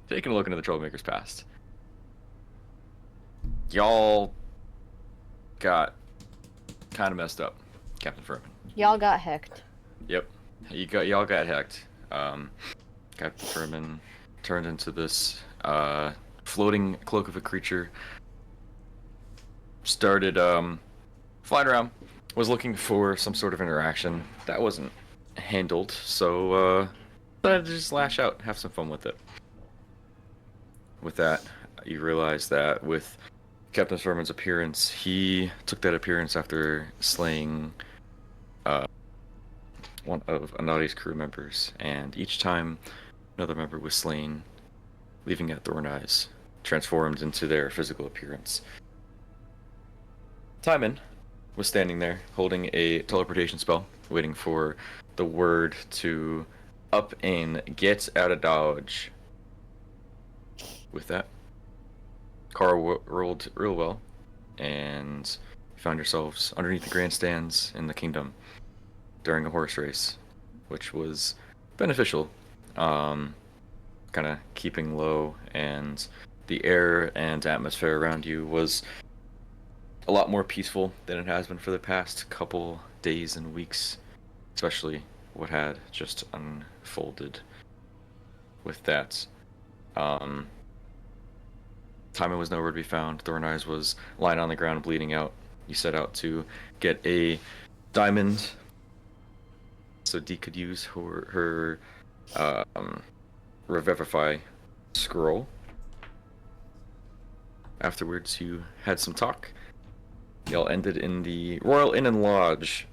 taking a look into the Troublemakers past. Y'all got kind of messed up, Captain Furman. Y'all got hecked. Yep, y'all got hacked. Captain Furman turned into this floating cloak of a creature. Started flying around. Was looking for some sort of interaction. That wasn't handled, so decided to just lash out, have some fun with it. With that, you realize that with Captain Furman's appearance, he took that appearance after slaying one of Anadi's crew members, and each time another member was slain, leaving at Thorn Eyes, transformed into their physical appearance. Timon was standing there, holding a teleportation spell, waiting for the word to up and get out of dodge. With that, Carl rolled real well, and you found yourselves underneath the grandstands in the kingdom during a horse race, which was beneficial. Kind of keeping low, and the air and atmosphere around you was a lot more peaceful than it has been for the past couple days and weeks, especially what had just unfolded. With that, Timon was nowhere to be found. Thorn Eyes was lying on the ground, bleeding out. You set out to get a diamond so Dee could use her Revivify scroll. Afterwards, you had some talk. Y'all ended in the Royal Inn and Lodge,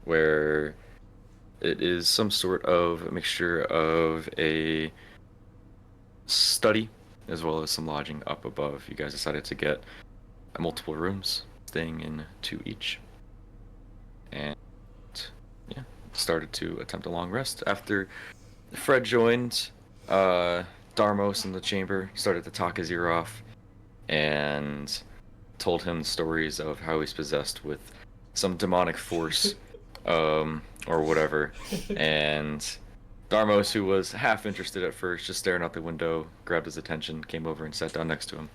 where it is some sort of a mixture of a study as well as some lodging up above. You guys decided to get multiple rooms, staying in 2 each. And yeah, started to attempt a long rest. After Fred joined, Darmos in the chamber started to talk his ear off and told him stories of how he's possessed with some demonic force or whatever. And Darmos, who was half interested at first, just staring out the window, grabbed his attention, came over and sat down next to him.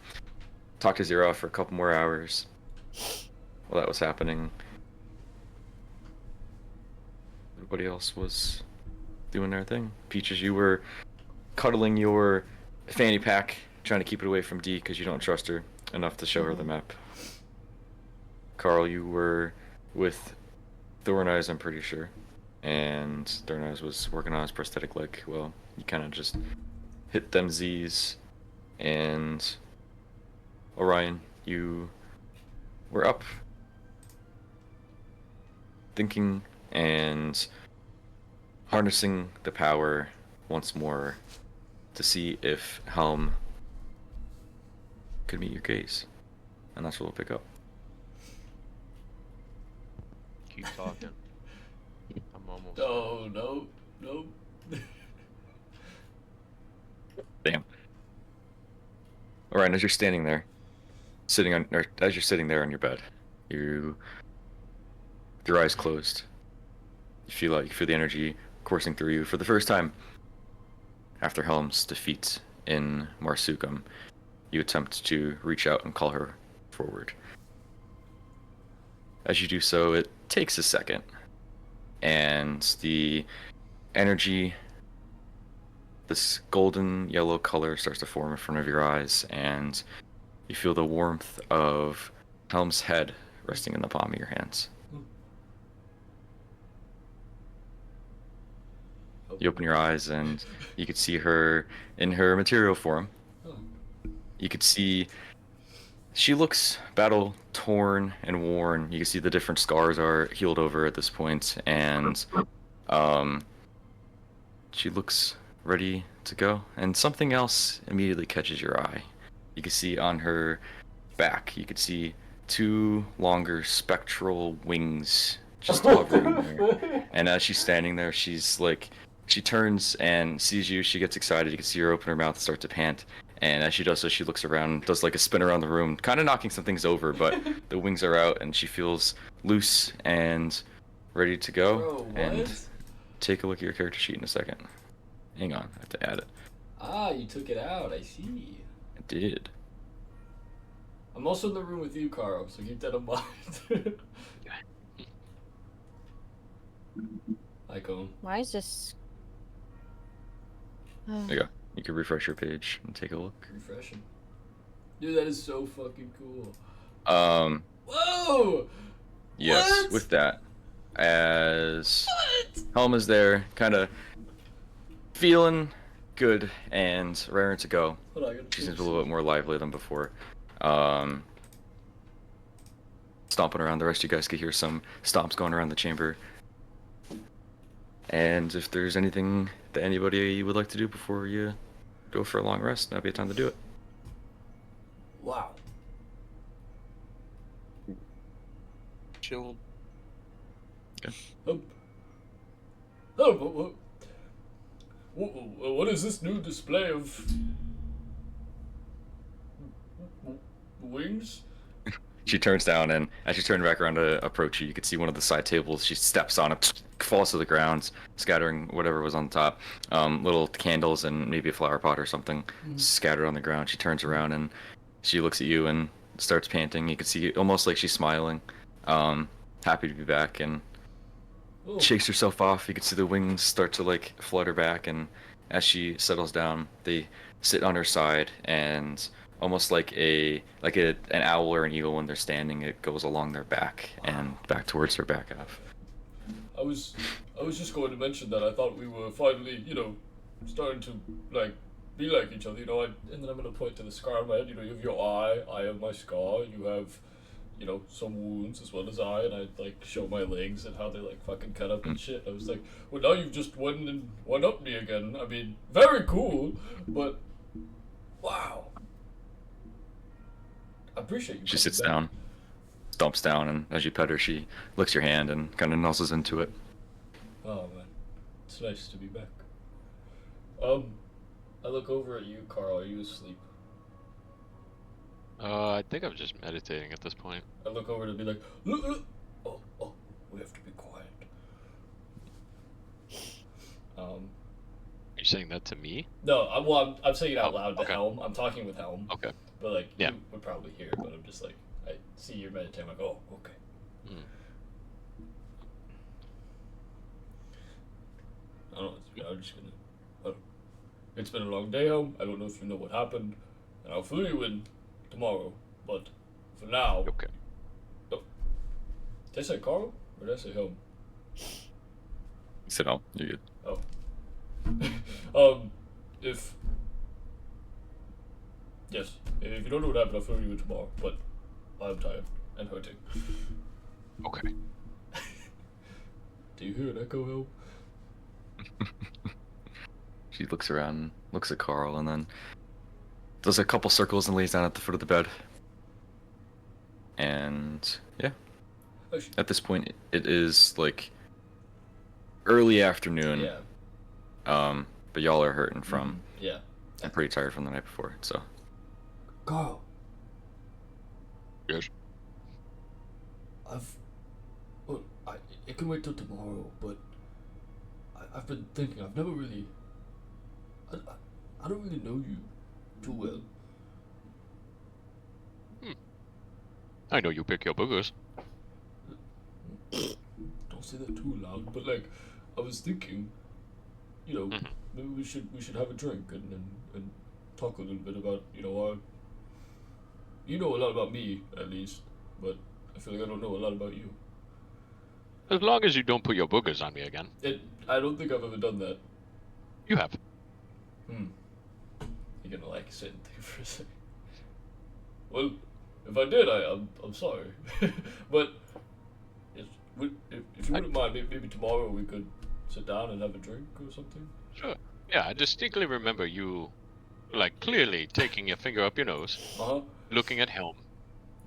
Talked his ear off for a couple more hours while that was happening. Everybody else was doing their thing. Peaches, you were cuddling your fanny pack, trying to keep it away from Dee because you don't trust her enough to show her the map. Carl, you were with Thorn Eyes, I'm pretty sure. And Thorn Eyes was working on his prosthetic leg. Well, you kind of just hit them Z's. And Orion, you were up, thinking and harnessing the power once more to see if Helm could meet your gaze. And that's what we'll pick up. Keep talking. I'm almost. Oh, nope. Damn. Alright, as you're standing there, as you're sitting there on your bed, with your eyes closed, you feel the energy coursing through you for the first time. After Helm's defeat in Marsukam, you attempt to reach out and call her forward. As you do so, it takes a second, and the energy, this golden yellow color, starts to form in front of your eyes, and you feel the warmth of Helm's head resting in the palm of your hands. You open your eyes, and you could see her in her material form. You could see she looks battle torn and worn. You can see the different scars are healed over at this point, and she looks ready to go. And something else immediately catches your eye. You can see on her back, you could see 2 longer spectral wings just hovering there. And as she's standing there, she's like, she turns and sees you. She gets excited. You can see her open her mouth and start to pant. And as she does so, she looks around, does like a spin around the room, kind of knocking some things over, but the wings are out, and she feels loose and ready to go. Bro, what? And take a look at your character sheet in a second. Hang on, I have to add it. Ah, you took it out. I see. I did. I'm also in the room with you, Carl, so keep that in mind. Hi, Cone. Why is this? There you go. You can refresh your page and take a look. Refreshing. Dude, that is so fucking cool. Um, Whoa! yes, What? with that, as What? Helm is there, kind of feeling good and raring to go. Hold on, I gotta She change seems a little bit more lively than before. Stomping around. The rest of you guys could hear some stomps going around the chamber. And if there's anything that anybody would like to do before you go for a long rest, that'd be a time to do it. Wow. Chill. Oh, what is this new display of wings? She turns down, and as she turns back around to approach you, you can see one of the side tables. She steps on it, falls to the ground, scattering whatever was on top. Little candles and maybe a flower pot or something scattered on the ground. She turns around and she looks at you and starts panting. You can see almost like she's smiling, happy to be back, and Oh, shakes herself off. You can see the wings start to like flutter back, and as she settles down, they sit on her side, and almost like an owl or an eagle when they're standing, it goes along their back and back towards her back half. I was just going to mention that I thought we were finally, starting to like be like each other, and then I'm gonna point to the scar on my head. You have your eye, I have my scar, you have, some wounds as well as I, and I like show my legs and how they're like fucking cut up and shit. I was like, well, now you've just went and one up me again. I mean, very cool, but wow. I appreciate you. She coming sits back. down, stomps down, and as you pet her, she licks your hand and kind of nuzzles into it. Oh man, it's nice to be back. I look over at you, Carl. Are you asleep? I think I'm just meditating at this point. I look over to be like, look. Oh, we have to be quiet. You're saying that to me? No, I'm saying it out Oh, loud to okay. Helm. I'm talking with Helm, Okay. but like, Yeah. you would probably hear. But I'm just like, I see you're meditating. I'm like, oh, okay. Hmm. I don't know. I'm just gonna. It's been a long day, Helm. I don't know if you know what happened, and I'll fill you in tomorrow. But for now, Okay. did I say Carl or did I say Helm? Sit down. You're good. If yes, if you don't know what happened, I'll fill you in tomorrow. But I'm tired and hurting. Okay. Do you hear an echo, Helm? She looks around, looks at Carl, and then does a couple circles and lays down at the foot of the bed. And yeah, Oh, at this point, it is like early afternoon. yeah. But y'all are hurting from Yeah. and pretty tired from the night before. So Carl, Yes. it can wait till tomorrow, but I've been thinking. I've never really. I don't really know you too well. I know you pick your boogers. Don't say that too loud, but like, I was thinking, maybe we should have a drink and talk a little bit about our. You know a lot about me, at least, but I feel like I don't know a lot about you. As long as you don't put your boogers on me again. I don't think I've ever done that. You have. You're gonna like sit and think for a second. Well, if I did, I'm sorry, but if you wouldn't mind, maybe tomorrow we could sit down and have a drink or something. Sure. Yeah, I distinctly remember you, like, clearly taking your finger up your nose, looking at Helm,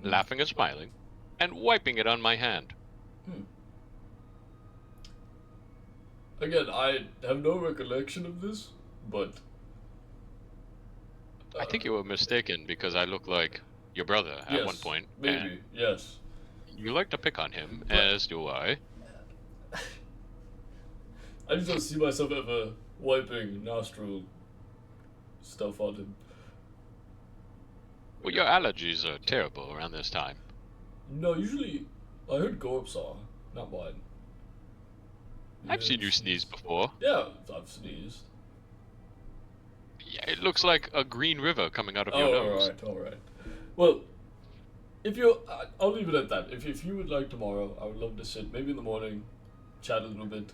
laughing and smiling, and wiping it on my hand. Again, I have no recollection of this, but I think you were mistaken because I look like your brother at yes, one point. maybe, And yes. you like to pick on him, But- as do I. I just don't see myself ever wiping nostril stuff on him. Well, your allergies are terrible around this time. No, usually I heard Gorp's are, not mine. I've seen you sneeze before. Yeah, I've sneezed. Yeah, it looks like a green river coming out of your nose. Alright. Well, if you, I'll leave it at that. If you would like tomorrow, I would love to sit, maybe in the morning, chat a little bit.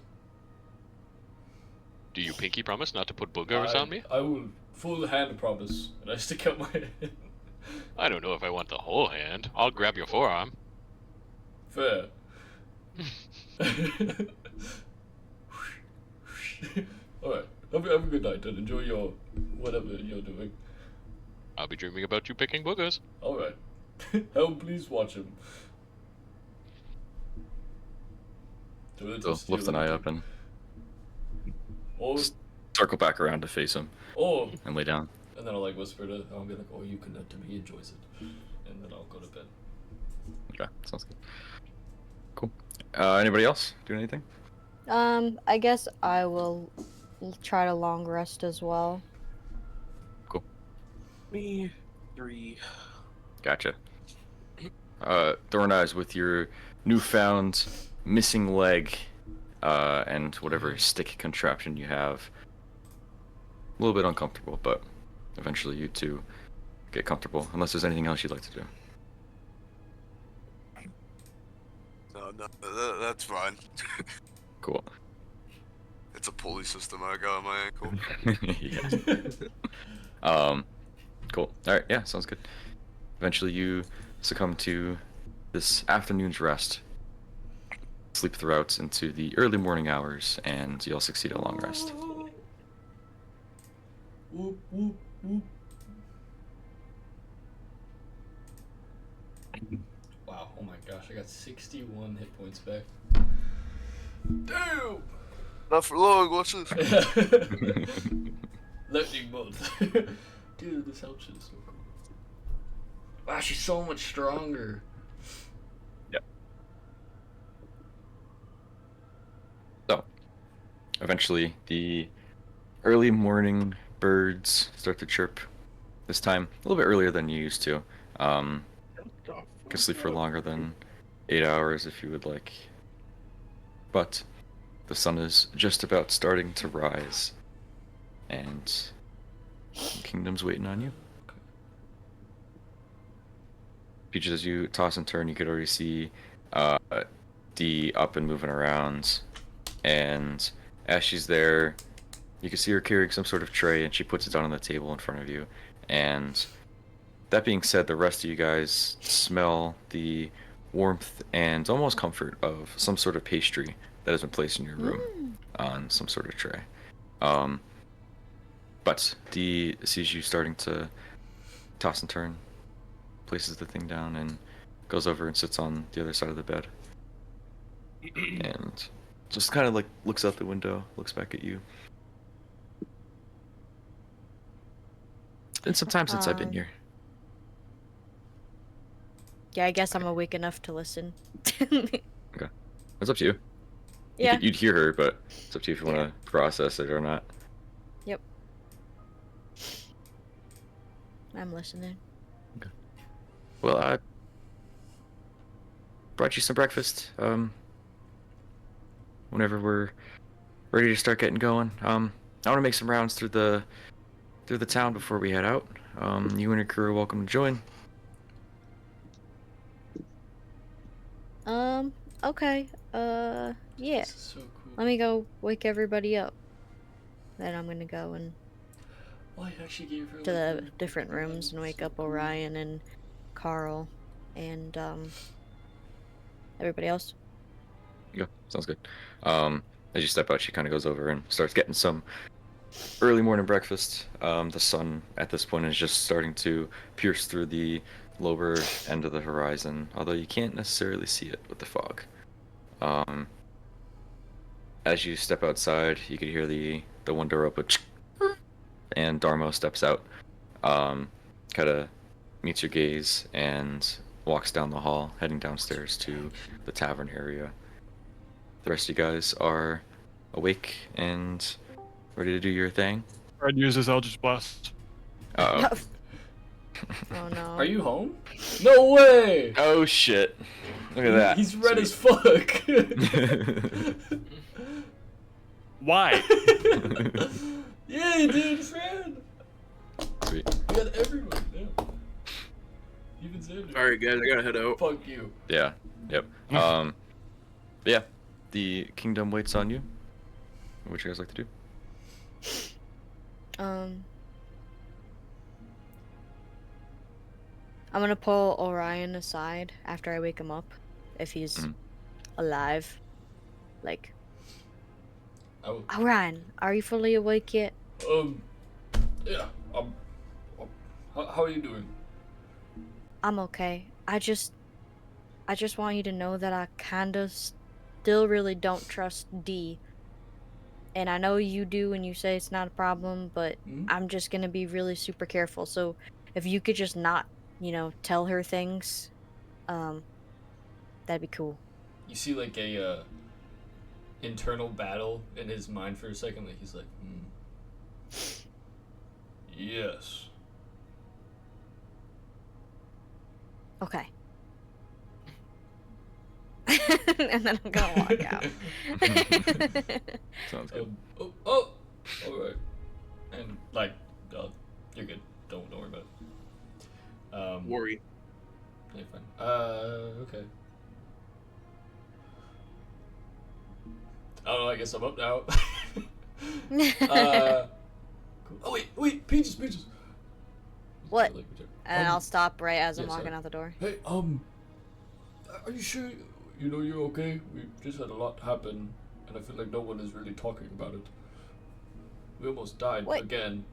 Do you pinky promise not to put boogers on me? I will full hand promise, and I stick out my hand. I don't know if I want the whole hand. I'll grab your forearm. Fair. Alright, have a good night and enjoy your whatever you're doing. I'll be dreaming about you picking boogers. Alright. Helm, please watch him. So lift an eye up and Or, circle back around to face him or, and lay down. and then I'll like whisper to, I'll be like, oh, you connect to me, he enjoys it. And then I'll go to bed. Okay, sounds good. Cool. Anybody else doing anything? I guess I will try to long rest as well. Cool. Me 3. Gotcha. Thorn Eyes, with your newfound missing leg, and whatever stick contraption you have, a little bit uncomfortable, but eventually you two get comfortable, unless there's anything else you'd like to do. No, that's fine. Cool. It's a pulley system I got on my ankle. Yeah. Cool. Alright, yeah, sounds good. Eventually you succumb to this afternoon's rest. Sleep throughout into the early morning hours, and you'll succeed a long rest. Whoop, whoop, whoop. Wow, oh my gosh, I got 61 hit points back. Damn! Not for long, watch this. Lightning bolt. Dude, this help shit is so cool. Wow, she's so much stronger. Yep. So, eventually, the early morning birds start to chirp. This time, a little bit earlier than you used to. You can sleep for longer than 8 hours if you would like. But the sun is just about starting to rise, and the kingdom's waiting on you. Peaches, as you toss and turn, you could already see Dee up and moving around, and as she's there, you can see her carrying some sort of tray, and she puts it down on the table in front of you. And that being said, the rest of you guys smell the warmth and almost comfort of some sort of pastry that has been placed in your room on some sort of tray. But Dee sees you starting to toss and turn, places the thing down, and goes over and sits on the other side of the bed. And just kind of like looks out the window, looks back at you. It's been some time since I've been here. Yeah, I guess I'm awake enough to listen. Okay. It's up to you. Yeah. You'd hear her, but it's up to you if you want to process it or not. Yep. I'm listening. Okay. Well, I brought you some breakfast. Whenever we're ready to start getting going. I want to make some rounds through the town before we head out. You and your crew are welcome to join. Okay. Yeah. This is so cool. Let me go wake everybody up. Then I'm gonna go and Oh, I actually gave her to like, the different rooms and wake up Orion and Carl and everybody else. Yeah, sounds good. As you step out, she kind of goes over and starts getting some early morning breakfast. The sun at this point is just starting to pierce through the lower end of the horizon, although you can't necessarily see it with the fog. As you step outside, you can hear the one door open, and Darmo steps out, kind of meets your gaze and walks down the hall, heading downstairs to the tavern area. The rest of you guys are awake and ready to do your thing. Fred uses Eldritch Blast. Uh Oh no. Are you home? No way! oh shit! Look at that. He's red as Sweet. fuck. Why? Yeah, dude, it's red. Sweet. You got everyone. Yeah. Even Xander. Alright, guys, I gotta head out. Fuck you. Yeah. Yep. Yeah. The kingdom waits on you. What you guys like to do? I'm gonna pull Orion aside after I wake him up, if he's alive. Like, Oh. Orion, are you fully awake yet? Yeah. How are you doing? I'm okay. I just want you to know that I kinda still really don't trust D. And I know you do and you say it's not a problem, but I'm just gonna be really super careful. So if you could just not, tell her things, that'd be cool. You see like a internal battle in his mind for a second. Like he's like, yes. Okay. And then I'm gonna walk out. Sounds good. All right. And like, you're good. Don't worry about it. Worry. Yeah, fine. Okay. I don't know. I guess I'm up now. Cool. Oh wait, Peaches. What? Like, And I'll stop right as I'm yeah, walking sorry. out the door. Hey, are you sure you know you're okay? We just had a lot happen, and I feel like no one is really talking about it. We almost died What? again.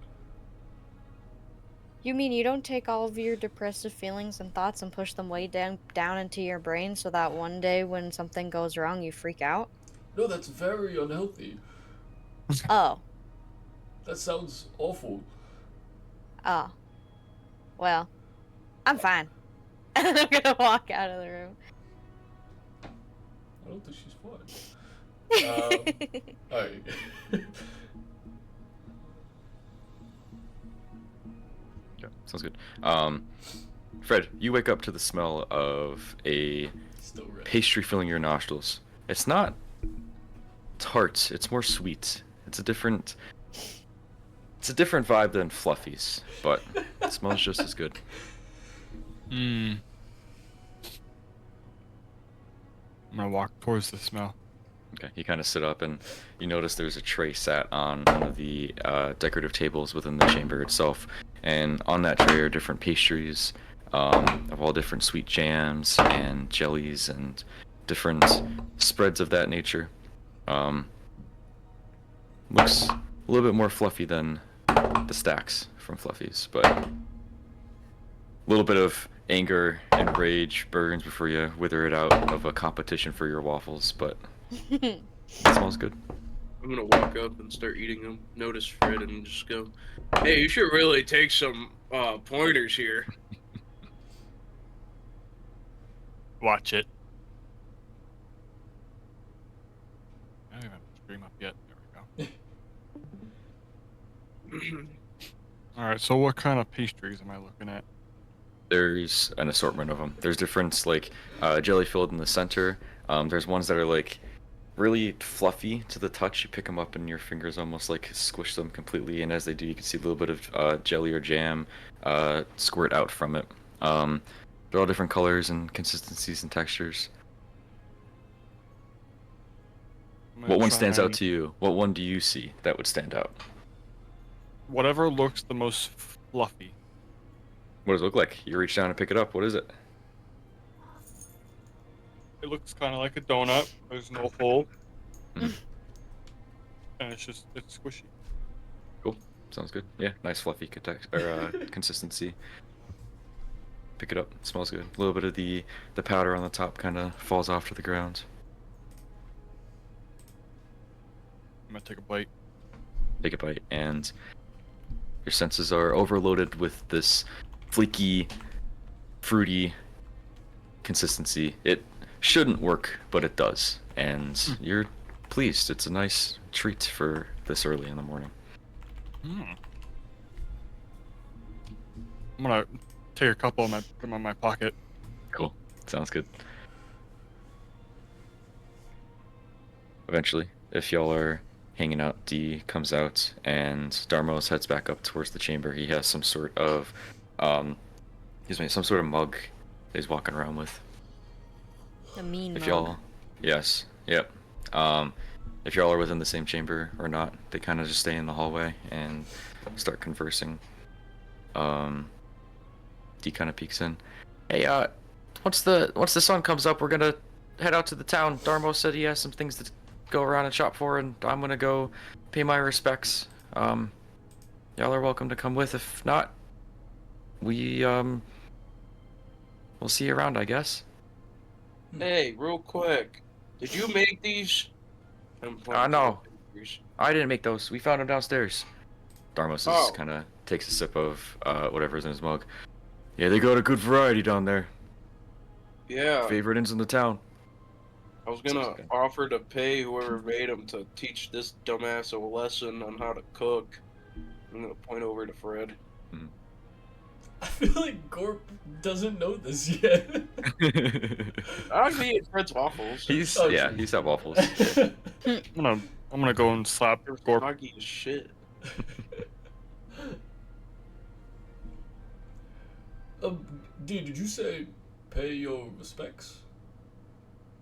You mean you don't take all of your depressive feelings and thoughts and push them way down into your brain so that one day when something goes wrong you freak out? No, that's very unhealthy. Oh. That sounds awful. Oh. Well, I'm fine. And I'm gonna walk out of the room. I don't think she's fine. Alright. Yeah, sounds good. Fred, you wake up to the smell of a Still red. pastry filling your nostrils. It's not tart, it's more sweet. It's a different vibe than Fluffy's, but it smells just as good. I'm gonna walk towards the smell. Okay, you kind of sit up and you notice there's a tray sat on one of the decorative tables within the chamber itself, and on that tray are different pastries of all different sweet jams and jellies and different spreads of that nature. Looks a little bit more fluffy than the stacks from Fluffy's, but a little bit of anger and rage burns before you wither it out of a competition for your waffles, but it smells good. I'm gonna walk up and start eating them. Notice Fred and just go, "Hey, you should really take some pointers here." Watch it. I don't even have to stream up yet. There we go. Alright, so what kind of pastries am I looking at? There's an assortment of them. There's different, like, jelly filled in the center. There's ones that are, like, really fluffy to the touch. You pick them up and your fingers almost, like, squish them completely. And as they do, you can see a little bit of jelly or jam squirt out from it. They're all different colors and consistencies and textures. What one stands out to you? What one do you see that would stand out? Whatever looks the most fluffy. What does it look like? You reach down and pick it up. What is it? It looks kind of like a donut. There's no hole. And it's squishy. Cool. Sounds good. Yeah, nice fluffy consistency. Pick it up. It smells good. A little bit of the powder on the top kind of falls off to the ground. I'm gonna take a bite. Take a bite, and your senses are overloaded with this flaky, fruity consistency. It shouldn't work, but it does, and you're pleased. It's a nice treat for this early in the morning. I'm gonna take a couple and put them in my pocket. Cool. Sounds good. Eventually, if y'all are hanging out, D comes out and Darmos heads back up towards the chamber. He has some sort of, some sort of mug that he's walking around with. A mean If mug. y'all, yes, yep. If y'all are within the same chamber or not, they kind of just stay in the hallway and start conversing. D kind of peeks in. Hey, once the sun comes up, we're gonna head out to the town. Darmo said he has some things to go around and shop for, and I'm gonna go pay my respects. Y'all are welcome to come with. If not, we'll see you around, I guess. Hey, real quick, did you make these? No. I didn't make those. We found them downstairs. Darmos Oh. kind of takes a sip of whatever's in his mug. Yeah, they got a good variety down there. Yeah. Favorite inns in the town. I was gonna offer to pay whoever made them to teach this dumbass a lesson on how to cook. I'm gonna point over to Fred. I feel like Gorp doesn't know this yet. I'd be at Fred's waffles. He's had waffles. I'm gonna go and slap They're Gorp. soggy as shit. Dude, did you say pay your respects?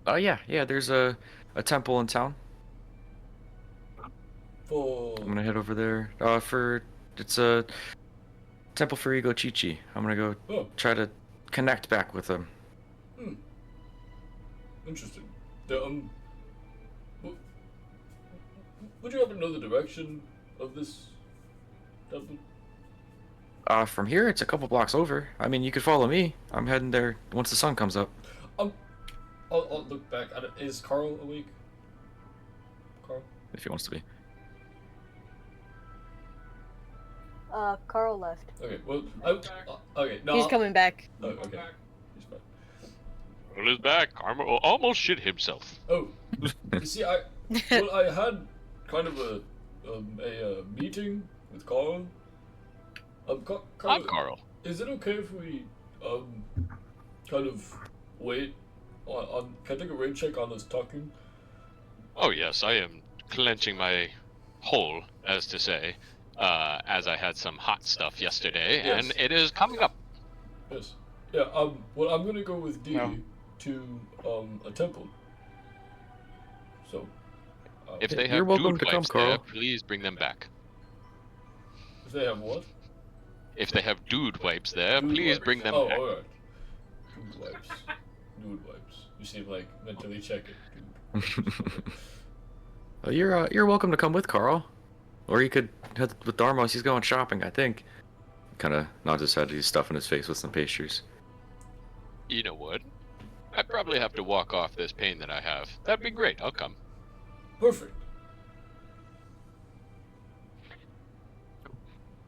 Yeah. There's a temple in town. For I'm gonna head over there. It's a temple for Ego Chichi. I'm gonna go try to connect back with him. Interesting. Would you happen to know the direction of this temple? From here, it's a couple blocks over. I mean, you could follow me. I'm heading there once the sun comes up. I'll look back at it. Is Carl awake? Carl? If he wants to be. Carl left. Okay, well, okay, no. He's coming back. Oh, okay. He's back. Carl is back. Karma almost shit himself. Oh, you see, I had kind of a meeting with Carl. Carl, I'm Carl. Is it okay if we kind of wait on can I take a rain check on us talking? Oh yes, I am clenching my hole, as to say, as I had some hot stuff yesterday, Yes. and it is coming up. Yes. Yeah. Well, I'm gonna go with D to a temple. So. If they You're have welcome dude to come, wipes there, Carl. please bring them back. If they have what? If they have dude wipes there, Dude please wipes. bring them Oh, back. alright. Dude wipes. Dude wipes. You seem like mentally check it. Dude. Well, you're welcome to come with Carl, or you could head with Darmos. He's going shopping, I think. Kind of nods his head. He's stuffing his face with some pastries. You know what? I probably have to walk off this pain that I have. That'd be great. I'll come. Perfect.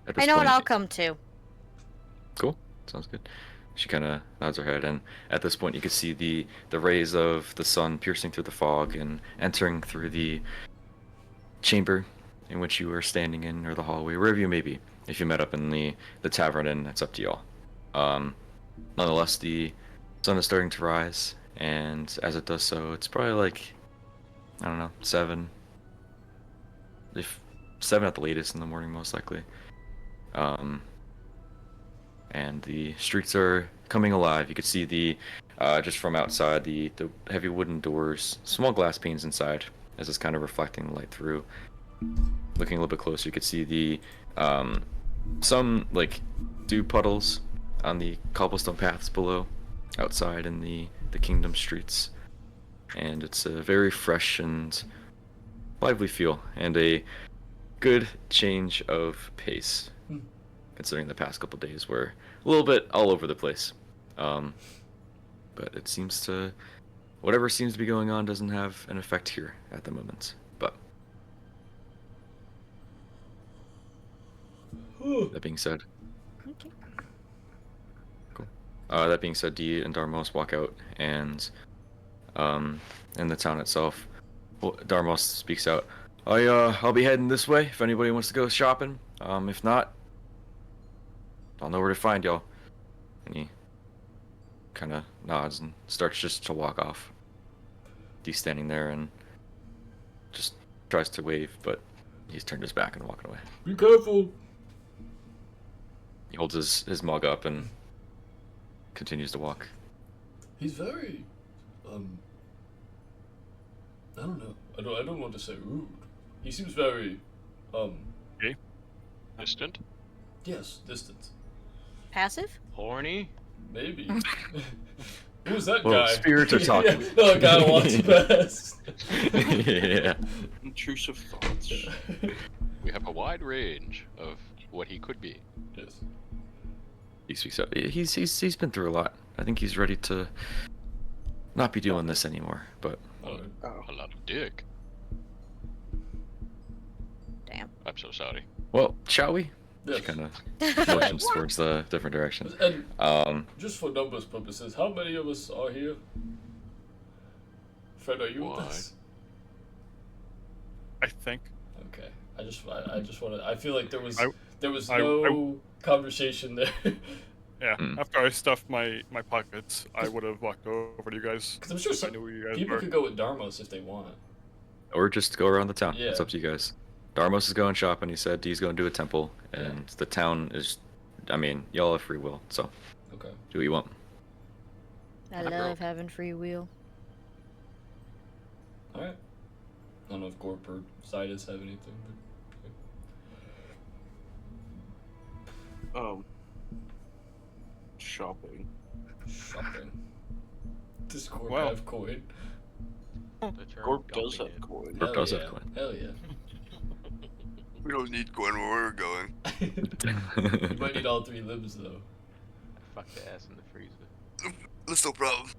At I this know what point- I'll come to. Cool. Sounds good. She kind of nods her head, and at this point, you can see the rays of the sun piercing through the fog and entering through the chamber in which you were standing in, or the hallway, wherever you may be. If you met up in the tavern, and it's up to y'all. Nonetheless, the sun is starting to rise, and as it does so, it's probably like, I don't know, 7 at the latest in the morning, most likely. And the streets are coming alive. You could see just from outside, the heavy wooden doors, small glass panes inside, as it's kind of reflecting the light through. Looking a little bit closer, you could see some like dew puddles on the cobblestone paths below, outside in the kingdom streets. And it's a very fresh and lively feel, and a good change of pace, considering the past couple days were a little bit all over the place. But it seems to, whatever seems to be going on doesn't have an effect here at the moment. But that being said, Okay. cool. That being said, Dee and Darmos walk out, and in the town itself, Darmos speaks out. I'll be heading this way if anybody wants to go shopping. If not, I'll know where to find y'all. And he kind of nods and starts just to walk off. He's standing there and just tries to wave, but he's turned his back and walking away. Be careful. He holds his mug up and continues to walk. He's very, I don't know. I don't want to say rude. He seems very, Distant? yes, distant. Passive? Horny? Maybe. Who's that Whoa, guy? spirits are talking. Yeah, no, a guy walks past. Yeah. Intrusive thoughts. We have a wide range of what he could be. Yes. He speaks up. He's been through a lot. I think he's ready to not be doing this anymore. But Alright. A lot of dick. Damn. I'm so sorry. well, shall we? Yes. She kind of motions towards the different direction. And just for numbers purposes, how many of us are here? Fred, are you with Why? us? I think. Okay. I just want to. I feel like there was I- no conversation there. Yeah. Mm. After I stuffed my pockets, I would have walked over to you guys. Because I'm sure if I some knew who you guys people were. could go with Darmos if they want. Or just go around the town. Yeah. It's up to you guys. Darmos is going shopping. He said Dee's going to do a temple, and the town is. I mean, y'all have free will, so Okay. do what you want. I Hi, bro. love having free will. All right. I don't know if Gorp or Sidus have anything, but Shopping. shopping. Does Gorp Well. have coin? Gorp does have coin. Gorp does yeah. have coin. Hell yeah. We don't need going where we're going. You might need all 3 limbs though. Fuck the ass in the freezer. That's no problem.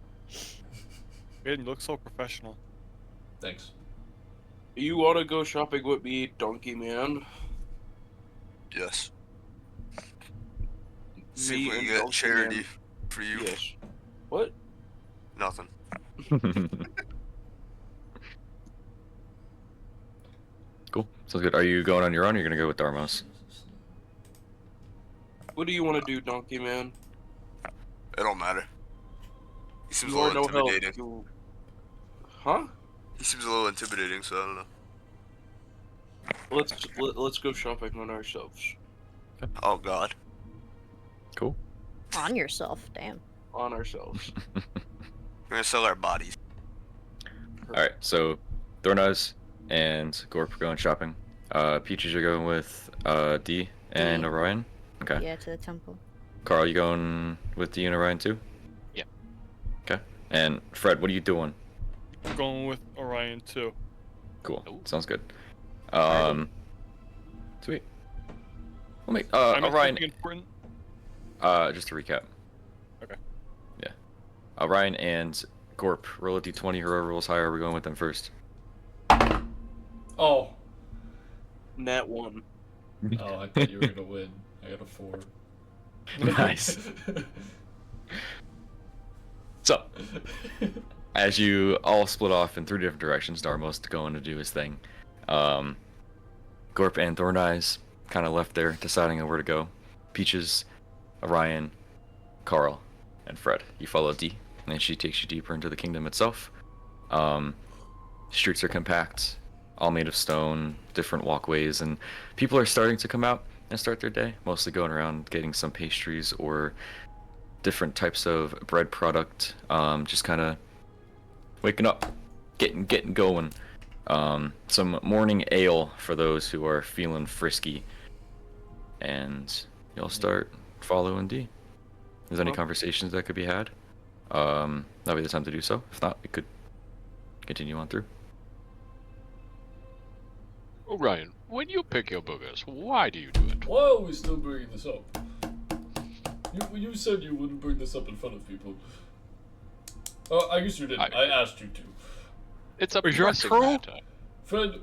Man, you look so professional. Thanks. You want to go shopping with me, Donkey Man? Yes. See Me if we and can get Donkey charity Man. for you. Yes. What? Nothing. Cool. Sounds good. Are you going on your own or are you going to go with Darmos? What do you want to do, Donkey Man? It don't matter. He seems a You are little no help. intimidating. Huh? He seems a little intimidating, so I don't know. Let's go shopping on ourselves. Oh God. Cool. On yourself, damn. On ourselves. We're gonna sell our bodies. Alright, so Thornaz and Gorp are going shopping. Peaches, you're going with D and D. Orion? Okay. Yeah, to the temple. Carl, you going with D and Orion too? Yeah. Okay. And Fred, what are you doing? I'm going with Orion too. Cool. Ooh. Sounds good. Sweet. Well, mate, I missed Orion, something important. just to recap. Okay. Yeah. Orion and Gorp, roll a d20, whoever rolls higher, we're going with them first. Oh. Nat 1. Oh, I thought you were gonna win. I got a 4. Nice. So, as you all split off in 3 different directions, Darmos going to do his thing. Gorp and Thorneyes kind of left there, deciding on where to go. Peaches, Orion, Carl, and Fred. You follow D, and she takes you deeper into the kingdom itself. Streets are compact, all made of stone, different walkways, and people are starting to come out and start their day, mostly going around getting some pastries or different types of bread product, just kind of waking up, getting going. Some morning ale for those who are feeling frisky, and you'll start following D. If there's any conversations that could be had, that'll be the time to do so. If not, we could continue on through. Orion, when you pick your boogers, why do you do it? Why are we still bringing this up? You said you wouldn't bring this up in front of people. I guess you didn't. I asked you to. It's a Is your pressing troll? matter. Fred,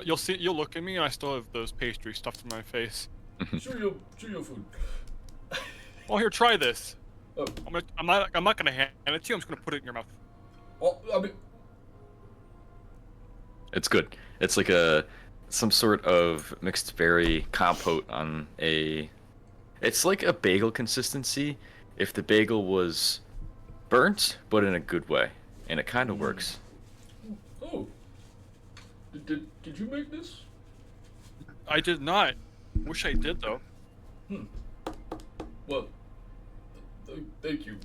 You'll see. You'll look at me, and I still have those pastries stuffed in my face. chew your food. Oh, here, try this. Oh, I'm not gonna hand it to you. I'm just gonna put it in your mouth. oh, I mean, It's good. It's like some sort of mixed berry compote on a It's like a bagel consistency if the bagel was burnt, but in a good way. And it kind of works. Oh. Did you make this? I did not. Wish I did though. Well, thank you.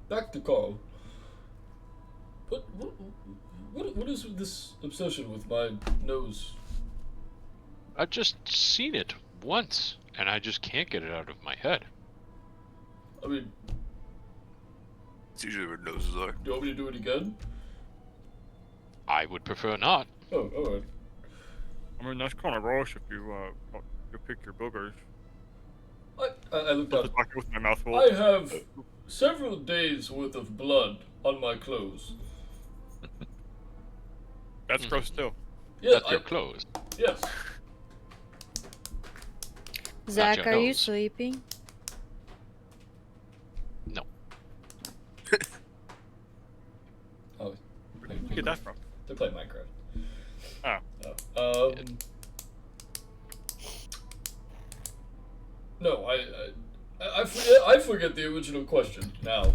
Back to Carl. What is this obsession with my nose? I've just seen it once, and I just can't get it out of my head. I mean, It's usually where noses are. do you want me to do it again? I would prefer not. Oh, alright. I mean, that's kind of gross if you pick your boogers. I looked up. Just talking with my mouth full. I have several days worth of blood on my clothes. That's gross too. Yeah, That's your clothes. yes. Zach, your are you nose. sleeping? No. Oh, Where'd you get that from? to play Minecraft. Oh. No, I forget the original question. Now,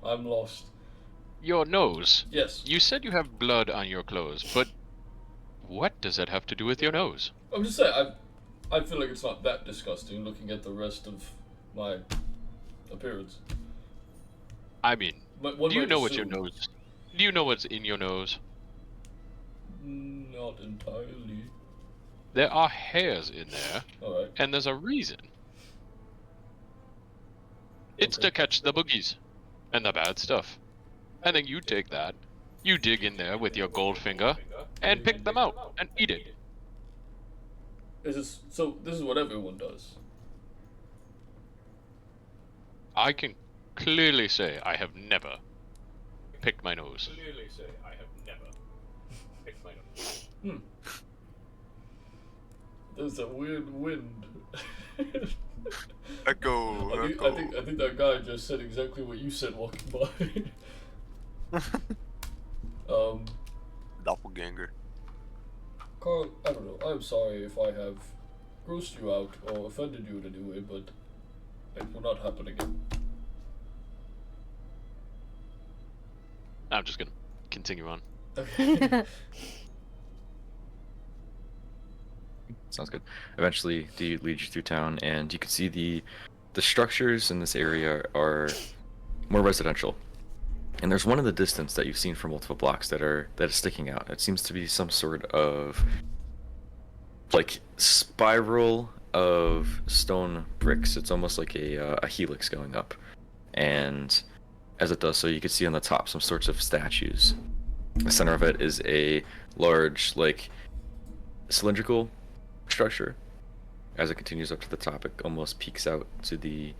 I'm lost. Your nose. Yes, You said you have blood on your clothes, but what does that have to do with your nose? I'm just saying. I feel like it's not that disgusting looking at the rest of my appearance. I mean, But one do you might know what your assume- nose? Do you know what's in your nose? Not entirely. There are hairs in there, All right. and there's a reason. It's Okay. to catch the boogies and the bad stuff. And then you take that, you dig in there with your gold finger, and pick them out and eat it. This is what everyone does. I can clearly say I have never picked my nose. There's a weird wind. Echo. I Echo. think that guy just said exactly what you said walking by. Doppelganger. Carl, I don't know. I'm sorry if I have grossed you out or offended you in any way, but it will not happen again. I'm just gonna continue on. Okay. Sounds good. Eventually, D leads you through town, and you can see the structures in this area are more residential. And there's one in the distance that you've seen for multiple blocks that is sticking out. It seems to be some sort of like spiral of stone bricks. It's almost like a helix going up, and as it does so, you can see on the top some sorts of statues. The center of it is a large, like, cylindrical structure. As it continues up to the top, it almost peeks out to the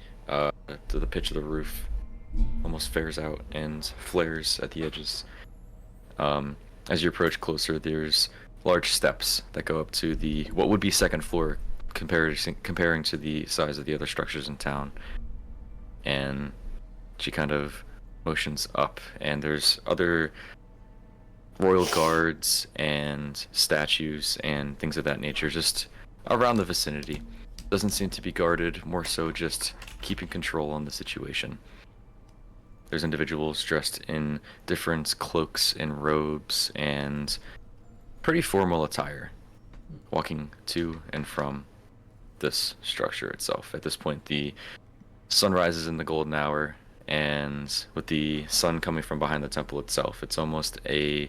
pitch of the roof, almost fares out and flares at the edges. As you approach closer, there's large steps that go up to the what would be second floor, comparing to the size of the other structures in town. And she kind of motions up, and there's other royal guards and statues and things of that nature just around the vicinity. Doesn't seem to be guarded, more so just keeping control on the situation. There's individuals dressed in different cloaks and robes and pretty formal attire walking to and from this structure itself. At this point, the sun rises in the golden hour, and with the sun coming from behind the temple itself, it's almost a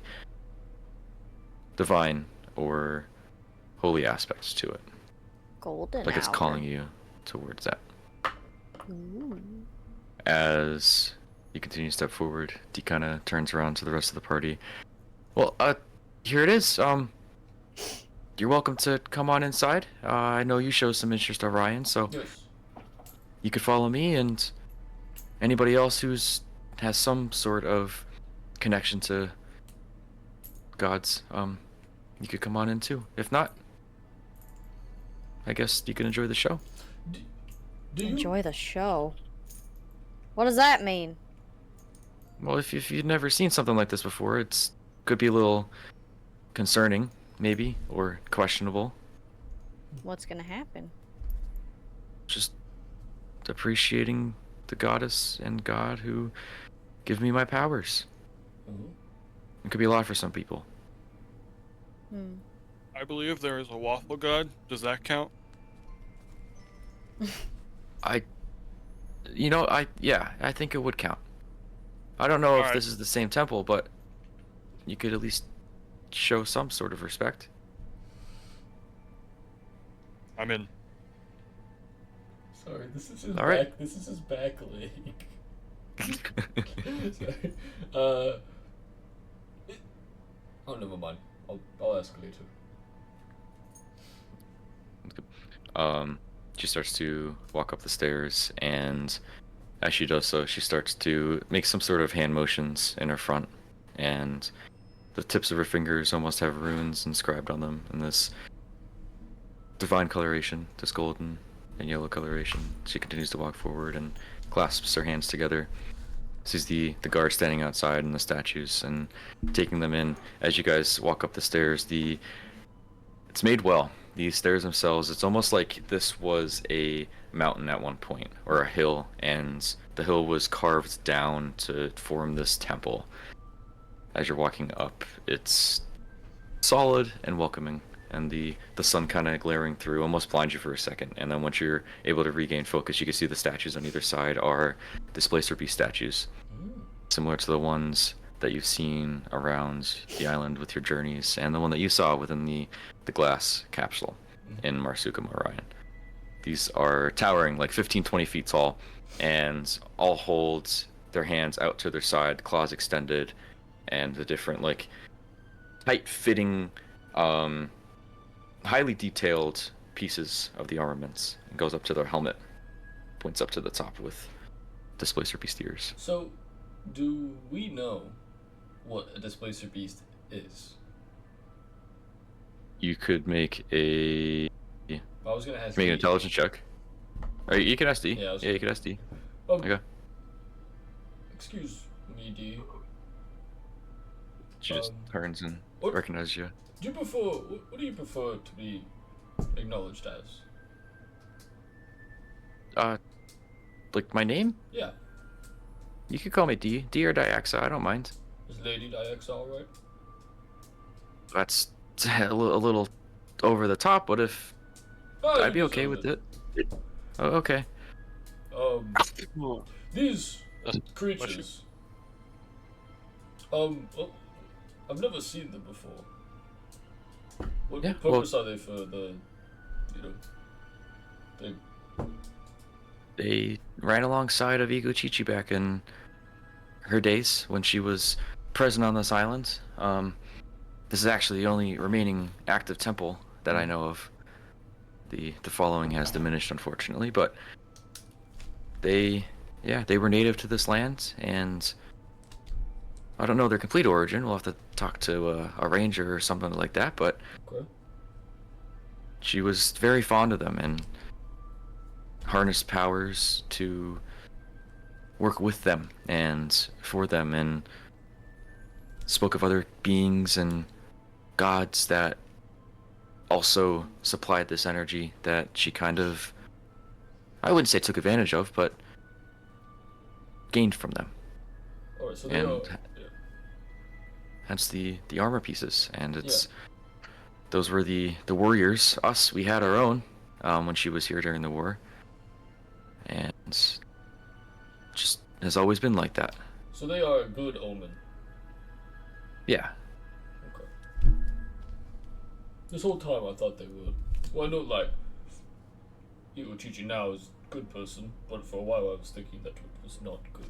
divine or holy aspect to it. Golden Like it's hour. calling you towards that. Ooh. As you continue to step forward, Dee kind of turns around to the rest of the party. Well, here it is. You're welcome to come on inside. I know you showed some interest, Orion, so Yes. you could follow me, and anybody else has some sort of connection to gods, you could come on in too. If not, I guess you can enjoy the show. Do you Enjoy the show. What does that mean? Well, if you've never seen something like this before, it's could be a little concerning maybe, or questionable. What's gonna happen? Just appreciating the goddess and god who give me my powers. It could be a lot for some people. Hmm. I believe there is a waffle god. Does that count? I think it would count. I don't know if Alright. this is the same temple, but you could at least show some sort of respect. I'm in. Sorry, this is his All right. back. This is his back leg. Sorry. Oh, never mind. I'll ask later. She starts to walk up the stairs, and as she does so, she starts to make some sort of hand motions in her front, and the tips of her fingers almost have runes inscribed on them in this divine coloration, this golden and yellow coloration. She continues to walk forward and clasps her hands together. Sees the guard standing outside and the statues and taking them in. As you guys walk up the stairs, it's made well. These stairs themselves, it's almost like this was a mountain at one point, or a hill, and the hill was carved down to form this temple. As you're walking up, it's solid and welcoming, and the sun kind of glaring through almost blinds you for a second, and then once you're able to regain focus, you can see the statues on either side are Displacer Beast statues, similar to the ones that you've seen around the island with your journeys, and the one that you saw within the glass capsule in Marsuka Orion. These are towering, like 15-20 feet tall, and all hold their hands out to their side, claws extended, and the different, like, tight-fitting, highly detailed pieces of the armaments. It goes up to their helmet, points up to the top with Displacer Beast ears. So, do we know what a Displacer Beast is? You could make a I was gonna ask. make an you. intelligence check. Or you can SD. Yeah, You can SD. Um, Okay. Excuse me, D. She just turns and what- recognizes you. Do you prefer? What do you prefer to be acknowledged as? Like my name? Yeah. You could call me D. D or Diaxa, I don't mind. Is Lady Diax alright? That's a little over the top, but if Oh, I'd be you okay deserve with it. Oh, okay. These creatures. Well, I've never seen them before. What Yeah, purpose are they for the, thing? They ran alongside of Iguchichi back in her days when she was present on this island. This is actually the only remaining active temple that I know of. The following has diminished, unfortunately, but they were native to this land, and I don't know their complete origin. We'll have to talk to a ranger or something like that, but Okay. she was very fond of them and harnessed powers to work with them and for them, and spoke of other beings and gods that also supplied this energy that she kind of, I wouldn't say took advantage of, but gained from them. Alright, so And yeah. hence the armor pieces, and it's those were the warriors. Us, we had our own when she was here during the war, and just has always been like that. So they are a good omen. Yeah. Okay. This whole time I thought they would. Well, I know, like, Iguchichi now is a good person, but for a while I was thinking that it was not good.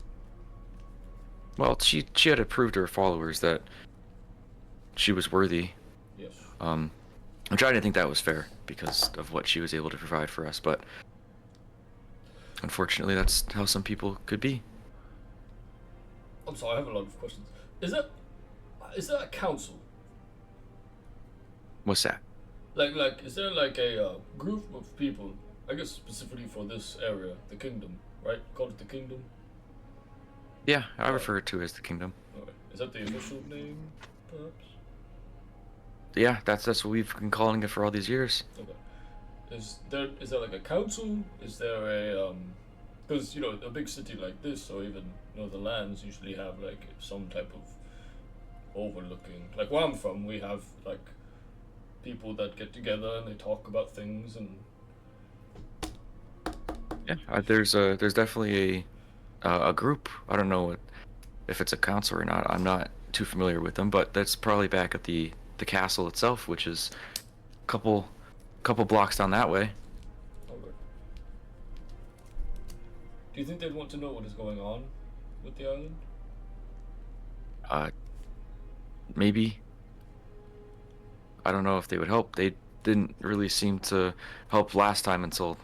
Well, she had to prove to her followers that she was worthy. Yes. Which I didn't think that was fair because of what she was able to provide for us, but unfortunately that's how some people could be. I'm sorry, I have a lot of questions. Is that a council? What's that? Like, is there like a group of people? I guess specifically for this area, the kingdom, right? Call it the kingdom. Yeah, I refer to it as the kingdom. Alright. Is that the official name, perhaps? yeah, that's what we've been calling it for all these years. Okay. Is there like a council? Is there a because you know a big city like this, or even the lands usually have like some type of overlooking. Like where I'm from, we have like people that get together and they talk about things and. Yeah, there's definitely a group. I don't know if it's a council or not. I'm not too familiar with them, but that's probably back at the castle itself, which is a couple blocks down that way. Okay. Do you think they'd want to know what is going on with the island? Uh, maybe. I don't know if they would help. They didn't really seem to help last time until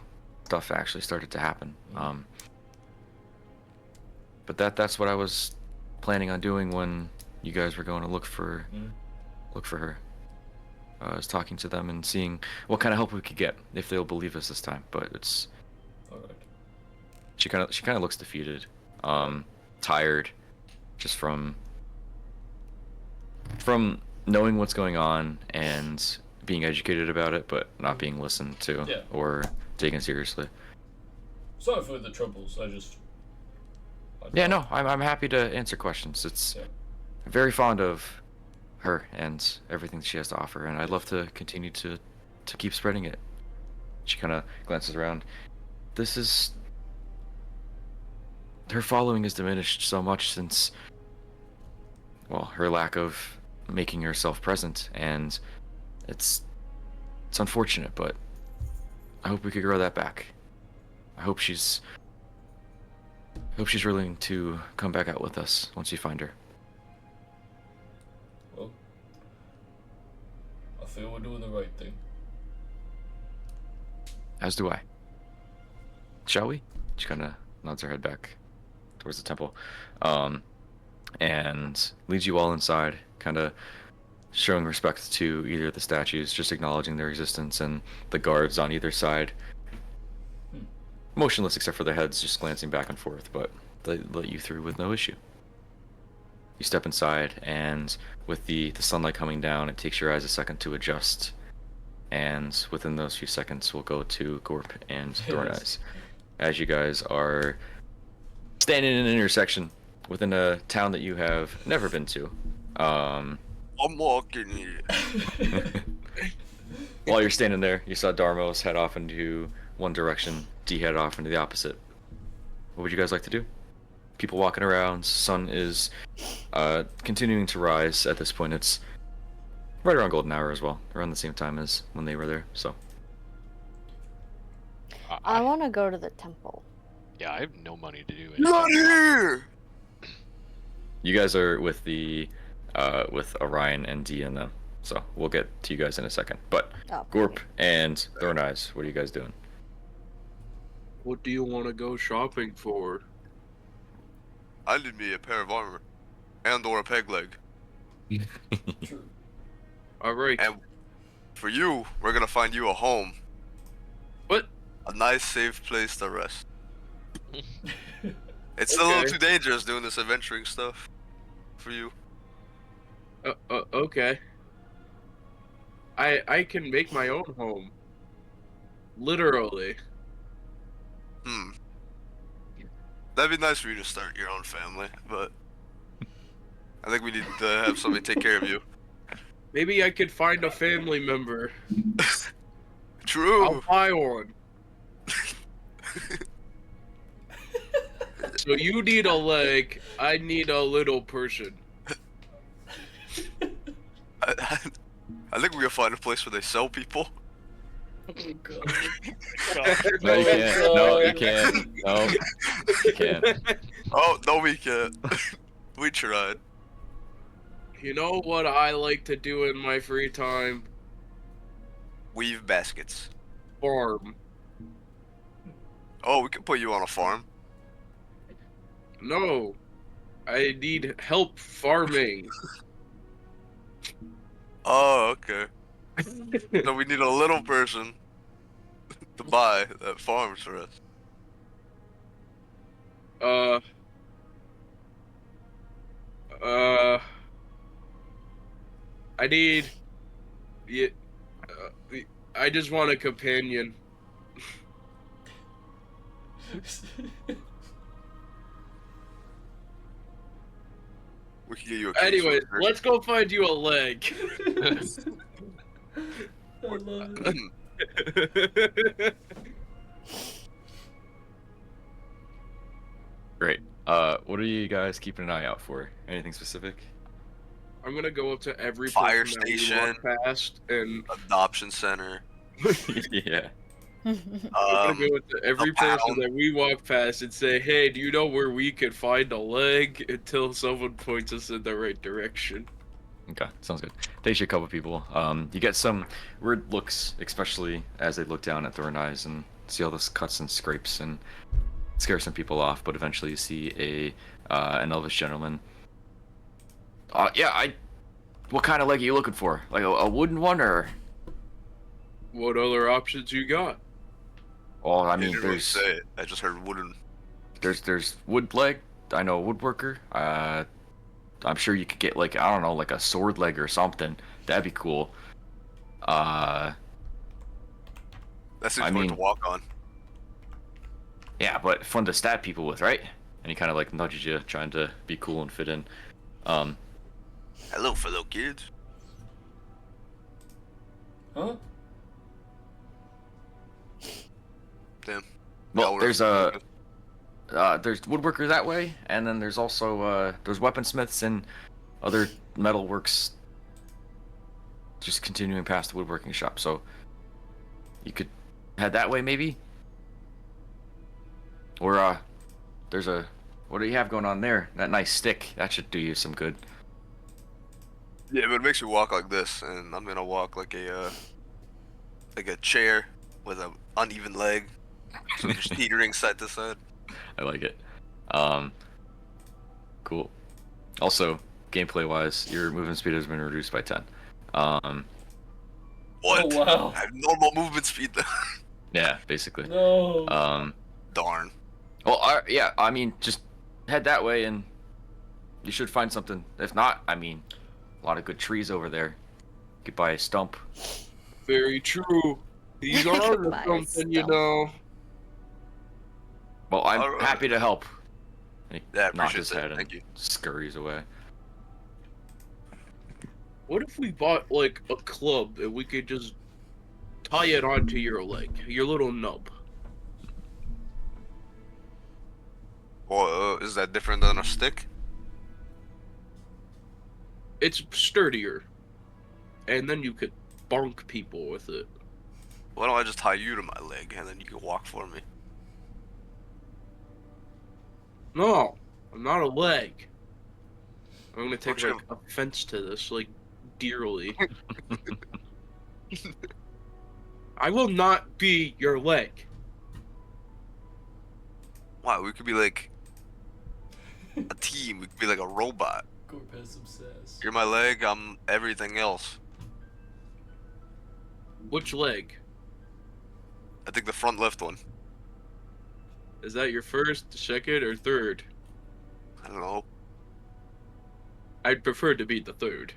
stuff actually started to happen. But that's what I was planning on doing when you guys were going to look for her. I was talking to them and seeing what kind of help we could get, if they'll believe us this time. But it's Alright. she kind of looks defeated, tired, just from knowing what's going on and being educated about it, but not being listened to or taken seriously. Sorry for the troubles. Yeah, no, I'm happy to answer questions. It's I'm very fond of her and everything she has to offer, and I'd love to continue to keep spreading it. She kind of glances around. Her following has diminished so much since, well, her lack of making herself present, and it's unfortunate, but I hope we could grow that back. I hope she's willing to come back out with us once you find her. Well, I feel we're doing the right thing. As do I. Shall we? She kind of nods her head back towards the temple, and leads you all inside, kind of showing respect to either of the statues, just acknowledging their existence, and the guards on either side, motionless except for their heads just glancing back and forth, but they let you through with no issue. You step inside, and with the sunlight coming down, it takes your eyes a second to adjust, and within those few seconds we'll go to Gorp and Thorn Eyes, as you guys are standing in an intersection within a town that you have never been to. I'm walking here. While you're standing there, you saw Darmos head off into one direction, D head off into the opposite. What would you guys like to do? People walking around, sun is continuing to rise at this point. It's right around golden hour as well, around the same time as when they were there, so. I want to go to the temple. Yeah, I have no money to do anything. Not here! You guys are with with Orion and D and them, so we'll get to you guys in a second. But Gorp and Thorn Eyes, what are you guys doing? What do you want to go shopping for? I need me a pair of armor. And or a peg leg. Alright. And for you, we're gonna find you a home. What? A nice, safe place to rest. It's a little too dangerous doing this adventuring stuff. For you. Okay. I can make my own home. Literally. That'd be nice for you to start your own family, but I think we need to have somebody take care of you. Maybe I could find a family member. True. I'll buy one. So you need a leg, I need a little person. I think we can find a place where they sell people. Oh god. No, you can't. No, you can't. No, you can't. Oh, no, we can't. We tried. You know what I like to do in my free time? Weave baskets. Farm. Oh, we can put you on a farm. No. I need help farming. Oh, okay. So we need a little person to buy that farms for us. I need Yeah, I just want a companion. We can get you a Anyway, caseworker. let's go find you a leg. I love it. Great. What are you guys keeping an eye out for? Anything specific? I'm gonna go up to every Fire person that we station. walk past, and Adoption center. Yeah. I'm gonna go up to every person pound. that we walk past and say, "Hey, do you know where we could find a leg?" Until someone points us in the right direction. Okay, sounds good. Takes you a couple people. You get some weird looks, especially as they look down at Thorneyes and see all those cuts and scrapes, and scare some people off. But eventually, you see an elvish gentleman. Yeah, What kind of leg are you looking for? Like a wooden one, or? What other options you got? Well, I I mean, didn't really there's say it. I just heard wooden. there's wood leg. I know a woodworker. I'm sure you could get like, I don't know, like a sword leg or something. That'd be cool. That seems I fun to mean- walk on. Yeah, but fun to stab people with, right? And he kind of like nudges you, trying to be cool and fit in. Hello, fellow kids. Huh? Damn. Well, Yeah, there's there's woodworker that way, and then there's also there's weaponsmiths and other metalworks. Just continuing past the woodworking shop, so you could head that way maybe. Or there's what do you have going on there? That nice stick, that should do you some good. Yeah, but it makes you walk like this, and I'm gonna walk like a chair with an uneven leg, so just teetering side to side. I like it. Cool. Also, gameplay wise, your movement speed has been reduced by 10. What? Oh, wow. I have normal movement speed though. Yeah, basically. No. Darn. Well, yeah, I mean, just head that way and you should find something. If not, I mean, a lot of good trees over there. You could buy a stump. Very true. These are Buy a something, you stump. know. Well, I'm Alright. happy to help. And he Yeah, I nods appreciate his that. head and Thank you. scurries away. What if we bought like a club and we could just tie it onto your leg, your little nub? Well, is that different than a stick? It's sturdier, and then you could bonk people with it. Why don't I just tie you to my leg and then you can walk for me? No, I'm not a leg. I'm gonna take Don't like offense to this, like dearly. I will not be your leg. Wow, we could be like a team. We could be like a robot. Gorp has some sass. You're my leg. I'm everything else. Which leg? I think the front left one. Is that your first, second, or third? I don't know. I'd prefer to be the third.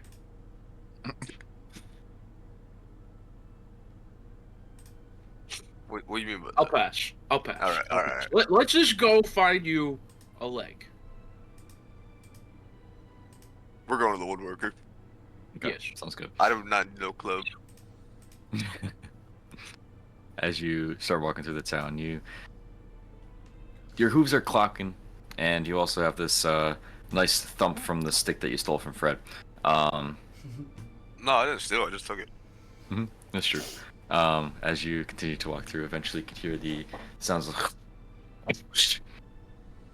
What do you mean by I'll that? pass. I'll pass. All right, I'll all pass. right. Let's just go find you a leg. We're going to the woodworker. Okay, Yes. sounds good. I do not need no club. As you start walking through the town, your hooves are clocking, and you also have this nice thump from the stick that you stole from Fred. No, I didn't steal. I just took it. That's true. As you continue to walk through, eventually you can hear the sounds of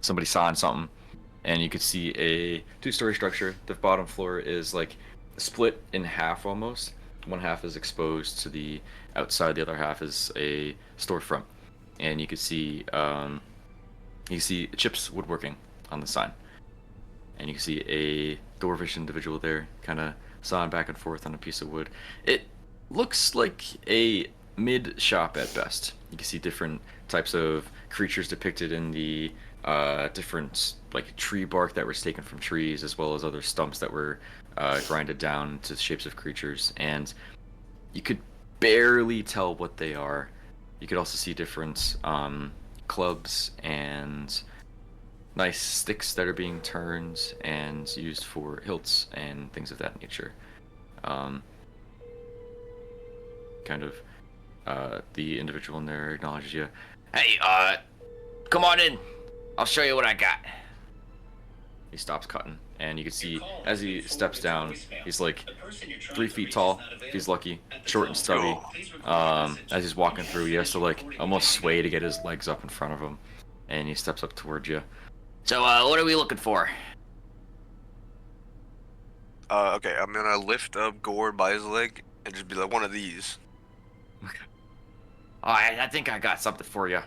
somebody sawing something, and you could see a two-story structure. The bottom floor is like split in half almost. One half is exposed to the outside, the other half is a storefront, and you can see Chip's woodworking on the sign, and you can see a dwarvish individual there, kind of sawing back and forth on a piece of wood. It looks like a mid shop at best. You can see different types of creatures depicted in the different like tree bark that was taken from trees, as well as other stumps that were grinded down into shapes of creatures. And you could barely tell what they are. You could also see different clubs and nice sticks that are being turned and used for hilts and things of that nature. The individual in there acknowledges you. Hey, come on in. I'll show you what I got. He stops cutting, and you can see as he steps down, he's like 3 feet tall, if he's lucky, short and stubby. As he's walking through, he has to like almost sway to get his legs up in front of him, and he steps up towards you. So, what are we looking for? Okay, I'm gonna lift up Gore by his leg and just be like, one of these. I think I got something for you.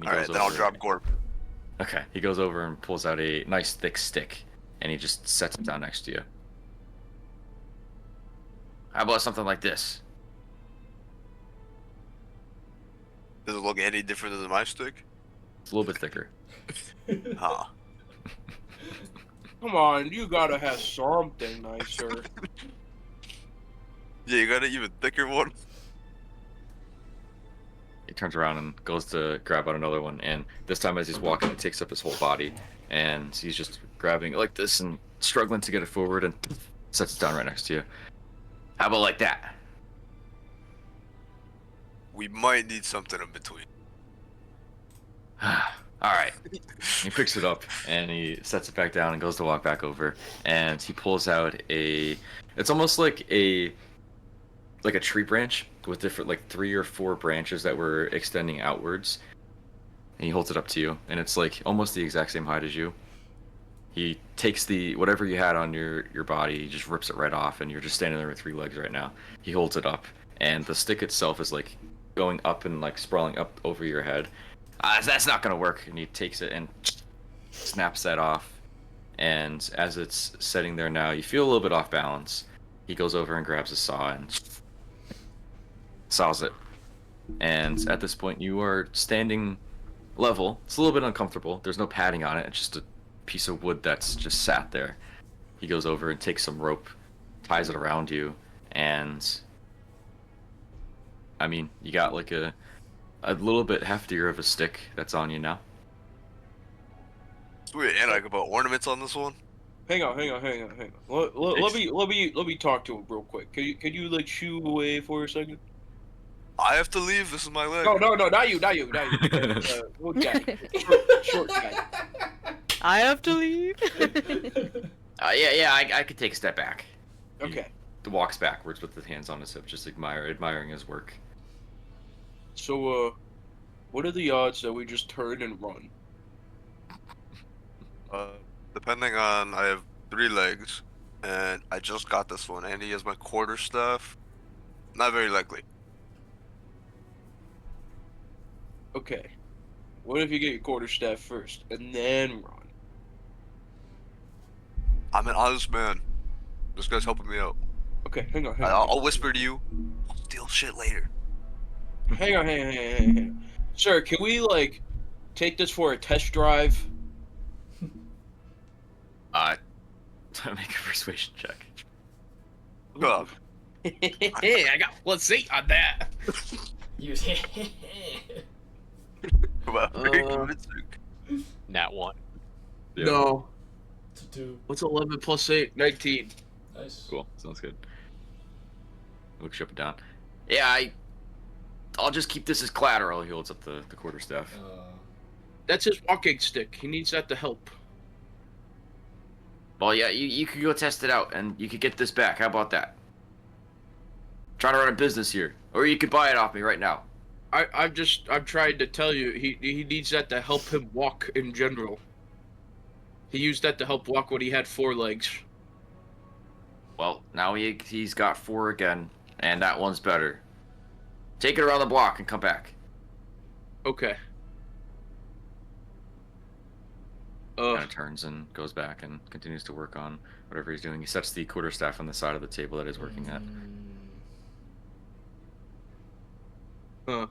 Alright, then I'll drop Gore. Okay, he goes over and pulls out a nice thick stick, and he just sets it down next to you. How about something like this? Does it look any different than my stick? It's a little bit thicker. Huh. Come on, you gotta have something nicer. Yeah, you got an even thicker one? He turns around and goes to grab out another one, and this time as he's walking, it takes up his whole body, and he's just grabbing it like this and struggling to get it forward and sets it down right next to you. How about like that? We might need something in between. Alright. He picks it up, and he sets it back down and goes to walk back over, and he pulls out it's almost like a tree branch with different, like 3 or 4 branches that were extending outwards. And he holds it up to you, and it's like almost the exact same height as you. He takes whatever you had on your body, he just rips it right off, and you're just standing there with 3 legs right now. He holds it up, and the stick itself is like going up and like sprawling up over your head. That's not gonna work. And he takes it and snaps that off. And as it's sitting there now, you feel a little bit off balance. He goes over and grabs a saw and saws it. And at this point, you are standing level. It's a little bit uncomfortable. There's no padding on it. It's just a piece of wood that's just sat there. He goes over and takes some rope, ties it around you, and I mean, you got like a little bit heftier of a stick that's on you now. Sweet, and I can put ornaments on this one. Hang on. Let me talk to him real quick. Can you like shoo away for a second? I have to leave. This is my leg. No, not you. Little guy, short guy. I have to leave. I could take a step back. Okay. He walks backwards with his hands on his hip, just admiring his work. So, what are the odds that we just turn and run? Depending on, I have 3 legs, and I just got this one, and he has my quarterstaff. Not very likely. Okay. What if you get your quarterstaff first, and then run? I'm an honest man. This guy's helping me out. Okay, hang on. I'll whisper to you. I'll steal shit later. Hang on. Sir, can we, like, take this for a test drive? Make a persuasion check. Go. Hey, I got +8 on that. Wow, very convincing. Nat 1. Yeah. No. To do. What's 11 + 8? 19. Nice. Cool. Sounds good. Looks you up and down. Yeah, I'll just keep this as collateral. He holds up the quarterstaff. That's his walking stick. He needs that to help. Well, yeah, you could go test it out, and you could get this back. How about that? Trying to run a business here, or you could buy it off me right now. I'm trying to tell you, he needs that to help him walk in general. He used that to help walk when he had 4 legs. Well, now he's got 4 again, and that one's better. Take it around the block and come back. Okay. Kind of turns and goes back and continues to work on whatever he's doing. He sets the quarterstaff on the side of the table that he's working at. Huh.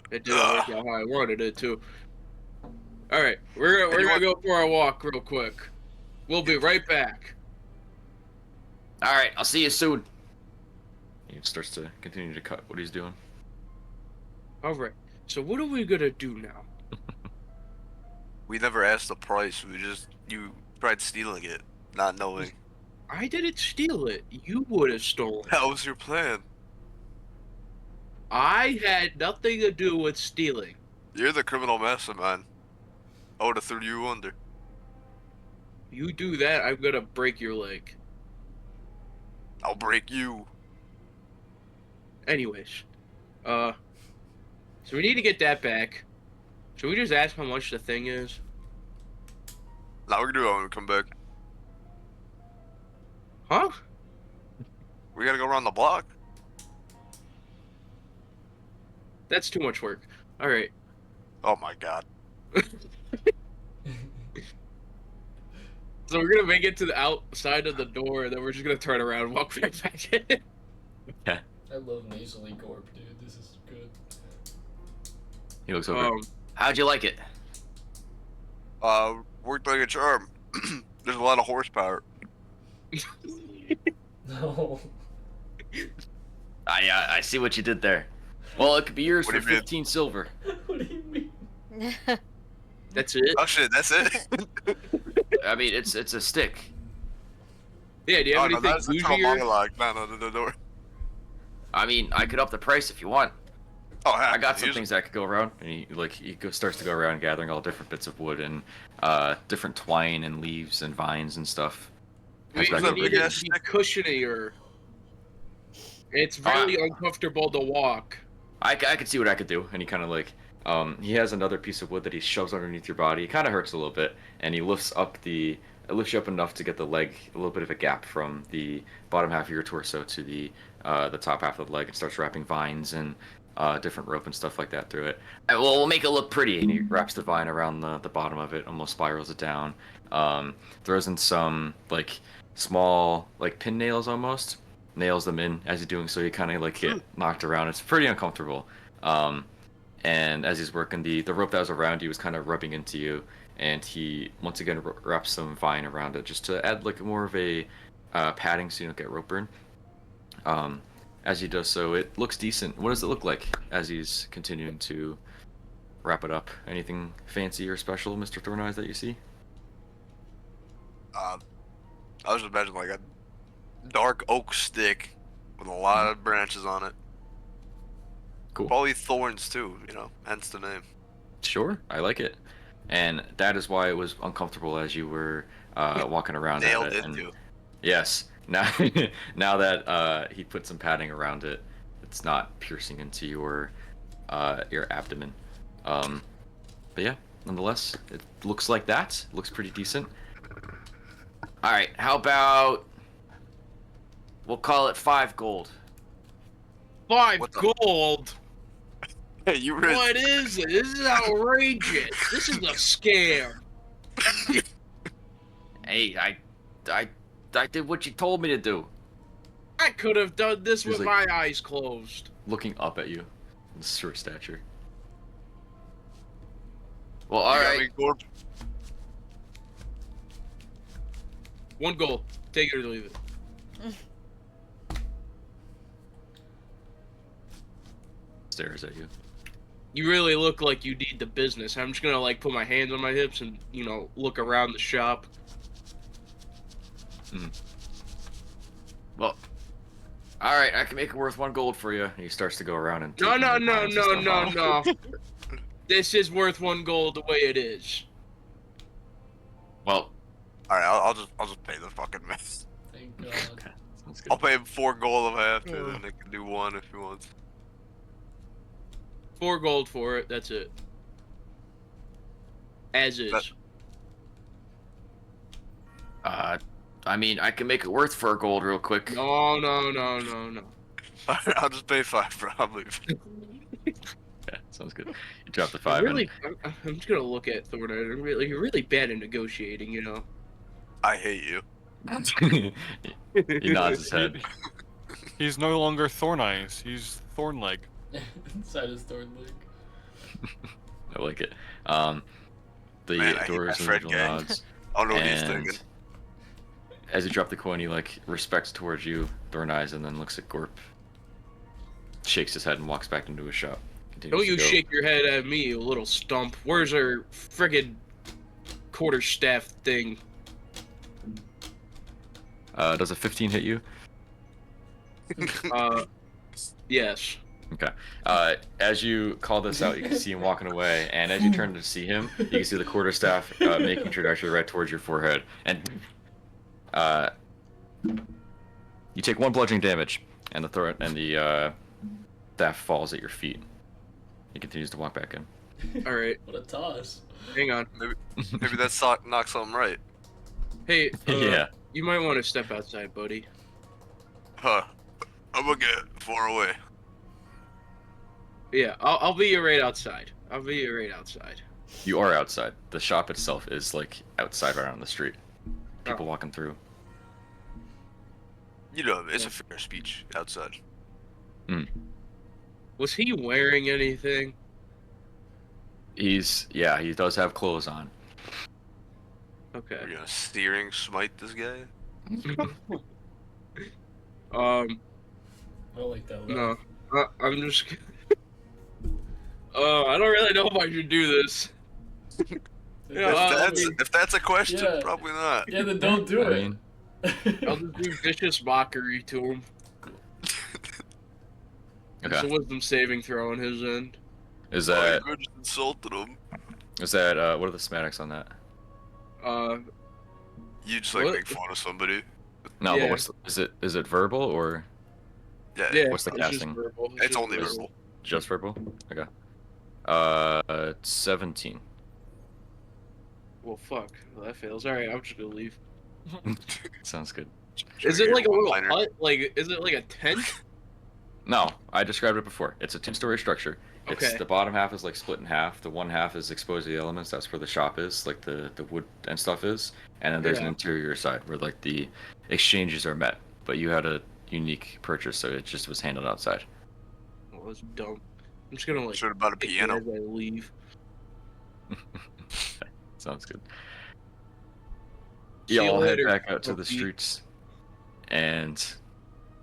It didn't work out how I wanted it to. Alright, we're gonna go for a walk real quick. We'll be right back. Alright, I'll see you soon. He starts to continue to cut what he's doing. Alright, so what are we gonna do now? We never asked the price. You tried stealing it, not knowing. I didn't steal it. You would have stolen That it. was your plan. I had nothing to do with stealing. You're the criminal mastermind. I would have threw you under. You do that, I'm gonna break your leg. I'll break you. Anyways, so we need to get that back. Should we just ask how much the thing is? Now we're gonna do it when we come back. Huh? We gotta go around the block. That's too much work. Alright. Oh my god. So we're gonna make it to the outside of the door, and then we're just gonna turn around and walk right back in. Yeah. I love nasally gorp, dude. This is good. He looks over. How'd you like it? Worked like a charm. There's a lot of horsepower. No. I see what you did there. Well, it could be yours What for do you mean? 15 silver. What do you mean? That's it? Oh shit, that's it? I mean, it's a stick. Yeah, do you have no, anything that's a total bougier? monologue. No. I mean, I could up the price if you want. Oh, I got some here's- things that could go around, and he starts to go around gathering all different bits of wood and different twine and leaves and vines and stuff. We He's got that need big it ass to be stick? cushionier. It's really uncomfortable to walk. I could see what I could do, and he kind of like he has another piece of wood that he shoves underneath your body. It kind of hurts a little bit, and he lifts you up enough to get the leg a little bit of a gap from the bottom half of your torso to the top half of the leg, and starts wrapping vines and different rope and stuff like that through it. And we'll make it look pretty. And he wraps the vine around the bottom of it, almost spirals it down. Throws in some like small like pin nails almost. Nails them in as he's doing so. You kind of like get knocked around. It's pretty uncomfortable. And as he's working, the rope that was around you was kind of rubbing into you, and he once again wraps some vine around it just to add like more of a padding so you don't get rope burn. As he does so, it looks decent. What does it look like as he's continuing to wrap it up? Anything fancy or special, Mr. Thorneyes, that you see? I was just imagining like a dark oak stick with a lot of branches on it. Cool. Probably thorns too, hence the name. Sure, I like it. And that is why it was uncomfortable as you were walking around Nailed at it. into. Yes. Now, now that he put some padding around it, it's not piercing into your abdomen. But yeah, nonetheless, it looks like that. Looks pretty decent. All right, how about we'll call it 5 gold. 5 What the- gold? Hey, you read? What is it? This is outrageous. This is a scam. Hey, I did what you told me to do. I could have done this He's with like- my eyes closed. Looking up at you, in short stature. Well, all You got right. me, Gorp? 1 gold. Take it or leave it. Stares at you. You really look like you need the business. I'm just gonna like put my hands on my hips and look around the shop. Well, all right, I can make it worth 1 gold for you. He starts to go around and No, taking no, the no, vines and no, stuff no, off. no. This is worth 1 gold the way it is. Well, All right, I'll just pay the fucking mess. Thank God. okay, sounds good. I'll pay him 4 gold if I have to, then they can do 1 if he wants. 4 gold for it. That's it. As is. That- I mean, I can make it worth 4 gold real quick. No. I'll just pay 5, bro. I'll leave. Yeah, sounds good. You drop the 5. I'm just gonna look at Thornton. You're really bad at negotiating. I hate you. And he nods his head. He's no longer Thorneyes. He's Thornleg. Inside his thorn leg. I like it. The Man, I hate doors that and Fred little guy. nods. I don't know what he's And thinking. as you drop the coin, he like respects towards you, Thorneyes, and then looks at Gorp. shakes his head and walks back into his shop. Don't you shake your head at me, you little stump. Where's our friggin' quarterstaff thing? Does a 15 hit you? Yes. Okay. As you call this out, you can see him walking away, and as you turn to see him, you can see the quarterstaff making trajectory right towards your forehead, and you take 1 bludgeoning damage, and the staff falls at your feet. He continues to walk back in. All right. What a toss. Hang on. Maybe that sock knocks something right. Hey, Yeah. you might want to step outside, buddy. Huh. I'm gonna get far away. Yeah, I'll be right outside. You are outside. The shop itself is like outside right on the street. People walking through. You know, it's a fair speech outside. Was he wearing anything? He does have clothes on. Okay. Are you gonna steering smite this guy? I don't like that. No. I'm just. I don't really know if I should do this. If that's a question, Yeah. probably not. Yeah, then don't do I it. mean, I'll just do vicious mockery to him. It's a okay. wisdom saving throw on his end. Is Oh, that you just insulted him. what are the schematics on that? You just like What? make fun of somebody. No, Yeah. but is it verbal or Yeah. What's the it's just casting? verbal. It's just only verbal. just verbal? Okay. 17. Well, fuck. Well, that fails. Alright, I'm just gonna leave. Sounds good. Is it like a little one-liner. hut? Like, is it like a tent? No, I described it before. It's a 2-story structure. Okay. The bottom half is like split in half. The one half is exposed to the elements. That's where the shop is, like the wood and stuff is. And then there's an Yeah. interior side where like the exchanges are met. But you had a unique purchase, so it just was handled outside. Well, that's dumb. I'm just gonna like Should have bought a take it piano. as I leave. Sounds good. See You you all head later, back out to the Loki. streets, and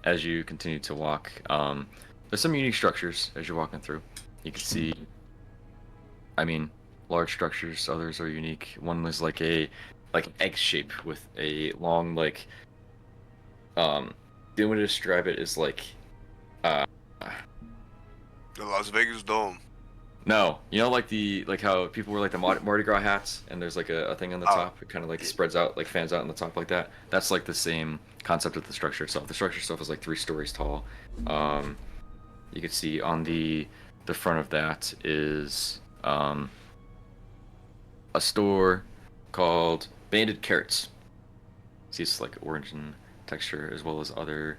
as you continue to walk, there's some unique structures as you're walking through. You can see, large structures. Others are unique. One was like an egg shape with a long the only way to describe it is like, The Las Vegas Dome. no, like how people wear like the Mardi Gras hats, and there's like a thing on the Oh. top. It kind of like spreads out, like fans out on the top like that. That's like the same concept of the structure itself. The structure itself is like 3 stories tall. You can see on the front of that is a store called Banded Carrots. See, it's like orange in texture, as well as other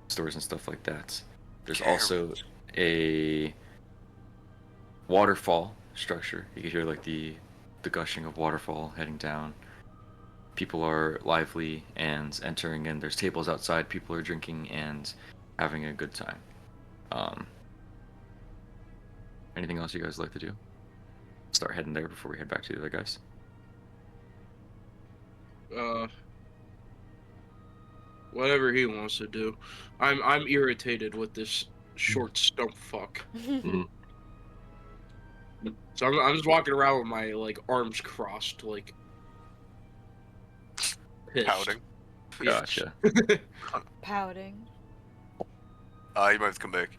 stores and stuff like that. There's also a waterfall structure. You can hear like the gushing of waterfall heading down. People are lively and entering in. There's tables outside. People are drinking and having a good time. Anything else you guys like to do? Start heading there before we head back to the other guys. Whatever he wants to do. I'm irritated with this short stump fuck. So I'm just walking around with my like arms crossed, like pissed. Pouting. Yeah. Gotcha. Pouting. You might have to come back.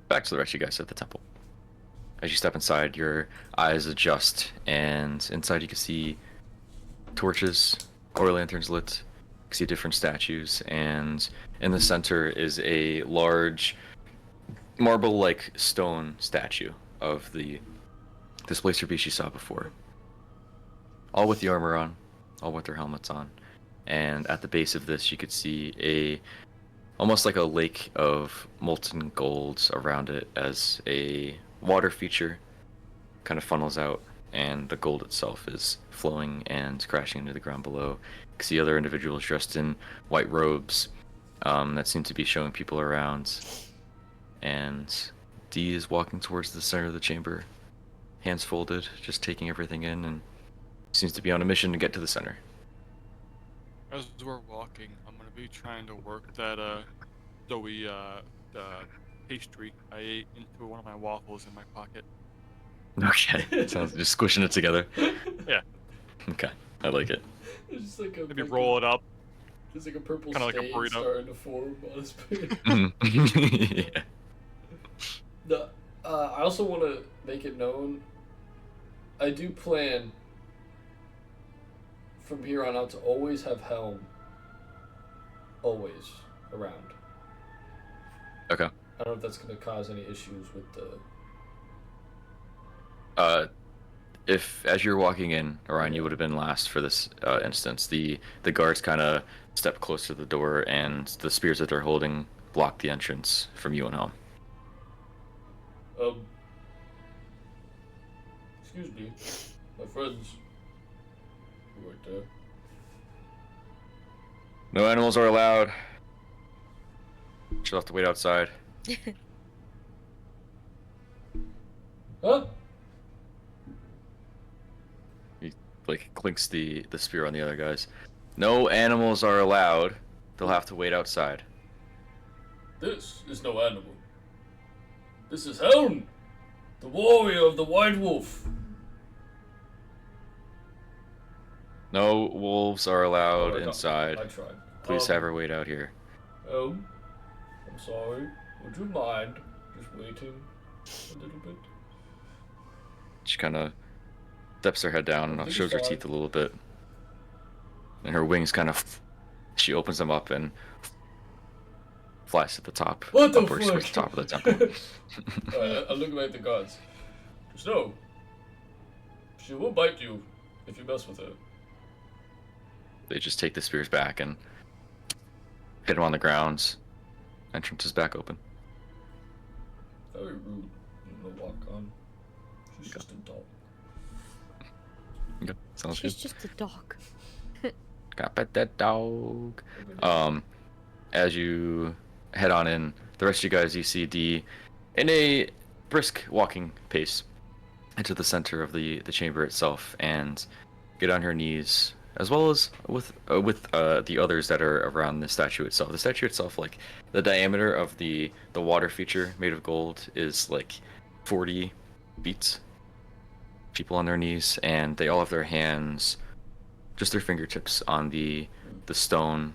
Back to the rest of you guys at the temple. As you step inside, your eyes adjust, and inside you can see torches, oil lanterns lit. You can see different statues, and in the center is a large marble-like stone statue of the displacer beast you saw before. All with the armor on, all with their helmets on. And at the base of this, you could see almost like a lake of molten gold around it, as a water feature kind of funnels out, and the gold itself is flowing and crashing into the ground below. You can see other individuals dressed in white robes that seem to be showing people around. And Dee is walking towards the center of the chamber, hands folded, just taking everything in, and seems to be on a mission to get to the center. As we're walking, I'm gonna be trying to work that doughy pastry I ate into one of my waffles in my pocket. Okay. Sounds just squishing it together. Yeah. Okay. I like it. It's just like a Maybe roll it up. There's like a purple Kinda like a stain burrito. starting to form on his face. Yeah. No, I also want to make it known. I do plan from here on out to always have Helm always around. Okay. I don't know if that's going to cause any issues with the. If as you're walking in, Orion, you would have been last for this instance. The guards kind of step close to the door, and the spears that they're holding block the entrance from you and home. Excuse me, my friends. You right there. No animals are allowed. She'll have to wait outside. Huh? He like clinks the spear on the other guys. No animals are allowed. They'll have to wait outside. This is no animal. This is Helm, the warrior of the White Wolf. No wolves are allowed Oh, inside. I tried. Please have her wait out here. I'm sorry. Would you mind just waiting a little bit? She kind of steps her head down and shows her fine. teeth a little bit. And her wings kind of... She opens them up and flies to the top. What the upwards towards fuck? the top of the temple. I look at the gods. Just know, she will bite you if you mess with her. They just take the spears back and hit them on the ground. Entrance is back open. Very rude. I'm gonna walk on. She's just a dog. Okay, sounds She's good. just a dog. Gotta pet that dog. As you head on in, the rest of you guys, you see Dee in a brisk walking pace into the center of the chamber itself and get on her knees, as well as with the others that are around the statue itself. The statue itself, like the diameter of the water feature made of gold is like 40 feet. People on their knees, and they all have their hands, just their fingertips on the stone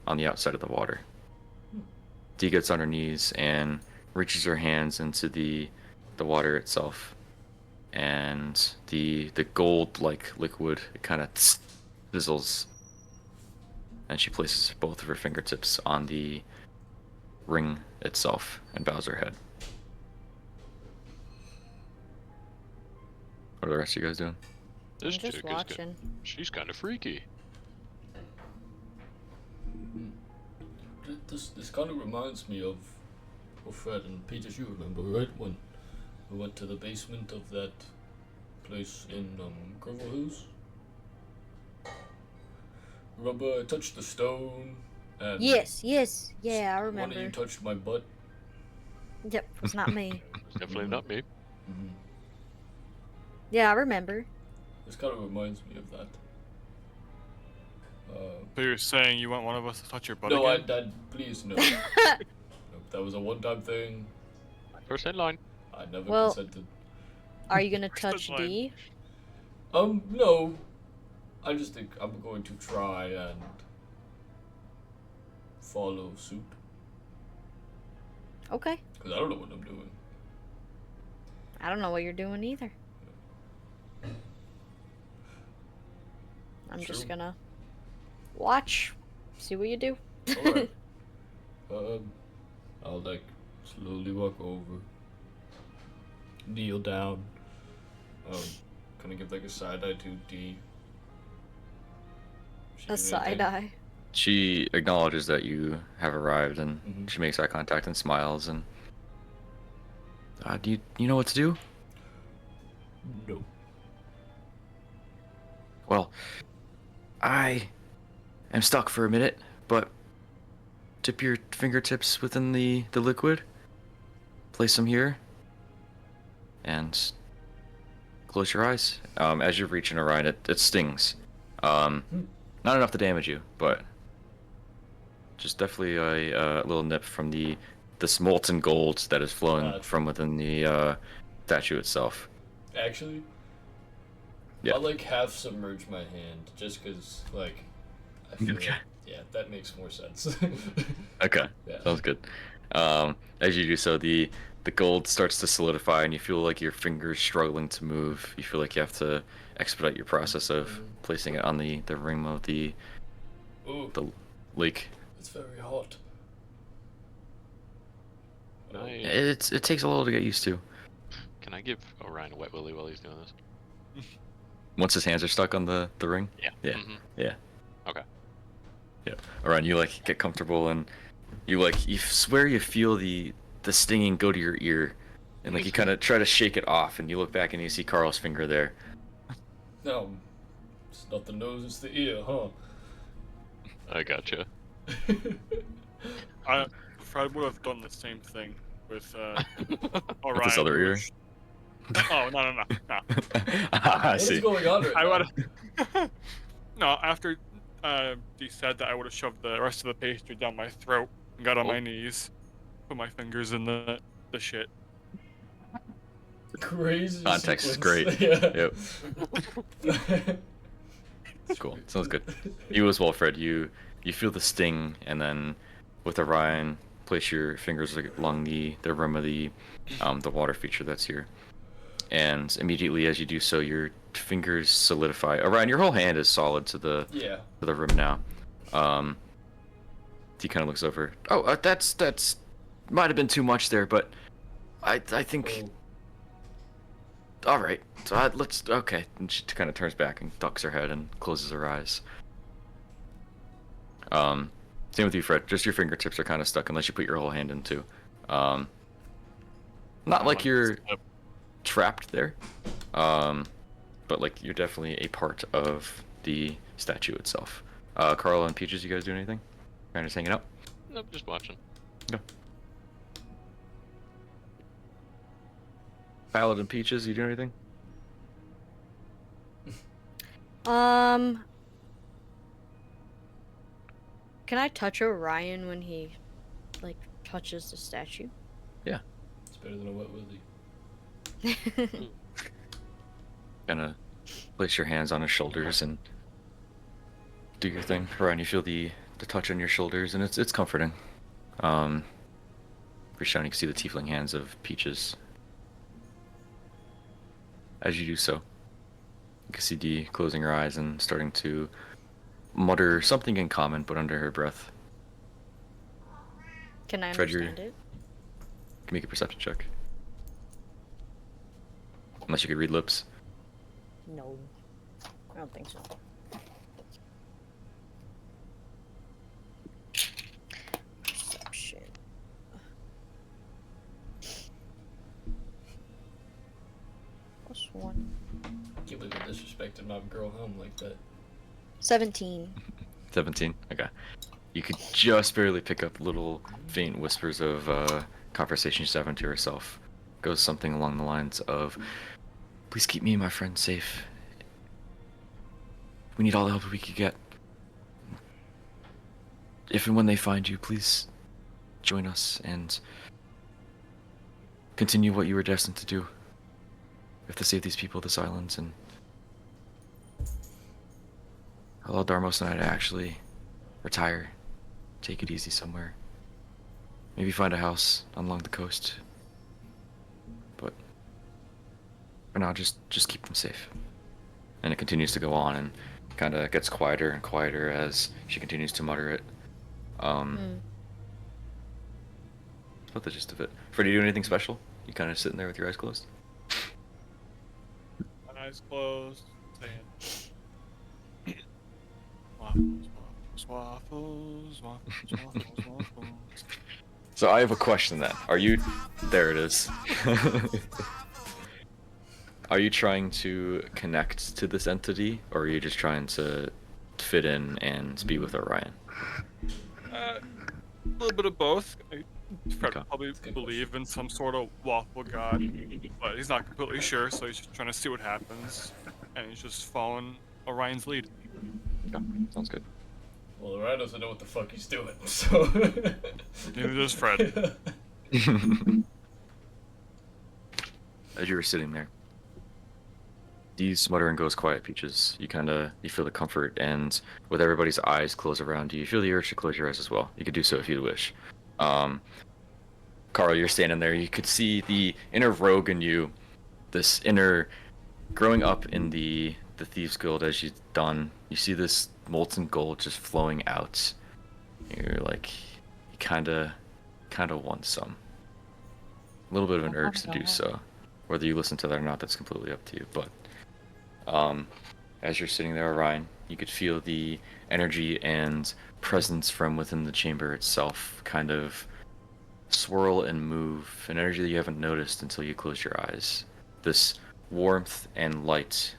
on the outside of the water. Dee gets on her knees and reaches her hands into the water itself, and the gold like liquid kind of fizzles, and she places both of her fingertips on the ring itself and bows her head. What are the rest of you guys doing? This I'm just chick watching. she's kind of freaky. This kind of reminds me of Fred and Peter. You remember, right? When we went to the basement of that place in Gravel Hills. Remember, I touched the stone. And Yes, yeah, I One of remember. you touched my butt. Yep, it's not me. It's definitely not me. Mm-hmm. Yeah, I remember. This kind of reminds me of that. So you're saying you want one of us to touch your butt No, again? please no. Nope, that was a one-time thing. First in line. I never Well- consented. Are you gonna First touch line. D? No. I just think I'm going to try and follow suit. Okay. Because I don't know what I'm doing. I don't know what you're doing either. I'm just True. gonna watch, see what you do. Alright. I'll like slowly walk over, kneel down, kind of give like a side eye to D. She A give side anything? eye. She acknowledges that you have arrived, and Mhm. she makes eye contact and smiles. And do you know what to do? No. Well, I am stuck for a minute, but dip your fingertips within the liquid, place them here, and close your eyes. As you're reaching around, it stings. Not enough to damage you, but just definitely a little nip from this molten gold that is flowing from within the statue itself. Actually, Yeah. I'll like half submerge my hand just because like I feel Okay. like, yeah, that makes more sense. Okay. Yeah. Sounds good. As you do so, the gold starts to solidify, and you feel like your fingers struggling to move. You feel like you have to expedite your process of placing it on the rim of the Ooh, lake. it's very hot. Can I, It takes a little to get used to. can I give Orion a wet willy while he's doing this? Once his hands are stuck on the ring. Yeah. Yeah. Mhm. Yeah. Okay. Yeah. Orion, you like get comfortable, and you swear you feel the stinging go to your ear, and like you kind of try to shake it off, and you look back and you see Carl's finger there. No, it's not the nose, it's the ear, huh? I gotcha. Fred would have done the same thing with Orion. With this other ear. Oh no. I What see. is going on right I now? would. No, after he said that, I would have shoved the rest of the pastry down my throat and got on my knees, put my fingers in the shit. Crazy Context is sequence. great. Yeah. Yep. Cool. Sounds good. You as well, Fred. You feel the sting, and then with Orion, place your fingers along the rim of the water feature that's here, and immediately as you do so, your fingers solidify. Orion, your whole hand is solid to the rim now. He kind of looks over. Oh, that's might have been too much there, but I think. All right, so let's. Okay, and she kind of turns back and ducks her head and closes her eyes. Same with you, Fred. Just your fingertips are kind of stuck unless you put your whole hand in too. Not like you're trapped there, but like you're definitely a part of the statue itself. Carl and Peaches, you guys do anything? Kind of just hanging out? Nope, just watching. No. Ballad and Peaches, you do anything? Can I touch Orion when he, like, touches the statue? Yeah. It's better than a wet willy. Kind of place your hands on his shoulders and do your thing. Orion, you feel the touch on your shoulders, and it's comforting. Reach down, you can see the tiefling hands of Peaches. As you do so, you can see Dee closing her eyes and starting to mutter something in common, but under her breath. Can I Fred, understand it? You can make a perception check. Unless you could read lips. No. I don't think so. Perception. +1. Can't believe I disrespected my girl home like that. 17. 17? Okay. You could just barely pick up little faint whispers of conversation she's having to herself. Goes something along the lines of, "Please keep me and my friends safe. We need all the help we could get. If and when they find you, please join us and continue what you were destined to do. We have to save these people, this island, and allow Darmos and I to actually retire, take it easy somewhere. Maybe find a house along the coast. But for now, just keep them safe." And it continues to go on and kind of gets quieter and quieter as she continues to mutter it. That's about the gist of it. Freddy, do anything special? You kind of sitting there with your eyes closed? Eyes closed, saying, waffles, waffles, waffles, waffles, waffles. So I have a question then. Are you... There it is. Are you trying to connect to this entity, or are you just trying to fit in and be with Orion? A little bit of both. Fred Okay. probably believe in some sort of waffle god, but he's not completely sure, so he's just trying to see what happens, and he's just following Orion's lead. Yeah, sounds good. Well, Ryan doesn't know what the fuck he's doing, so. Neither does Fred. As you were sitting there, Dee's muttering goes quiet, Peaches. You feel the comfort, and with everybody's eyes closed around you, you feel the urge to close your eyes as well. You could do so if you wish. Carl, you're standing there. You could see the inner rogue in you, this inner, growing up in the Thieves Guild as you've done. You see this molten gold just flowing out. You're like, you kind of want some. A little bit of an urge to do so. Whether you listen to that or not, that's completely up to you. But as you're sitting there, Orion, you could feel the energy and presence from within the chamber itself kind of swirl and move, an energy that you haven't noticed until you close your eyes. This warmth and light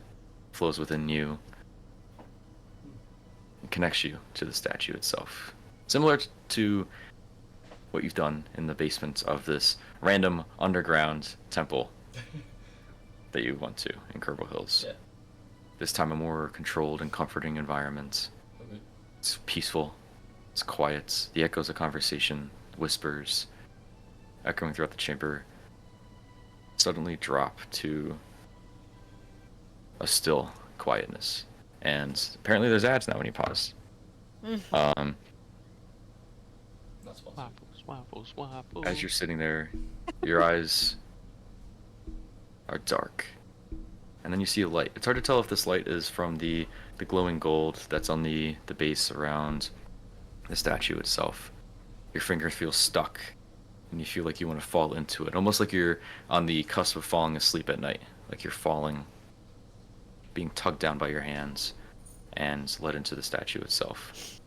flows within you and connects you to the statue itself. Similar to what you've done in the basement of this random underground temple that you went to in Kerbal Hills. Yeah. This time a more controlled and comforting environment. Okay. It's peaceful, it's quiet, the echoes of conversation, whispers, echoing throughout the chamber, suddenly drop to a still quietness. And apparently there's ads now when you pause. That's possible. Waffles, waffles, waffles. As you're sitting there, your eyes are dark. And then you see a light. It's hard to tell if this light is from the glowing gold that's on the base around the statue itself. Your fingers feel stuck, and you feel like you want to fall into it. Almost like you're on the cusp of falling asleep at night. Like you're falling, being tugged down by your hands, and led into the statue itself.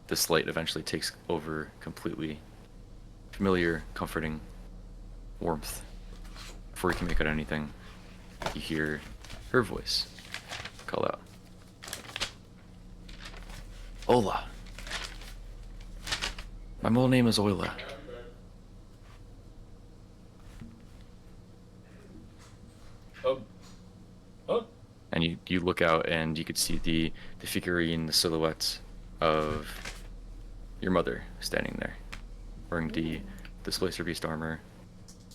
This light eventually takes over completely. Familiar, comforting warmth. Before you can make out anything, you hear her voice call out, "Ola. My full name is Oila." Huh? And you look out and you could see the figurine, the silhouette of your mother standing there, wearing the Displacer Beast armor.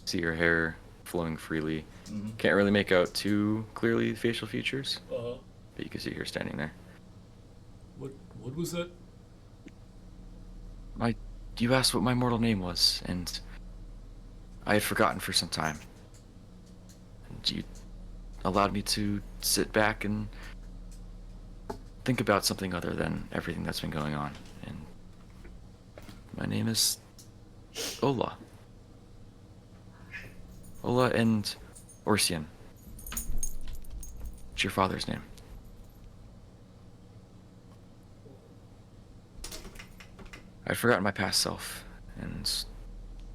See her hair flowing freely. Mm-hmm. Can't really make out too clearly the facial features, Uh-huh. but you can see her standing there. What was that? You asked what my mortal name was, and I had forgotten for some time. And you allowed me to sit back and think about something other than everything that's been going on. And my name is Ola. Ola and Orsian. What's your father's name? I'd forgotten my past self, and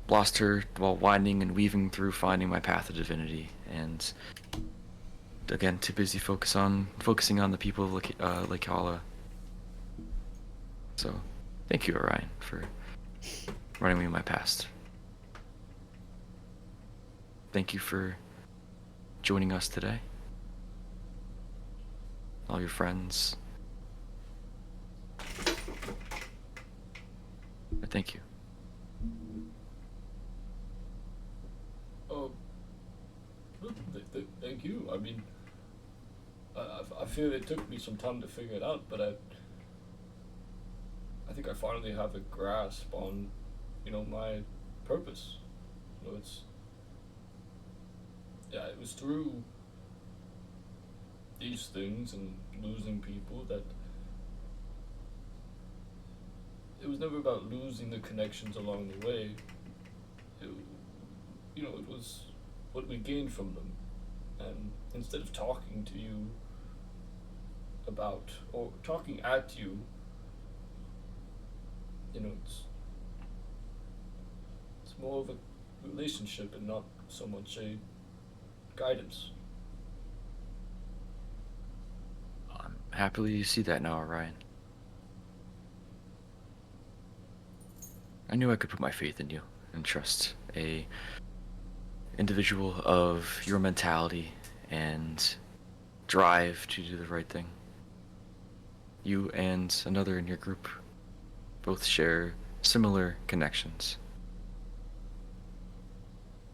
lost her while winding and weaving through finding my path of divinity, and again, too busy focusing on the people of Lake Hala. So, thank you, Orion, for running me in my past. Thank you for joining us today. All your friends. Thank you. Thank you. I mean, I feel it took me some time to figure it out, but I think I finally have a grasp on, my purpose. It was through these things and losing people that it was never about losing the connections along the way. It was what we gained from them. And instead of talking to you about, or talking at you, it's more of a relationship and not so much a guidance. Happily you see that now, Orion. I knew I could put my faith in you and trust a individual of your mentality and drive to do the right thing. you and another in your group both share similar connections.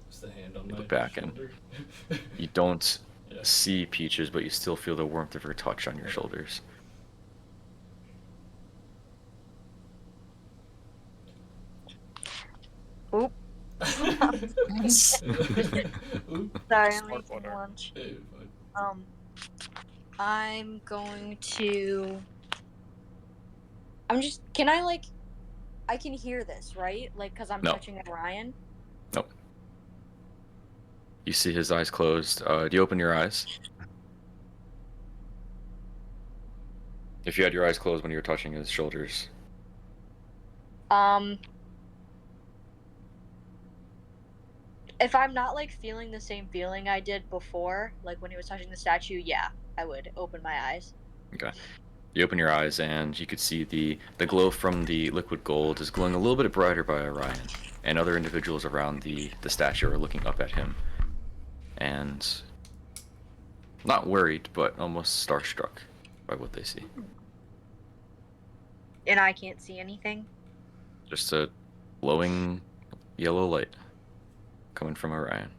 It's the hand on You my look back shoulder. and you don't Yeah. see Peaches, but you still feel the warmth of her touch on your shoulders. Oop. Oop. Sorry, I'm Smart eating water. lunch. Yeah, you're fine. I'm going to. I'm just. Can I like? I can hear this, right? Like, cause I'm No. touching Orion. Nope. You see his eyes closed. Do you open your eyes? If you had your eyes closed when you were touching his shoulders. If I'm not like feeling the same feeling I did before, like when he was touching the statue, yeah, I would open my eyes. Okay. You open your eyes and you could see the glow from the liquid gold is glowing a little bit brighter by Orion, and other individuals around the statue are looking up at him, and not worried, but almost starstruck by what they see. And I can't see anything. Just a glowing yellow light coming from Orion.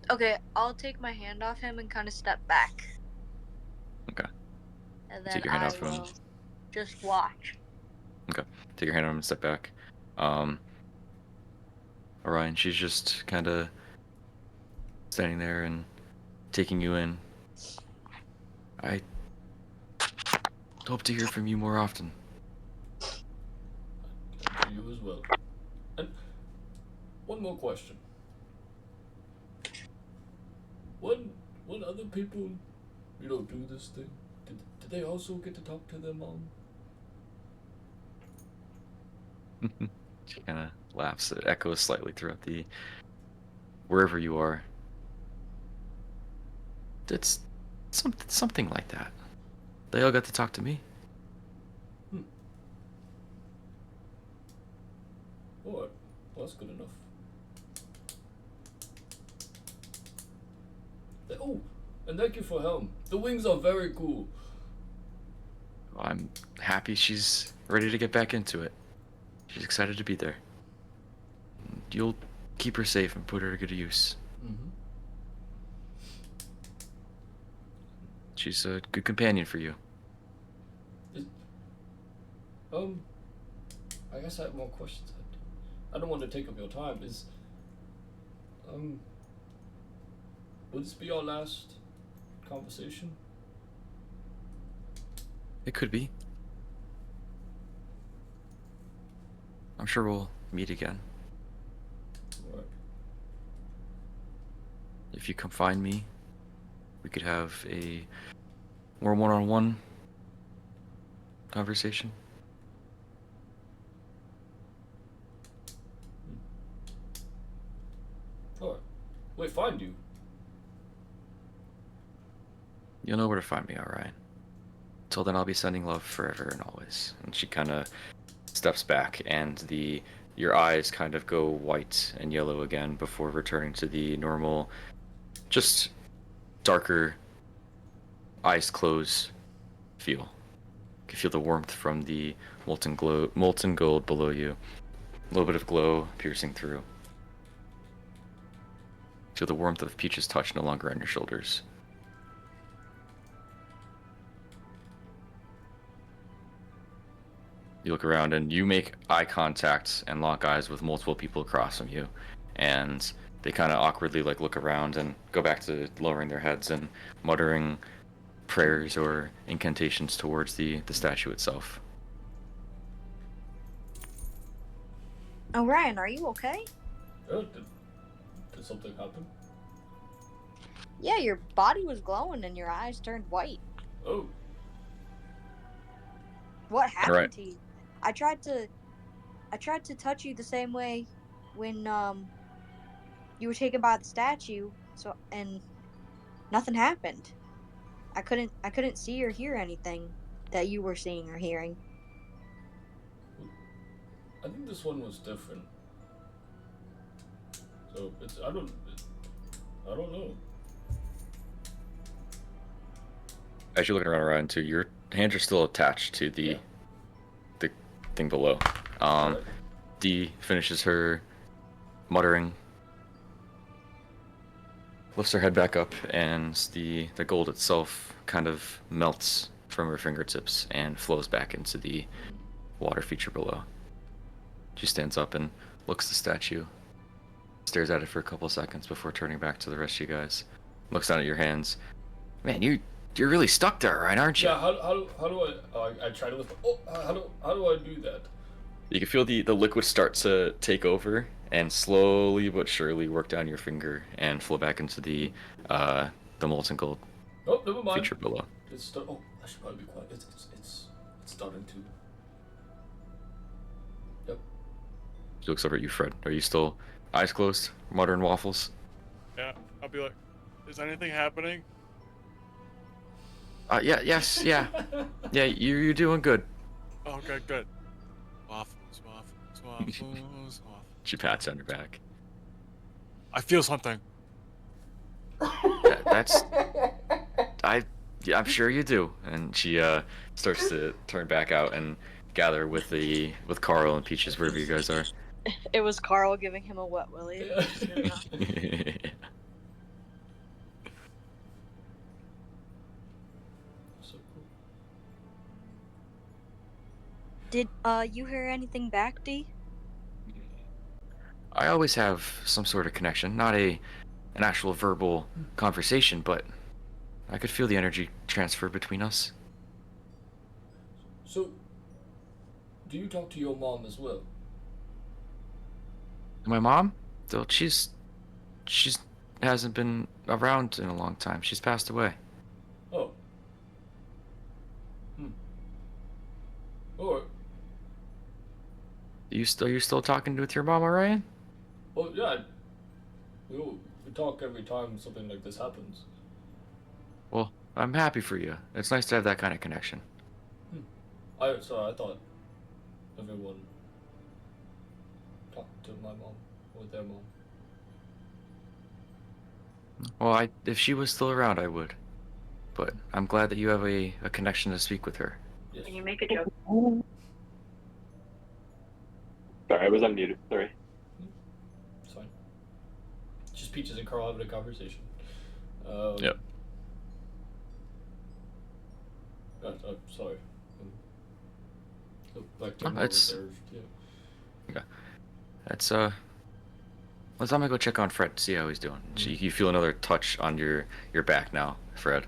Okay, I'll take my hand off him and kind of step back. Okay. And then Take your hand I off him. will just watch. Okay. Take your hand off him and step back. Orion, she's just kind of standing there and taking you in. I hope to hear from you more often. And to you as well. And one more question. When other people, do this thing, did they also get to talk to their mom? She kind of laughs. It echoes slightly throughout wherever you are. It's something like that. They all got to talk to me. Alright, well, that's good enough. Oh, and thank you for Helm. The wings are very cool. I'm happy she's ready to get back into it. She's excited to be there. You'll keep her safe and put her to good use. Mm-hmm. She's a good companion for you. I guess I have more questions. I don't want to take up your time. Would this be our last conversation? It could be. I'm sure we'll meet again. Right. If you come find me, we could have a more one-on-one conversation. Alright. Wait, find you? You'll know where to find me, alright? Till then, I'll be sending love forever and always. And she kind of steps back, and your eyes kind of go white and yellow again before returning to the normal, just darker, eyes closed feel. You can feel the warmth from the molten gold below you. A little bit of glow piercing through. Feel the warmth of Peach's touch no longer on your shoulders. You look around and you make eye contact and lock eyes with multiple people across from you, and they kind of awkwardly look around and go back to lowering their heads and muttering prayers or incantations towards the statue itself. Orion, are you okay? Oh, did something happen? Yeah, your body was glowing and your eyes turned white. Oh. What happened Right. to you? I tried to touch you the same way when you were taken by the statue, and nothing happened. I couldn't see or hear anything that you were seeing or hearing. I think this one was different. So I don't know. as you're looking around too, your hands are still attached to the thing below. Alright. Dee finishes her muttering, lifts her head back up, and the gold itself kind of melts from her fingertips and flows back into the water feature below. She stands up and looks at the statue, stares at it for a couple of seconds before turning back to the rest of you guys. Looks down at your hands. Man, you're really stuck there, right? Aren't you? Yeah. How do I try to lift? Oh, how do I do that? You can feel the liquid start to take over and slowly but surely work down your finger and flow back into the molten gold Oh, never mind. feature below. Oh, I should probably be quiet. It's starting to. Yep. She looks over at you, Fred. Are you still eyes closed, muttering waffles? Yeah, I'll be like, is anything happening? Yes, yeah. Yeah, you're doing good. Okay, good. Waffles, waffles, waffles, waffles. She pats on your back. I feel something. I'm sure you do. And she starts to turn back out and gather with Carl and Peaches, wherever you guys are. It was Carl giving him a wet willy. So cool. Did you hear anything back, Dee? I always have some sort of connection, not an actual verbal conversation, but I could feel the energy transfer between us. So, do you talk to your mom as well? My mom? Though she's hasn't been around in a long time. She's passed away. Oh. Or. Are you still talking with your mom, Ryan? Well, yeah. We talk every time something like this happens. Well, I'm happy for you. It's nice to have that kind of connection. I thought everyone talked to my mom or their mom. Well, if she was still around, I would. But I'm glad that you have a connection to speak with her. Yes. Can you make a joke? Sorry, I was unmuted. Sorry. It's fine. Just Peaches and Carl having a conversation. Yep. Sorry. Back to it's- reserved. Yeah. Let's I'm gonna go check on Fred, see how he's doing. You feel another touch on your back now, Fred.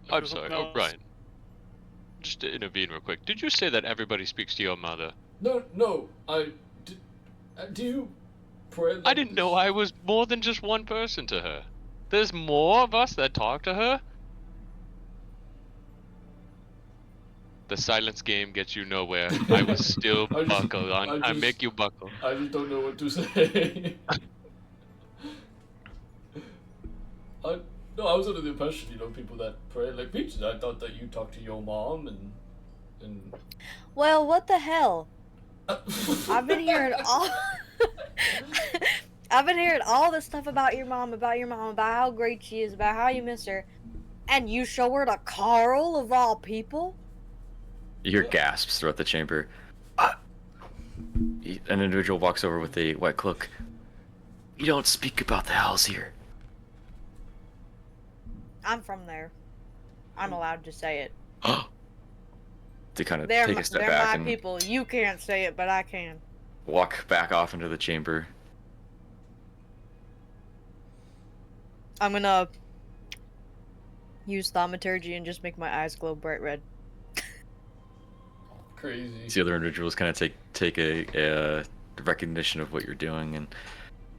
I'm sorry, O'Brien. Just to intervene real quick. Did you say that everybody speaks to your mother? No. Do you pray? Like I didn't know I was more than just one person to her. There's more of us that talk to her? The silence game gets you nowhere. I was still buckle on. I make you buckle. I just don't know what to say. No, I was under the impression, people that pray like Peaches. I thought that you talked to your mom and. Well, what the hell? I've been hearing all. I've been hearing all this stuff about your mom, about how great she is, about how you miss her, and you show her to Carl of all people. You hear gasps throughout the chamber. An individual walks over with a white cloak. You don't speak about the hells here. I'm from there. I'm allowed to say it. To kind of They're take my, a step they're back my and people. You can't say it, but I can. walk back off into the chamber. I'm gonna use thaumaturgy and just make my eyes glow bright red. Crazy. The other individuals kind of take a recognition of what you're doing and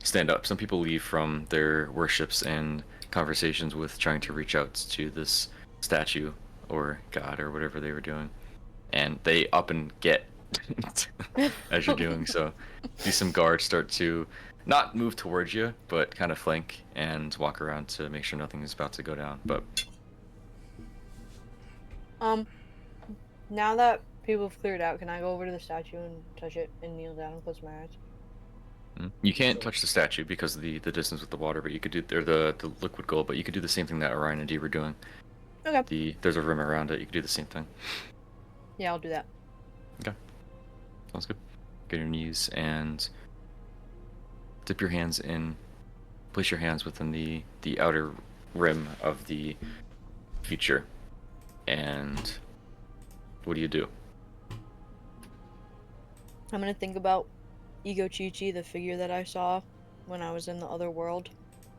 stand up. Some people leave from their worships and conversations with trying to reach out to this statue or god or whatever they were doing, and they up and get as you're doing so. See some guards start to not move towards you, but kind of flank and walk around to make sure nothing is about to go down. But now that people have cleared out, can I go over to the statue and touch it and kneel down and close my eyes? You can't So- touch the statue because of the distance with the water, but you could do or the liquid gold, but you could do the same thing that Orion and D were doing. Okay. There's a rim around it. You could do the same thing. Yeah, I'll do that. Okay. Sounds good. Get on your knees and dip your hands in. Place your hands within the outer rim of the feature. And what do you do? I'm gonna think about Ego Chi-Chi, the figure that I saw when I was in the other world,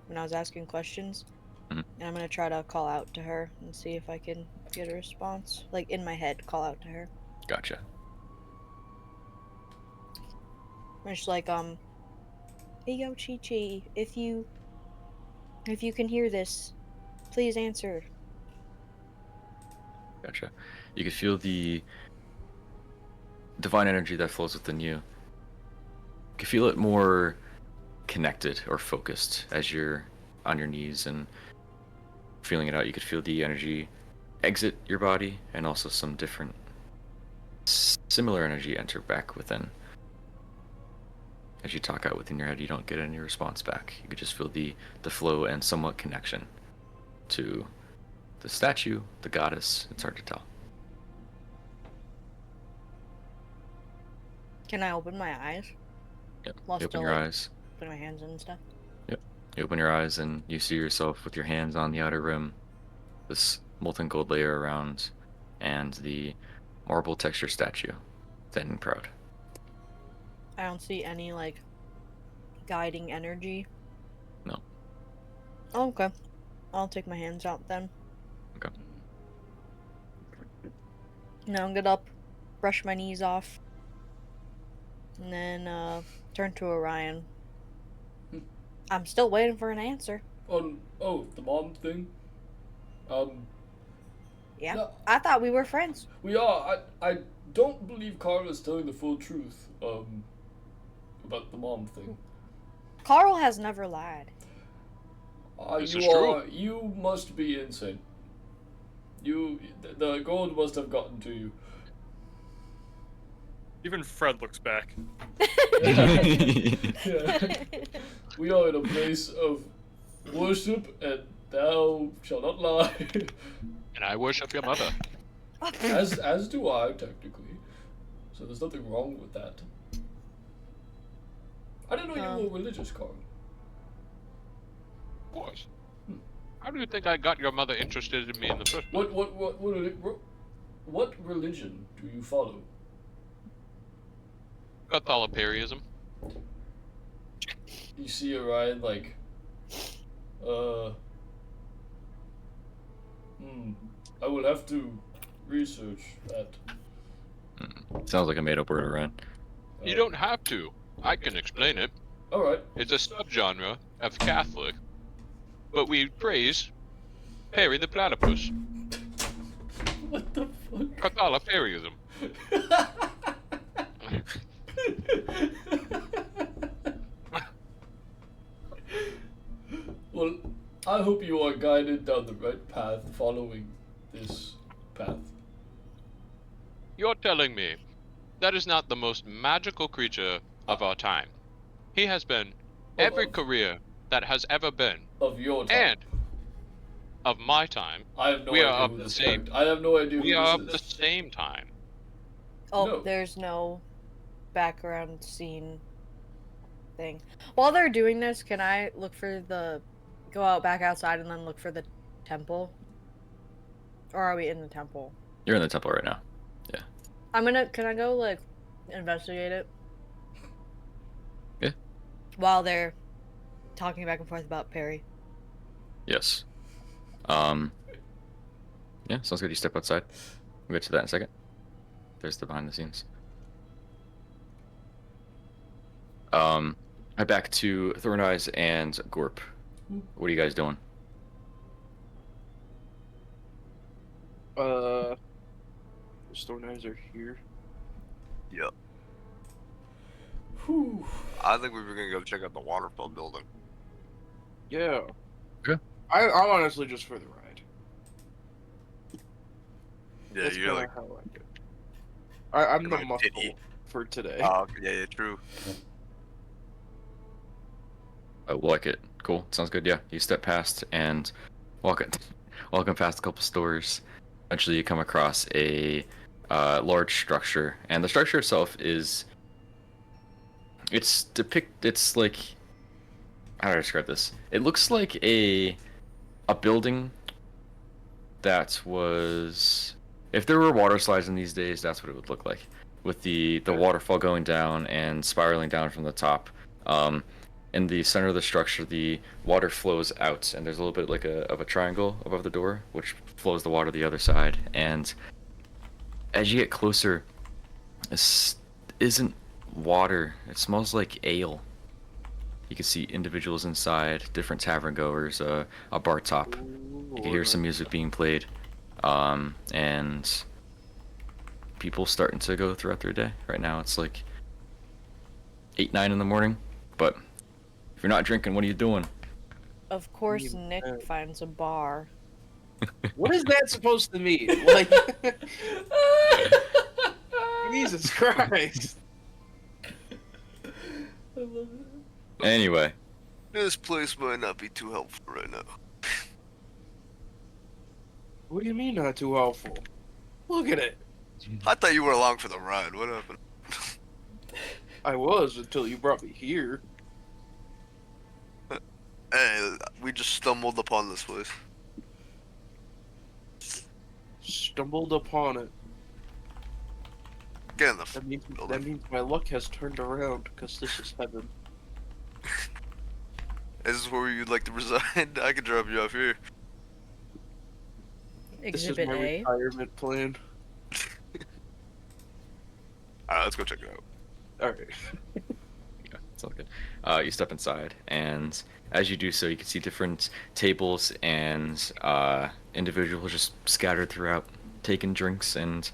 when I was asking questions. Mhm. And I'm gonna try to call out to her and see if I can get a response. Like, in my head, call out to her. Gotcha. It's like, Ego Chi-Chi, if you can hear this, please answer. Gotcha. You could feel the divine energy that flows within you. You can feel it more connected or focused as you're on your knees and feeling it out. You could feel the energy exit your body and also some different similar energy enter back within. As you talk out within your head, you don't get any response back. You could just feel the flow and somewhat connection to the statue, the goddess. It's hard to tell. Can I open my eyes? Yep. While You open still, your like, eyes. putting my hands in and stuff? Yep. You open your eyes and you see yourself with your hands on the outer rim, this molten gold layer around, and the marble texture statue, thin and proud. I don't see any, like, guiding energy. No. Oh, okay. I'll take my hands out then. Okay. Now I'm gonna brush my knees off. And then, turn to Orion. I'm still waiting for an answer. The mom thing. Yeah. No. I thought we were friends. We are. I don't believe Carl is telling the full truth. About the mom thing. Carl has never lied. This You is true. are. You must be insane. The gold must have gotten to you. Even Fred looks back. Yeah. We are in a place of worship, and thou shalt not lie. And I worship your mother. as do I, technically. So there's nothing wrong with that. I didn't know you were religious, Carl. Of course. How do you think I got your mother interested in me in the first place? What religion do you follow? Catholicism. You see Orion like, I will have to research that. Sounds like a made-up word, Orion. You don't have to. I can explain it. All right. It's a subgenre of Catholic, but we praise Perry the Platypus. What the fuck? Catholicism. Well, I hope you are guided down the right path following this path. You're telling me that is not the most magical creature of our time. He has been every career that has ever been. Of your time. And of my time. I have no we idea are who of the this same. character. I have no idea We who are this of is. the same time. Oh, No. there's no background scene thing. While they're doing this, can I go out back outside and then look for the temple? Or are we in the temple? You're in the temple right now. Yeah. Can I go, like, investigate it? Yeah. While they're talking back and forth about Perry. Yes. Yeah, sounds good. You step outside. We'll get to that in a second. There's the behind the scenes. Head back to Thorn Eyes and Gorp. What are you guys doing? The Storm Knives are here. Yep. Whew. I think we were gonna go check out the waterfall building. Yeah. Okay. I'm honestly just for the ride. Yeah, That's you're kinda like, how I do. I'm you're the like a muscle titty. for today. Oh, yeah, true. I like it. Cool. Sounds good. Yeah. You step past and walking, walking past a couple stores. Eventually, you come across a large structure, and the structure itself is it's like, how do I describe this? It looks like a building that was, if there were water slides in these days, that's what it would look like, with the waterfall going down and spiraling down from the top. In the center of the structure, the water flows out, and there's a little bit like of a triangle above the door, which flows the water the other side. And as you get closer, this isn't water. It smells like ale. You can see individuals inside, different tavern goers, a bar top. You can hear some music being played, and people starting to go throughout their day. Right now it's like 8, 9 in the morning, but if you're not drinking, what are you doing? Of course, Nick finds a bar. What is that supposed to mean? Like, Jesus Christ. I love it. Anyway. This place might not be too helpful right now. What do you mean not too helpful? Look at it. I thought you were along for the ride. What happened? I was until you brought me here. Hey, we just stumbled upon this place. Stumbled upon it. Get in the That means my luck has turned around, because this is heaven. Is this where you'd like to reside? I can drop you off here. Exhibit This is my A. retirement plan. Alright, let's go check it out. Alright. Yeah, it's all good. You step inside, and as you do so, you can see different tables and individuals just scattered throughout, taking drinks and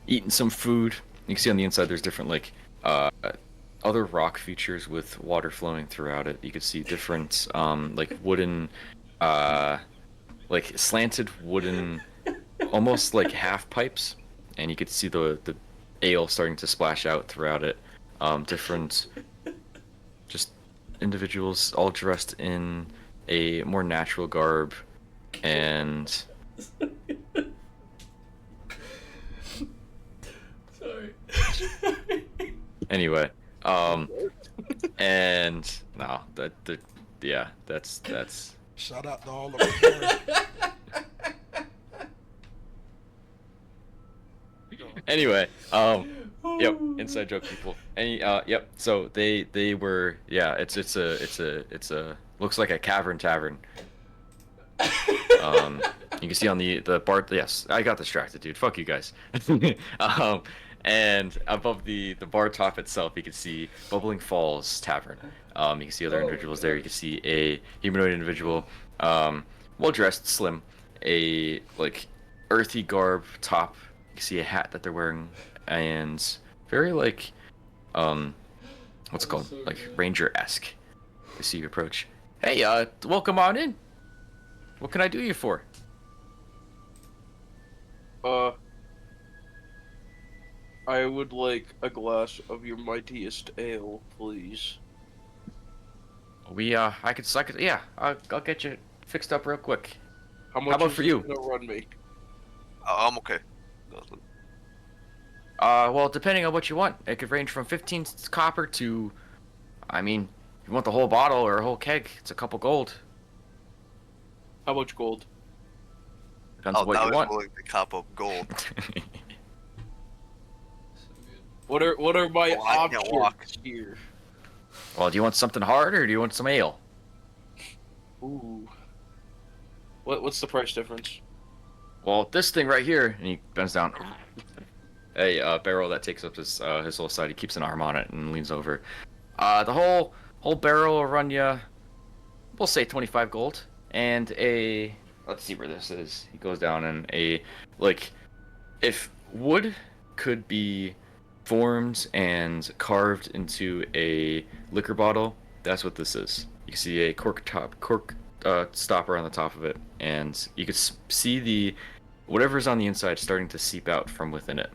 eating some food. You can see on the inside there's different like other rock features with water flowing throughout it. You can see different like wooden like slanted wooden almost like half pipes, and you could see the ale starting to splash out throughout it. Different just individuals all dressed in a more natural garb, and Sorry. anyway, and no, yeah, that's Shout out to all of them. anyway, yep, inside joke people. Any yep, so they were, yeah, it's a looks like a cavern tavern. You can see on the bar, yes, I got distracted, dude. Fuck you guys. And above the bar top itself, you can see Bubbling Falls Tavern. You can see other individuals there. You can see a humanoid individual, well dressed, slim, a like earthy garb top. You can see a hat that they're wearing, and very like what's it called, like ranger-esque. You see you approach. Hey, welcome on in. What can I do you for? I would like a glass of your mightiest ale, please. I could, yeah, I'll get you fixed up real quick. How much about is for it you? gonna run me? I'm okay. Well, depending on what you want, it could range from 15 copper to, I mean, if you want the whole bottle or a whole keg, it's a couple gold. How much gold? Depends on what you want. Willing to cop up gold. What are my I can't walk. options here? Well, do you want something hard or do you want some ale? Ooh. What's the price difference? Well, this thing right here, and he bends down. A barrel that takes up his whole side. He keeps an arm on it and leans over. The whole barrel will run you, we'll say 25 gold, and let's see where this is. He goes down, and like, if wood could be formed and carved into a liquor bottle, that's what this is. You can see a cork stopper on the top of it, and you can see whatever's on the inside starting to seep out from within it.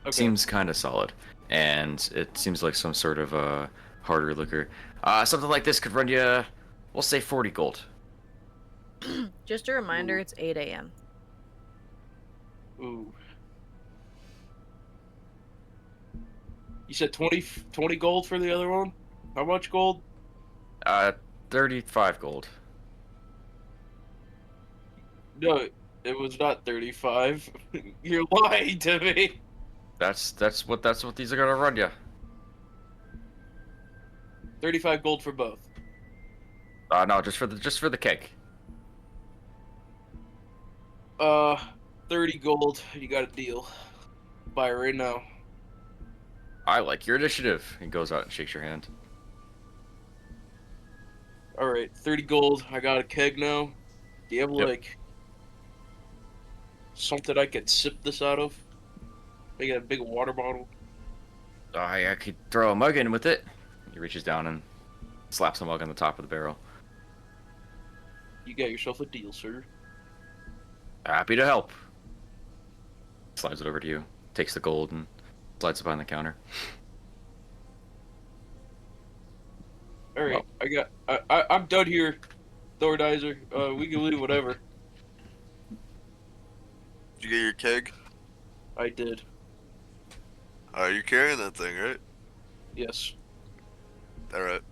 Okay. Seems kind of solid, and it seems like some sort of harder liquor. Something like this could run you, we'll say 40 gold. Just a reminder, it's 8 a.m. Ooh. You said 20 gold for the other one? How much gold? 35 gold. No, it was not 35. You're lying to me. That's what these are gonna run you. 35 gold for both. No, just for the keg. 30 gold. You got a deal. Buy it right now. I like your initiative. He goes out and shakes your hand. All right, 30 gold. I got a keg now. Do you have like something I could sip this out of? Make it a big water bottle. I could throw a mug in with it. He reaches down and slaps a mug on the top of the barrel. You got yourself a deal, sir. Happy to help. Slides it over to you. Takes the gold and slides it behind the counter. All right, I'm done here, Thordizer. We can leave whatever. Did you get your keg? I did. You're carrying that thing, right? Yes. Alright.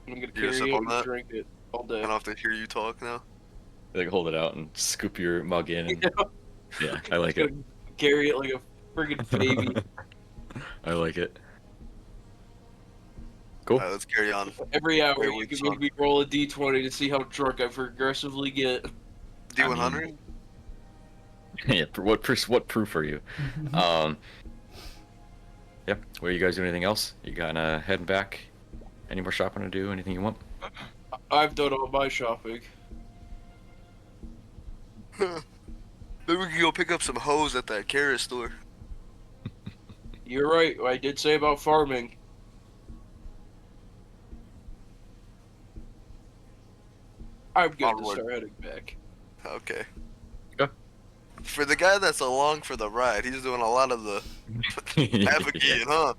I'm gonna You gonna carry sip it on and that? drink it all day. I don't have to hear you talk now. Like hold it out and scoop your mug in. And... Yeah, I like Just it. gonna carry it like a friggin' baby. I like it. Cool. Alright, let's carry on. Every hour Great you week, can son. make me roll a d20 to see how drunk I progressively get. D100? Yeah, what proof are you? Yeah, where you guys do anything else? You kinda heading back? Any more shopping to do? Anything you want? I've done all my shopping. Maybe we can go pick up some hose at that carrot store. You're right, I did say about farming. I'm good to Onward. start heading back. Okay. Go. For the guy that's along for the ride, he's doing a lot of the navigating, huh?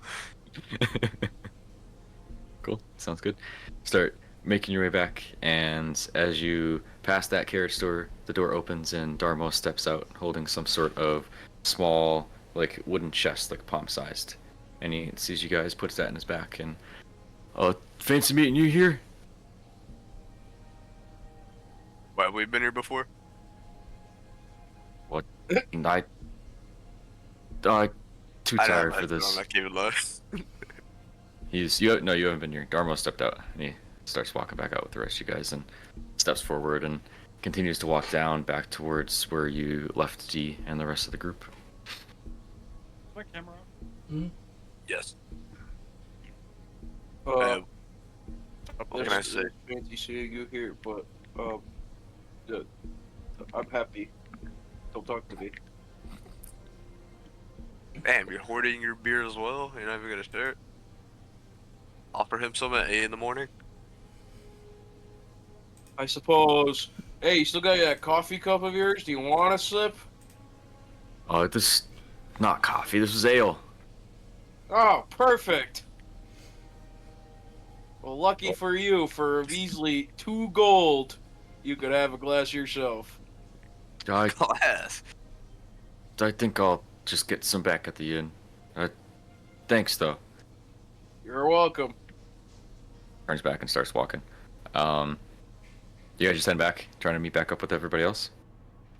Cool. Sounds good. Start making your way back, and as you pass that carriage store, the door opens and Darmo steps out holding some sort of small, like, wooden chest, like palm-sized. And he sees you guys, puts that in his back, and, fancy meeting you here? Why, have we been here before? What? I too tired for this. I'm not keeping low. You haven't been here. Darmo stepped out, and he starts walking back out with the rest of you guys, and steps forward and continues to walk down back towards where you left D and the rest of the group. My camera. Yes. What can I say? Fancy seeing you here, but I'm happy. Don't talk to me. Damn, you're hoarding your beer as well? You're not even gonna share it? Offer him some at 8 in the morning? I suppose. Hey, you still got that coffee cup of yours? Do you want a sip? Oh, this not coffee. This was ale. Oh, perfect. Well, lucky for you, for a measly 2 gold, you could have a glass yourself. Glass. I think I'll just get some back at the inn. Thanks, though. You're welcome. Turns back and starts walking. You guys just head back, trying to meet back up with everybody else?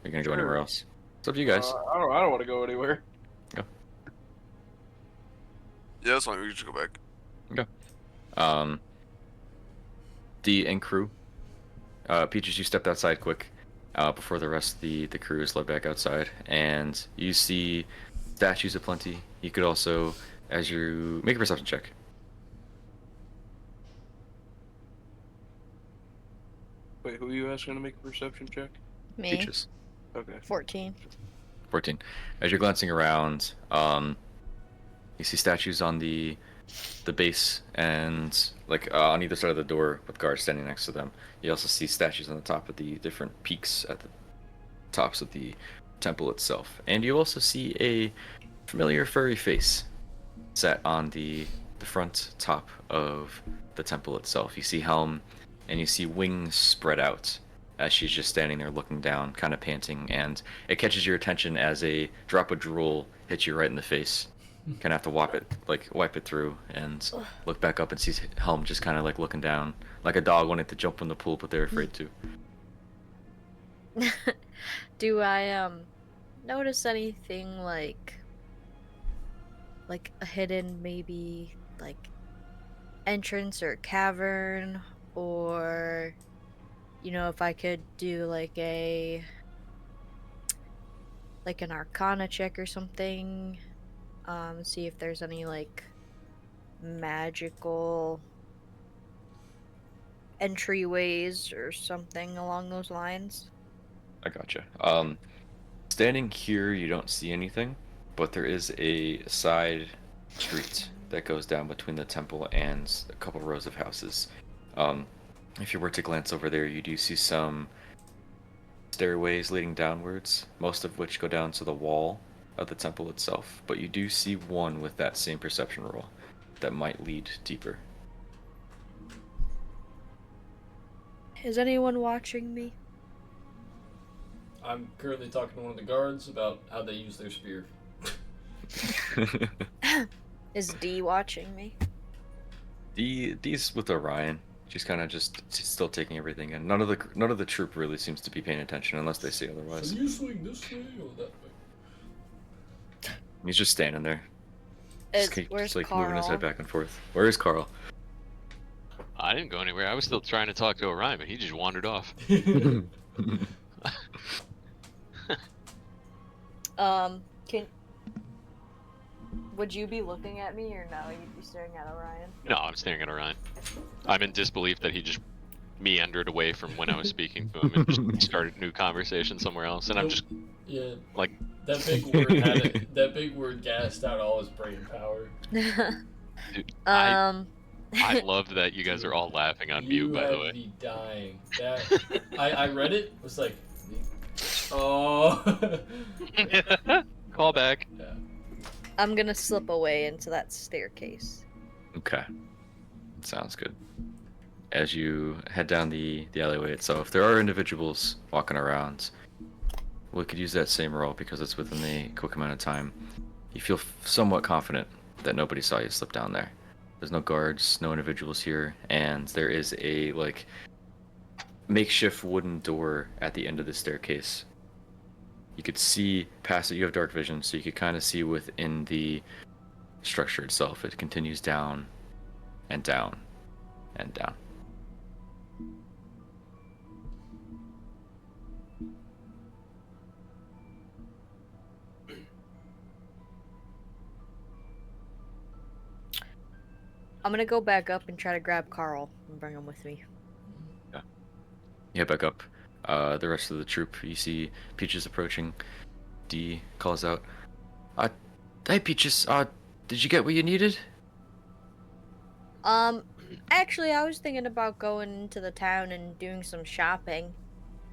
Are you gonna go Sure. anywhere else? It's up to you guys. I don't want to go anywhere. Go. Yeah, that's fine. We can just go back. Okay. D and crew. Peaches, you stepped outside quick before the rest of the crew is led back outside, and you see statues aplenty. You could also, as you make a perception check. Wait, who are you asking to make a perception check? Me. Peaches. Okay. 14. 14. As you're glancing around, you see statues on the base and like on either side of the door with guards standing next to them. You also see statues on the top of the different peaks at the tops of the temple itself. And you also see a familiar furry face set on the the front top of the temple itself. You see Helm, and you see wings spread out as she's just standing there looking down, kind of panting, and it catches your attention as a drop of drool hits you right in the face. Kind of have to wipe it through, and look back up and see Helm just kind of like looking down, like a dog wanting to jump in the pool, but they're afraid to. Do I notice anything like a hidden maybe like entrance or cavern, or if I could do like an arcana check or something, see if there's any like magical entryways or something along those lines. I gotcha. Standing here, you don't see anything, but there is a side street that goes down between the temple and a couple rows of houses. If you were to glance over there, you do see some stairways leading downwards, most of which go down to the wall of the temple itself, but you do see one with that same perception roll that might lead deeper. Is anyone watching me? I'm currently talking to one of the guards about how they use their spear. Is D watching me? D's with Orion. She's kind of just still taking everything in. None of the troop really seems to be paying attention unless they say otherwise. So you swing this way or that way? He's just standing there. Where's like Carl? moving his head back and forth. Where is Carl? I didn't go anywhere. I was still trying to talk to Orion, but he just wandered off. Would you be looking at me or no? You'd be staring at Orion? No, I'm staring at Orion. I'm in disbelief that he just meandered away from when I was speaking to him and just started a new conversation somewhere else, and I'm just like that big word that big word gassed out all his brain power. Dude, I loved that you guys are all laughing on mute, by the way. You had me dying. I read it. Was like, oh. Call back. Yeah. I'm gonna slip away into that staircase. Okay. Sounds good. As you head down the alleyway itself, there are individuals walking around. We could use that same roll because it's within the quick amount of time. You feel somewhat confident that nobody saw you slip down there. There's no guards, no individuals here, and there is a makeshift wooden door at the end of the staircase. You could see past it. You have dark vision, so you could kind of see within the structure itself. It continues down and down and down. I'm gonna go back up and try to grab Carl and bring him with me. Yeah. You head back up. The rest of the troop, you see Peaches approaching. D calls out, "Hey Peaches, did you get what you needed?" Actually, I was thinking about going into the town and doing some shopping.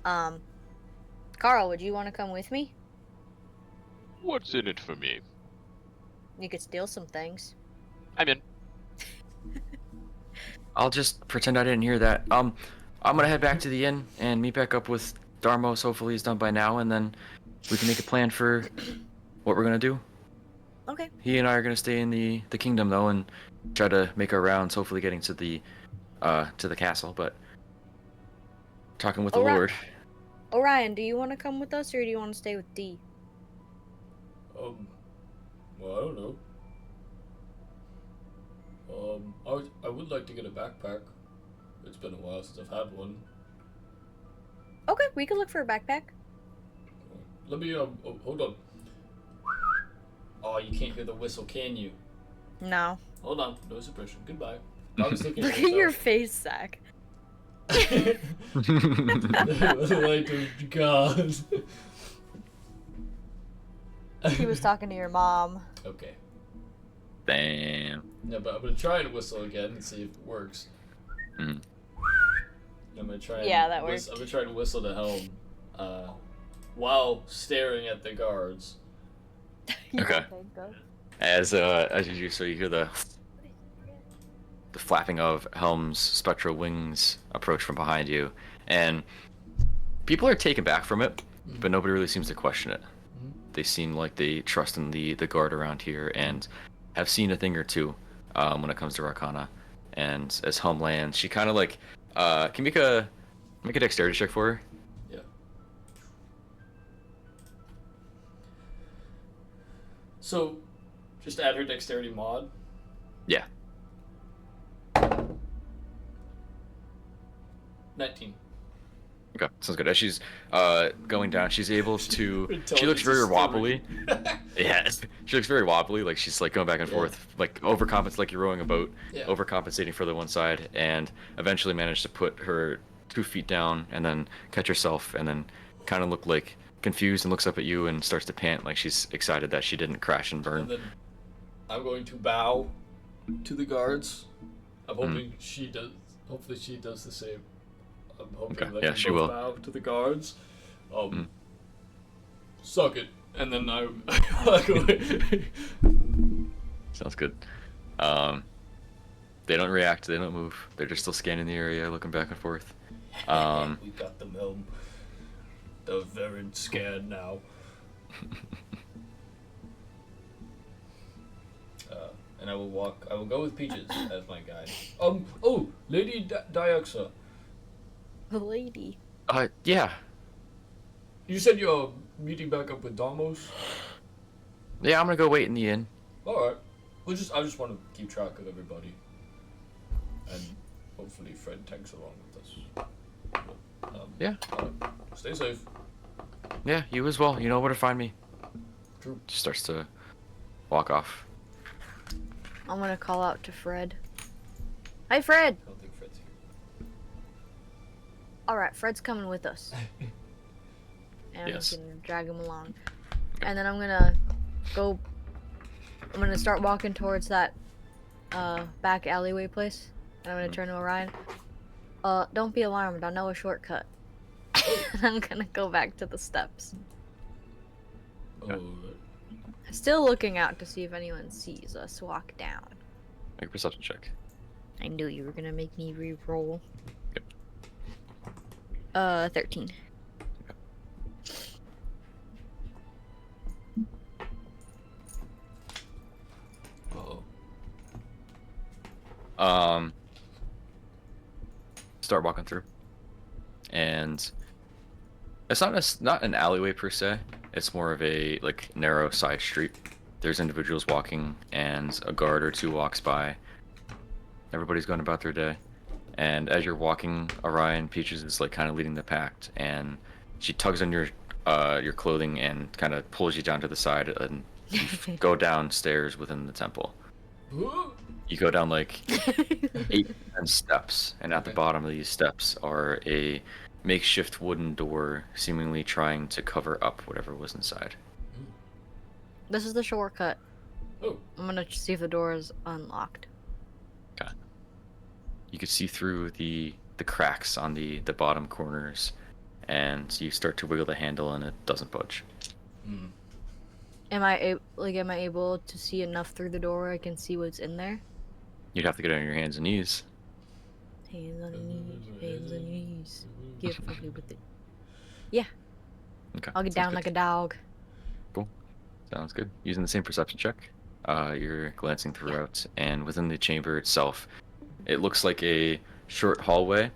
Carl, would you want to come with me? What's in it for me? You could steal some things. I'm in. I'll just pretend I didn't hear that. I'm gonna head back to the inn and meet back up with Darmos. Hopefully he's done by now, and then we can make a plan for what we're gonna do. Okay. He and I are gonna stay in the kingdom though, and try to make our rounds. Hopefully getting to the castle, but talking with the Lord. Orion, do you want to come with us, or do you want to stay with D? Well, I don't know. I would like to get a backpack. It's been a while since I've had one. Okay, we can look for a backpack. Let me, hold on. Oh, you can't hear the whistle, can you? No. Hold on, no suppression. Goodbye. I was looking Look at your face, Zach. The light of God. He was talking to your mom. Okay. Damn. Yeah, but I'm gonna try and whistle again and see if it works. Mm. I'm gonna try. Yeah, that works. I'm gonna try to whistle to Helm, while staring at the guards. Okay. As you do so, you hear the the flapping of Helm's spectral wings approach from behind you, and people are taken back from it, but nobody really seems to question it. They seem like they trust in the guard around here and have seen a thing or two when it comes to Arcana. And as Helm lands, she kind of like can you make a dexterity check for her. Yeah. So, just add her dexterity mod. Yeah. 19. Okay, sounds good. As she's going down, she's able to. She looks Intelligence very is wobbly. Yeah, she looks very wobbly. Like she's like going back and forth, like overcompensate, like you're rowing a boat, overcompensating for the one side, and eventually managed to put her 2 feet down, and then catch herself, and then kind of look like confused, and looks up at you and starts to pant, like she's excited that she didn't crash and burn. And then I'm going to bow to the guards. I'm hoping she does. Hopefully, she does the same. I'm hoping that she both will. bow to the guards. Suck it, and then I walk away. Sounds good. They don't react. They don't move. They're just still scanning the area, looking back and forth. We got them home. They're very scared now. And I will go with Peaches as my guide. Oh, Lady Diaxa. The lady. Yeah. You said you're meeting back up with Damos? Yeah, I'm gonna go wait in the inn. Alright. I just want to keep track of everybody. And hopefully Fred tags along with us. Yeah. Stay safe. Yeah, you as well. You know where to find me. True. Just starts to walk off. I'm gonna call out to Fred. Hey, Fred! I don't think Fred's here. Alright, Fred's coming with us. And I'm just gonna drag him along. And then I'm gonna start walking towards that back alleyway place. And I'm gonna turn to Orion. Don't be alarmed, I know a shortcut. I'm gonna go back to the steps. Still looking out to see if anyone sees us walk down. Make a perception check. I knew you were gonna make me re-roll. Yep. 13. Start walking through, and it's not an alleyway per se. It's more of a like narrow side street. There's individuals walking, and a guard or two walks by. Everybody's going about their day, and as you're walking, Orion, Peaches is like kind of leading the pack, and she tugs on your clothing and kind of pulls you down to the side and you go downstairs within the temple. You go down like 8 10 steps, and at the bottom of these steps are a makeshift wooden door, seemingly trying to cover up whatever was inside. This is the shortcut. Oh. I'm gonna see if the door is unlocked. Okay. You can see through the cracks on the bottom corners, and you start to wiggle the handle, and it doesn't budge. Am I able to see enough through the door where I can see what's in there? You'd have to get on your hands and knees. Hands on your knees, hands on your knees. Get funky with it. Yeah. Okay. I'll get down like a dog. Cool. Sounds good. Using the same perception check, you're glancing throughout, and within the chamber itself, it looks like a short hallway,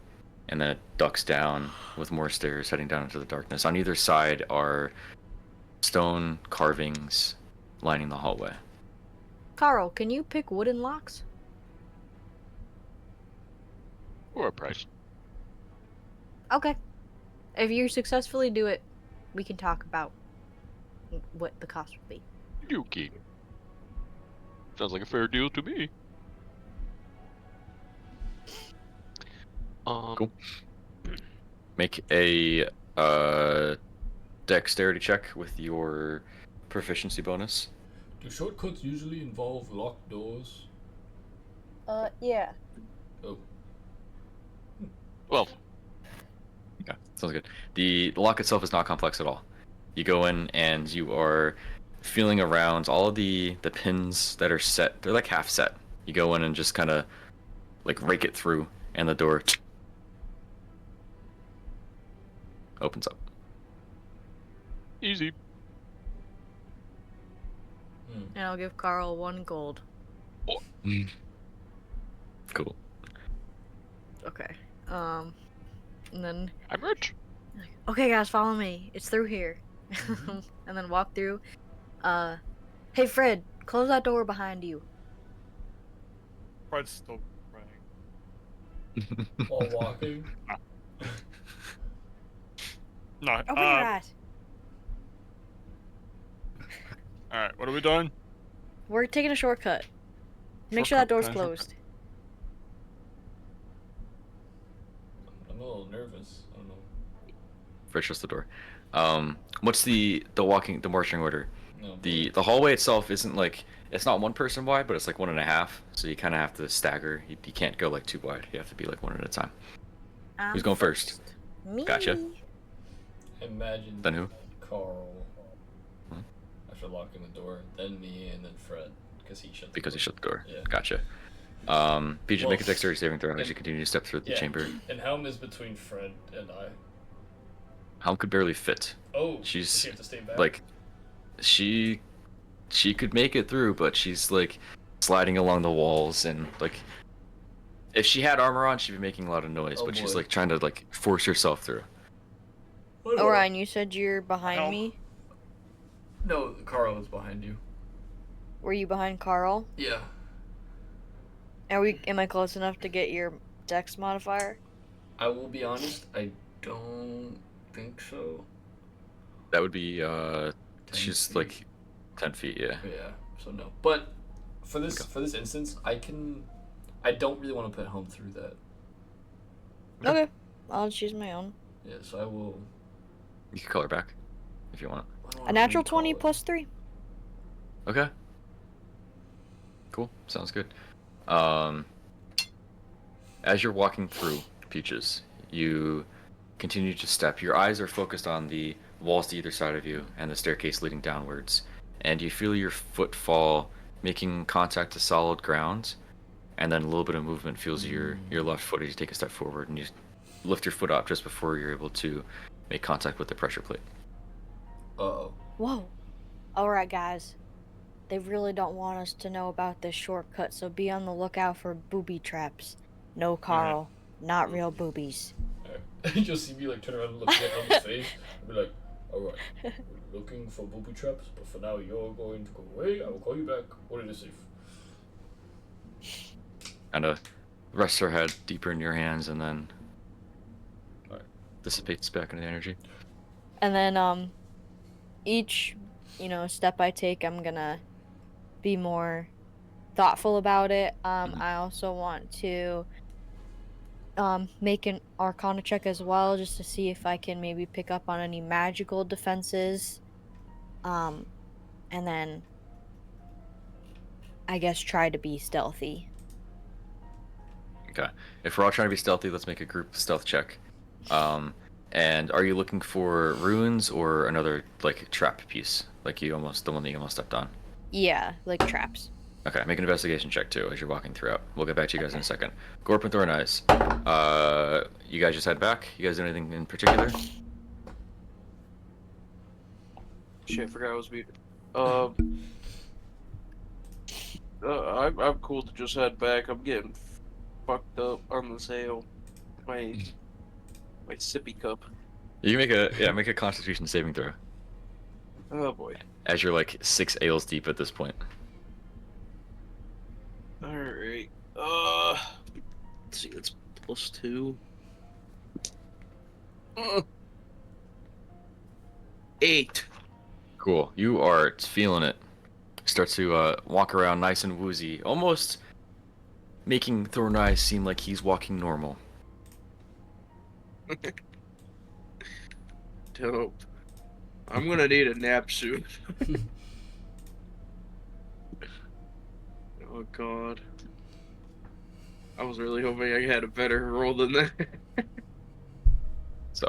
and then it ducks down with more stairs heading down into the darkness. On either side are stone carvings lining the hallway. Carl, can you pick wooden locks? Or a price. Okay. If you successfully do it, we can talk about what the cost would be. Yuki. Sounds like a fair deal to me. Cool. Make a dexterity check with your proficiency bonus. Do shortcuts usually involve locked doors? Yeah. Oh. 12. Okay, sounds good. The lock itself is not complex at all. You go in and you are feeling around all of the pins that are set. They're like half set. You go in and just kind of like rake it through, and the door opens up. Easy. And I'll give Carl 1 gold. Cool. Okay. And then I'm rich. okay, guys, follow me. It's through here. And then walk through. Hey, Fred, close that door behind you. Fred's still praying. While walking. No. Open your eyes. All right. What are we doing? We're taking a shortcut. Make sure that door's closed. I'm a little nervous. I don't know. Fred shuts the door. What's the marching order? No, The hallway itself isn't like, it's not 1 person wide, but it's like 1.5. So you kind of have to stagger. You can't go like 2 wide. You have to be like 1 at a time. Who's going first? Me. Gotcha. Imagine Then who? Carl. After locking the door, then me, and then Fred, because he shut the door. Yeah. Gotcha. PJ, make a dexterity saving throw as you continue to step through the chamber. And Helm is between Fred and I. Helm could barely fit. Oh, she's does she have to stay back? like, she could make it through, but she's like sliding along the walls, and like, if she had armor on, she'd be making a lot of noise. But she's like trying to like force herself through. Oh, Ryan, you said you're behind me? No, Carl is behind you. Were you behind Carl? Yeah. Am I close enough to get your dex modifier? I will be honest, I don't think so. That would be she's feet. Like 10 feet, yeah. Yeah, so no. But for this instance, I don't really want to put Helm through that. Okay. I'll choose my own. Yeah, so I will. You can call her back if you want. A natural 20 plus 3. Okay. Cool. Sounds good. As you're walking through, Peaches, you continue to step. Your eyes are focused on the walls to either side of you and the staircase leading downwards, and you feel your foot fall, making contact to solid ground, and then a little bit of movement feels your left foot as you take a step forward, and you lift your foot up just before you're able to make contact with the pressure plate. Uh-oh. Whoa. Alright, guys. They really don't want us to know about this shortcut, so be on the lookout for booby traps. No, Carl. Not real boobies. You just see me like turn around and look at Helm's face and be like, alright, we're looking for booby traps, but for now you're going to go away. I will call you back when it is safe. And rests her head deeper in your hands, and then dissipates back into the energy. And then each step I take, I'm gonna be more thoughtful about it. I also want to make an Arcana check as well, just to see if I can maybe pick up on any magical defenses. And then I guess try to be stealthy. Okay. If we're all trying to be stealthy, let's make a group stealth check. And are you looking for runes or another like trap piece, like the one that you almost stepped on? Yeah, like traps. Okay, make an investigation check too as you're walking throughout. We'll get back to you guys in a second. Gorp and Thorn Eyes. You guys just head back. You guys do anything in particular? Shit, I forgot I was muted. I'm cool to just head back. I'm getting fucked up on the sail. My sippy cup. You can make a Constitution saving throw. Oh boy. As you're like 6 ales deep at this point. Alright. Let's see, that's +2. 8. Cool. You are feeling it. Start to walk around nice and woozy, almost making Thorn Eyes seem like he's walking normal. Dope. I'm gonna need a nap soon. Oh god. I was really hoping I had a better roll than that. So,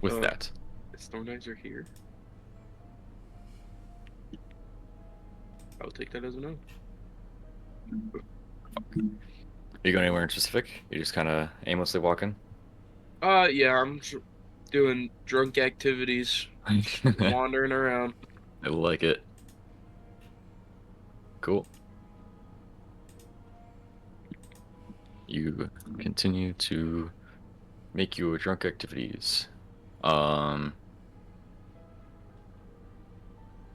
with that. The Stone Eyes are here. I'll take that as a no. You going anywhere in specific? You just kind of aimlessly walking? Yeah, I'm doing drunk activities, wandering around. I like it. Cool. You continue to make your drunk activities.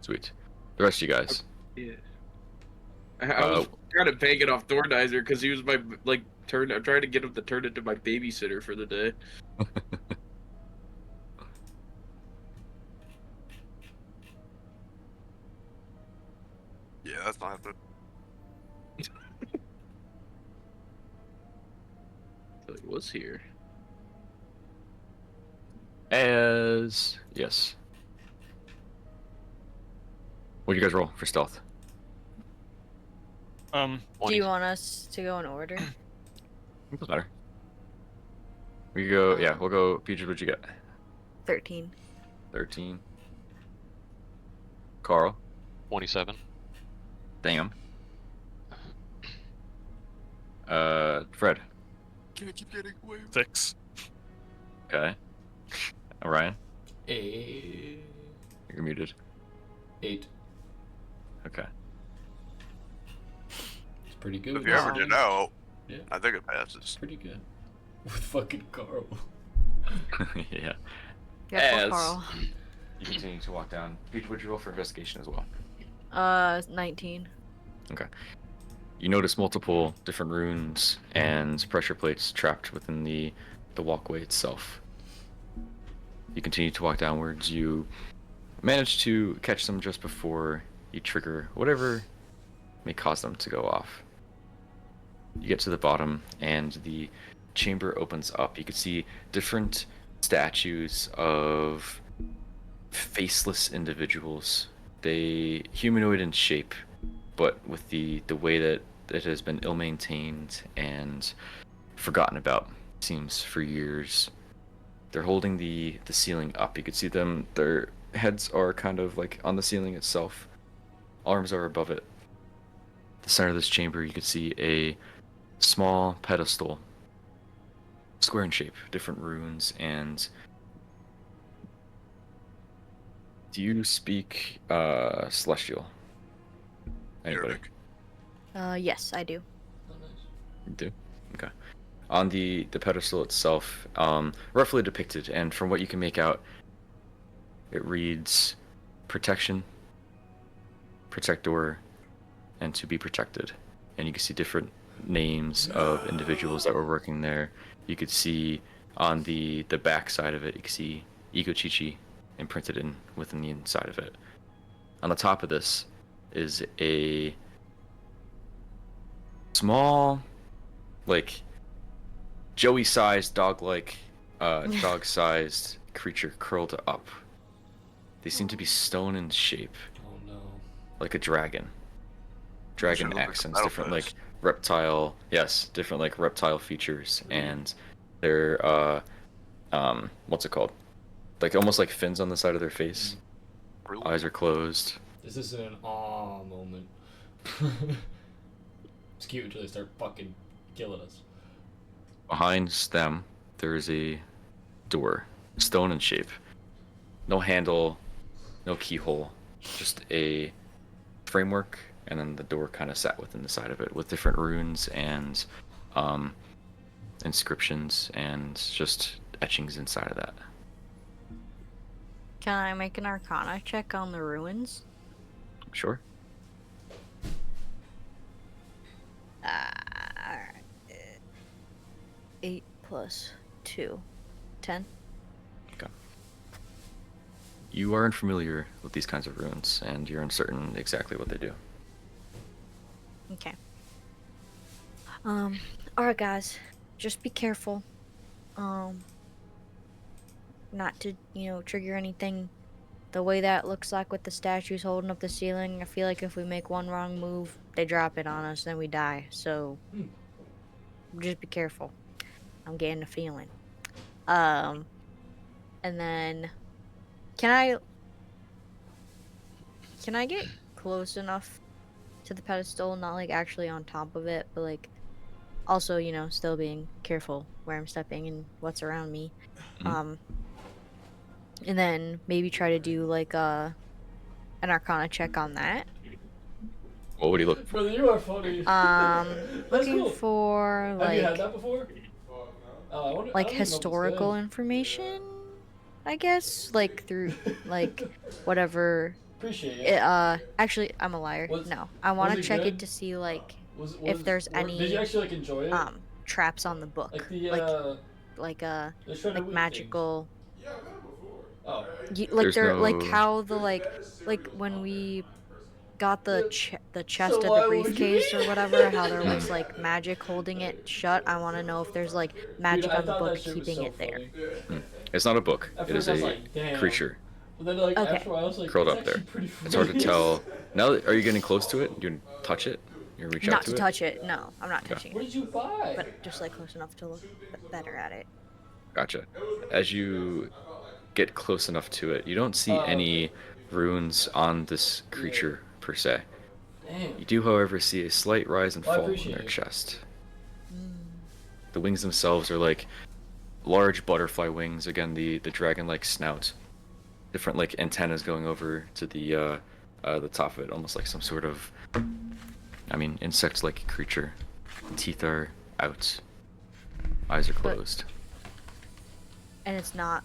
Sweet. The rest of you guys. Yeah. I was kind of banging off Thornizer because he was my turn. I'm trying to get him to turn into my babysitter for the day. Yeah, that's not happening. So he was here. Yes. What do you guys roll for stealth? Do you want us to go in order? It doesn't matter. We go. Yeah, we'll go. Peaches, what'd you get? 13. 13. Carl. 27. Damn. Fred. Can't keep getting away. 6. Okay. Orion. 8. You're muted. 8. Okay. It's pretty good. If you average it out, yeah, I think it passes. pretty good. With fucking Carl. Yeah. Yeah, poor Carl. You continue to walk down. Peach, would you roll for investigation as well? 19. Okay. You notice multiple different runes and pressure plates trapped within the walkway itself. You continue to walk downwards. You manage to catch them just before you trigger whatever may cause them to go off. You get to the bottom and the chamber opens up. You can see different statues of faceless individuals. They humanoid in shape, but with the way that it has been ill-maintained and forgotten about, seems, for years. They're holding the ceiling up. You can see them, their heads are kind of like on the ceiling itself. Arms are above it. The center of this chamber, you can see a small pedestal, square in shape, different runes, and do you speak Celestial? Anybody? Yes, I do. Oh, nice. You do? Okay. On the pedestal itself, roughly depicted, and from what you can make out, it reads protection, protector, and to be protected. And you can see different names of individuals that were working there. You could see on the back side of it, you can see Ego Chichi imprinted in within the inside of it. On the top of this is a small, like, Joey-sized, dog-sized creature curled up. They seem to be stone in shape. Oh no. Like a dragon. Dragon Should look like a accents, battle different pass. like reptile, yes, different like reptile features, and they're what's it called? Like almost like fins on the side of their face. Really? Eyes are closed. This isn't an moment. It's cute until they start fucking killing us. Behind them, there is a door, stone in shape. No handle, no keyhole, just a framework, and then the door kind of sat within the side of it with different runes and inscriptions and just etchings inside of that. Can I make an Arcana check on the ruins? Sure. Alright. 8 plus 2. 10. Okay. You are unfamiliar with these kinds of runes, and you're uncertain exactly what they do. Okay. Alright guys, just be careful. Not to, trigger anything. The way that looks like with the statues holding up the ceiling, I feel like if we make one wrong move, they drop it on us, then we die. So, just be careful. I'm getting a feeling. And then, can I get close enough to the pedestal, not like actually on top of it, but like also, you know, still being careful where I'm stepping and what's around me. Mhm. And then maybe try to do like an Arcana check on that. What would he look for? Brother, you are funny. That's Looking cool. for Have you had like that before? I don't even know if it's historical good. information, I guess, like through like whatever. Appreciate it. Actually, I'm a liar. No, I want was to it check good? it to see like Was if there's did you any actually like enjoy it? traps on the book, Like the shredded like wheat magical. Oh. Like There's they're like no. how the like when we got the the chest So of the why would you briefcase or whatever, how there Mm. was like magic holding it shut. I want to know if there's like Dude, magic I on the thought book that shit was keeping so it there. funny. It's not a book. At It is first I was a like, damn. creature But then like Okay. after a while I was like, curled it's up actually there. pretty funny. It's hard to tell. Now, are you getting close to it? You can touch it. You reach out Not to to it. touch it. No, I'm not Okay. touching What it. did you buy? But just like close enough to look better at it. Gotcha. As you get close enough to it, you don't see any runes on this creature per se. Damn. You do, however, see a slight rise and Well, I fall in appreciate their it. chest. The wings themselves are like large butterfly wings. Again, the dragon-like snout. Different like antennas going over to the top of it, almost like some sort of, I mean, insect-like creature. Teeth are out. Eyes are closed. And it's not.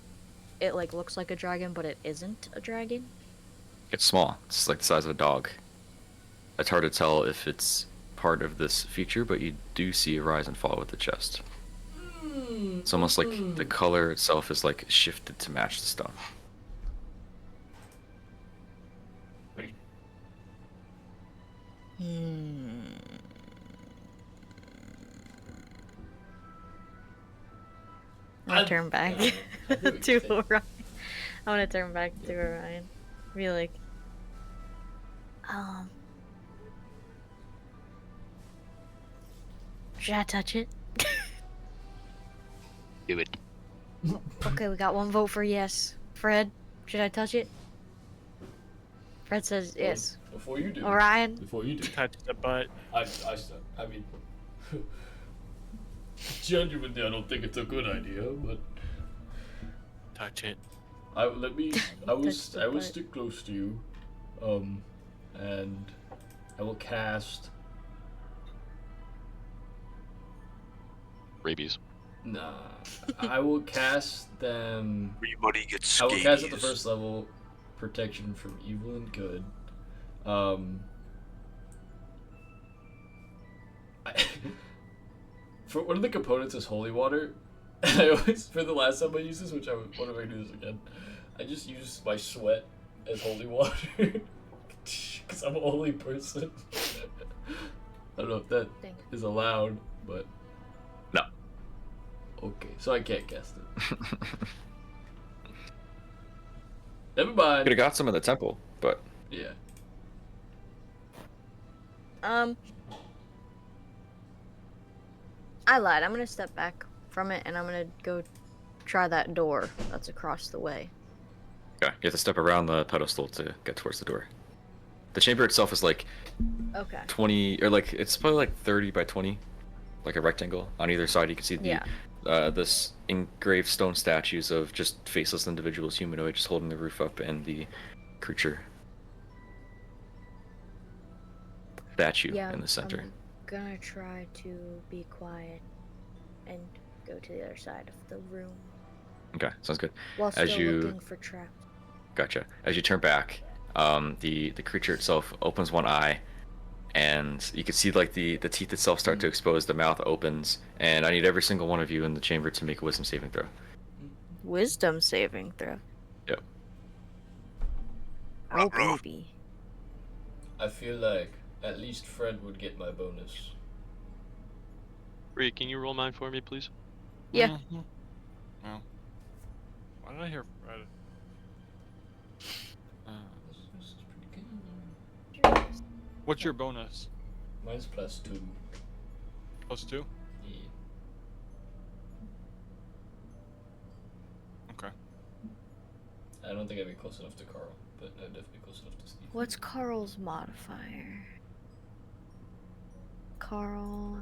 It like looks like a dragon, but it isn't a dragon. It's small. It's like the size of a dog. It's hard to tell if it's part of this feature, but you do see a rise and fall with the chest. It's almost like the color itself is like shifted to match the stone. I'm gonna turn back to Orion. I'm gonna turn back to Orion. Be like, should I touch it? Do it. Okay, we got one vote for yes. Fred, should I touch it? Fred says yes. Before you do. Orion? Before you do. Touch the butt. I mean, genuinely, I don't think it's a good idea, but Touch it. I will Touch the butt. stick close to you, and I will cast. Rabies. Nah, I will cast them. Everybody gets I will cast at the scabies. first level, protection from evil and good. For one of the components is holy water. I always, for the last time I used this, which I would, what if I do this again? I just use my sweat as holy water because I'm a holy person. I don't know if that is allowed, but No. Okay, so I can't cast it. Never mind. Could have got some in the temple, but Yeah. I lied. I'm gonna step back from it and I'm gonna go try that door that's across the way. okay, you have to step around the pedestal to get towards the door. The chamber itself is like Okay. 20, or like it's probably like 30 by 20, like a rectangle. On either side, you can see the this engraved stone statues of just faceless individuals, humanoid, just holding the roof up, and the creature statue in the center. I'm gonna try to be quiet and go to the other side of the room Okay, sounds good. while As still you looking for traps. Gotcha. As you turn back, the creature itself opens one eye, and you can see like the teeth itself start to expose. The mouth opens, and I need every single one of you in the chamber to make a wisdom saving throw. Wisdom saving throw. Yep. Oh baby. I feel like at least Fred would get my bonus. Ray, can you roll mine for me, please? Yeah. Mm-hmm. Well, why did I hear Fred? What's your bonus? Mine's +2. +2? Yeah. Okay. I don't think I'd be close enough to Carl, but I'd definitely be close enough to Steve. What's Carl's modifier? Carl.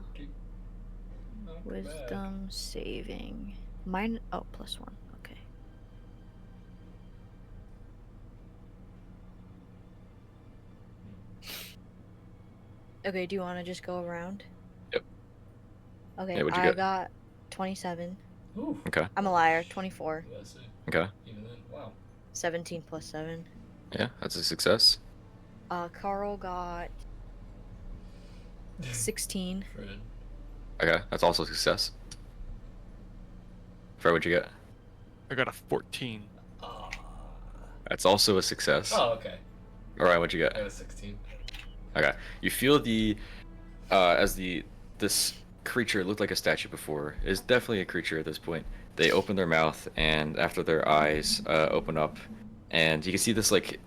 Not bad. Wisdom saving. Mine. Oh, +1. Okay. Okay, do you want to just go around? Yep. Okay, Yeah, what'd you I get? got 27. Ooh. Okay. I'm a liar. 24. Yeah, I see. Okay. Even then, wow. 17 + 7. Yeah, that's a success. Carl got 16. Fred. Okay, that's also a success. Fred, what'd you get? I got a 14. That's also a success. Oh, okay. Orion, what'd you I get? got a 16. Okay. You feel this creature looked like a statue before is definitely a creature at this point. They open their mouth, and after their eyes open up, and you can see this like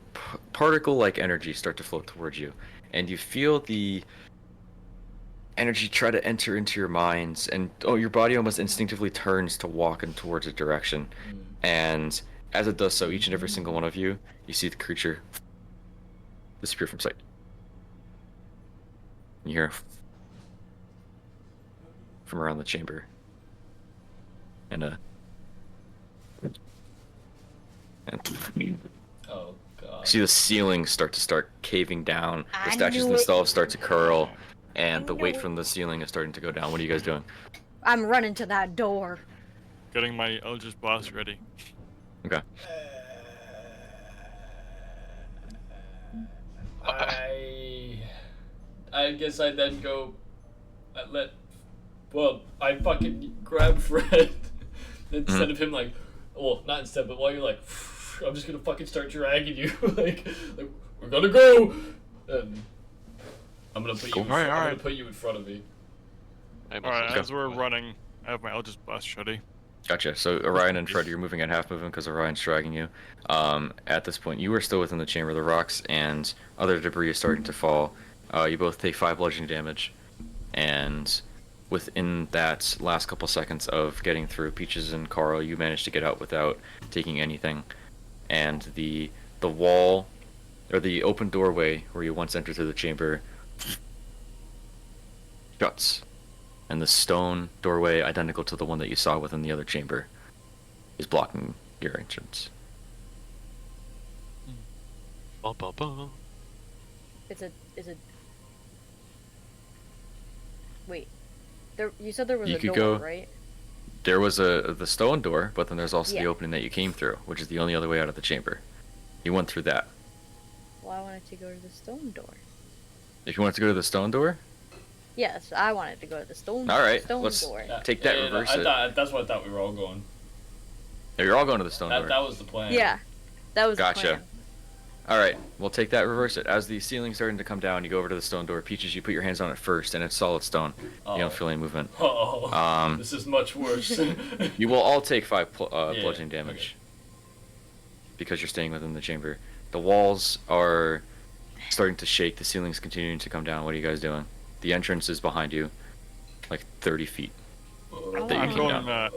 particle-like energy start to float towards you, and you feel the energy try to enter into your minds, and your body almost instinctively turns to walk in towards a direction, and as it does so, each and every single one of you, you see the creature disappear from sight. You hear from around the chamber, and Oh god. see the ceiling start caving down. The I statues knew it. themselves start to curl, and the knew weight it. from the ceiling is starting to go down. What are you guys doing? I'm running to that door. Getting my Eldritch Blast ready. Okay. I guess I then go. I fucking grab Fred instead of him like, well, not instead, but while you're like, I'm just gonna fucking start dragging you like we're gonna go, and I'm gonna put you. All right. I'm gonna put you in front of me. Alright, as we're running, I have my Eldritch Blast ready. Gotcha. So Orion and Fred, you're moving at half movement because Orion's dragging you. At this point, you are still within the chamber. The rocks and other debris is starting to fall. You both take 5 bludgeoning damage, and within that last couple seconds of getting through, Peaches and Carl, you managed to get out without taking anything. And the wall, or the open doorway where you once entered through the chamber, shuts. And the stone doorway, identical to the one that you saw within the other chamber, is blocking your entrance. It's a. Wait. You said there was You a could door, go- right? There was the stone door, but then there's also the Yeah. opening that you came through, which is the only other way out of the chamber. You went through that. Well, I wanted to go to the stone door. If you want to go to the stone door, Yes, I wanted to go to the stone. All right, Stone let's- door. Take that, reverse it. That's what I thought we were all going. you're all going to the stone door. That was the plan. Yeah, that was Gotcha. the plan. All right, we'll take that, reverse it. As the ceiling's starting to come down, you go over to the stone door. Peaches, you put your hands on it first, and it's solid stone. You don't feel any movement. Oh, this is much worse. You will all take 5 Yeah, bludgeoning damage because you're staying within the chamber. The walls are starting to shake. The ceiling's continuing to come down. What are you guys doing? The entrance is behind you, like 30 feet. That you I'm came going, down.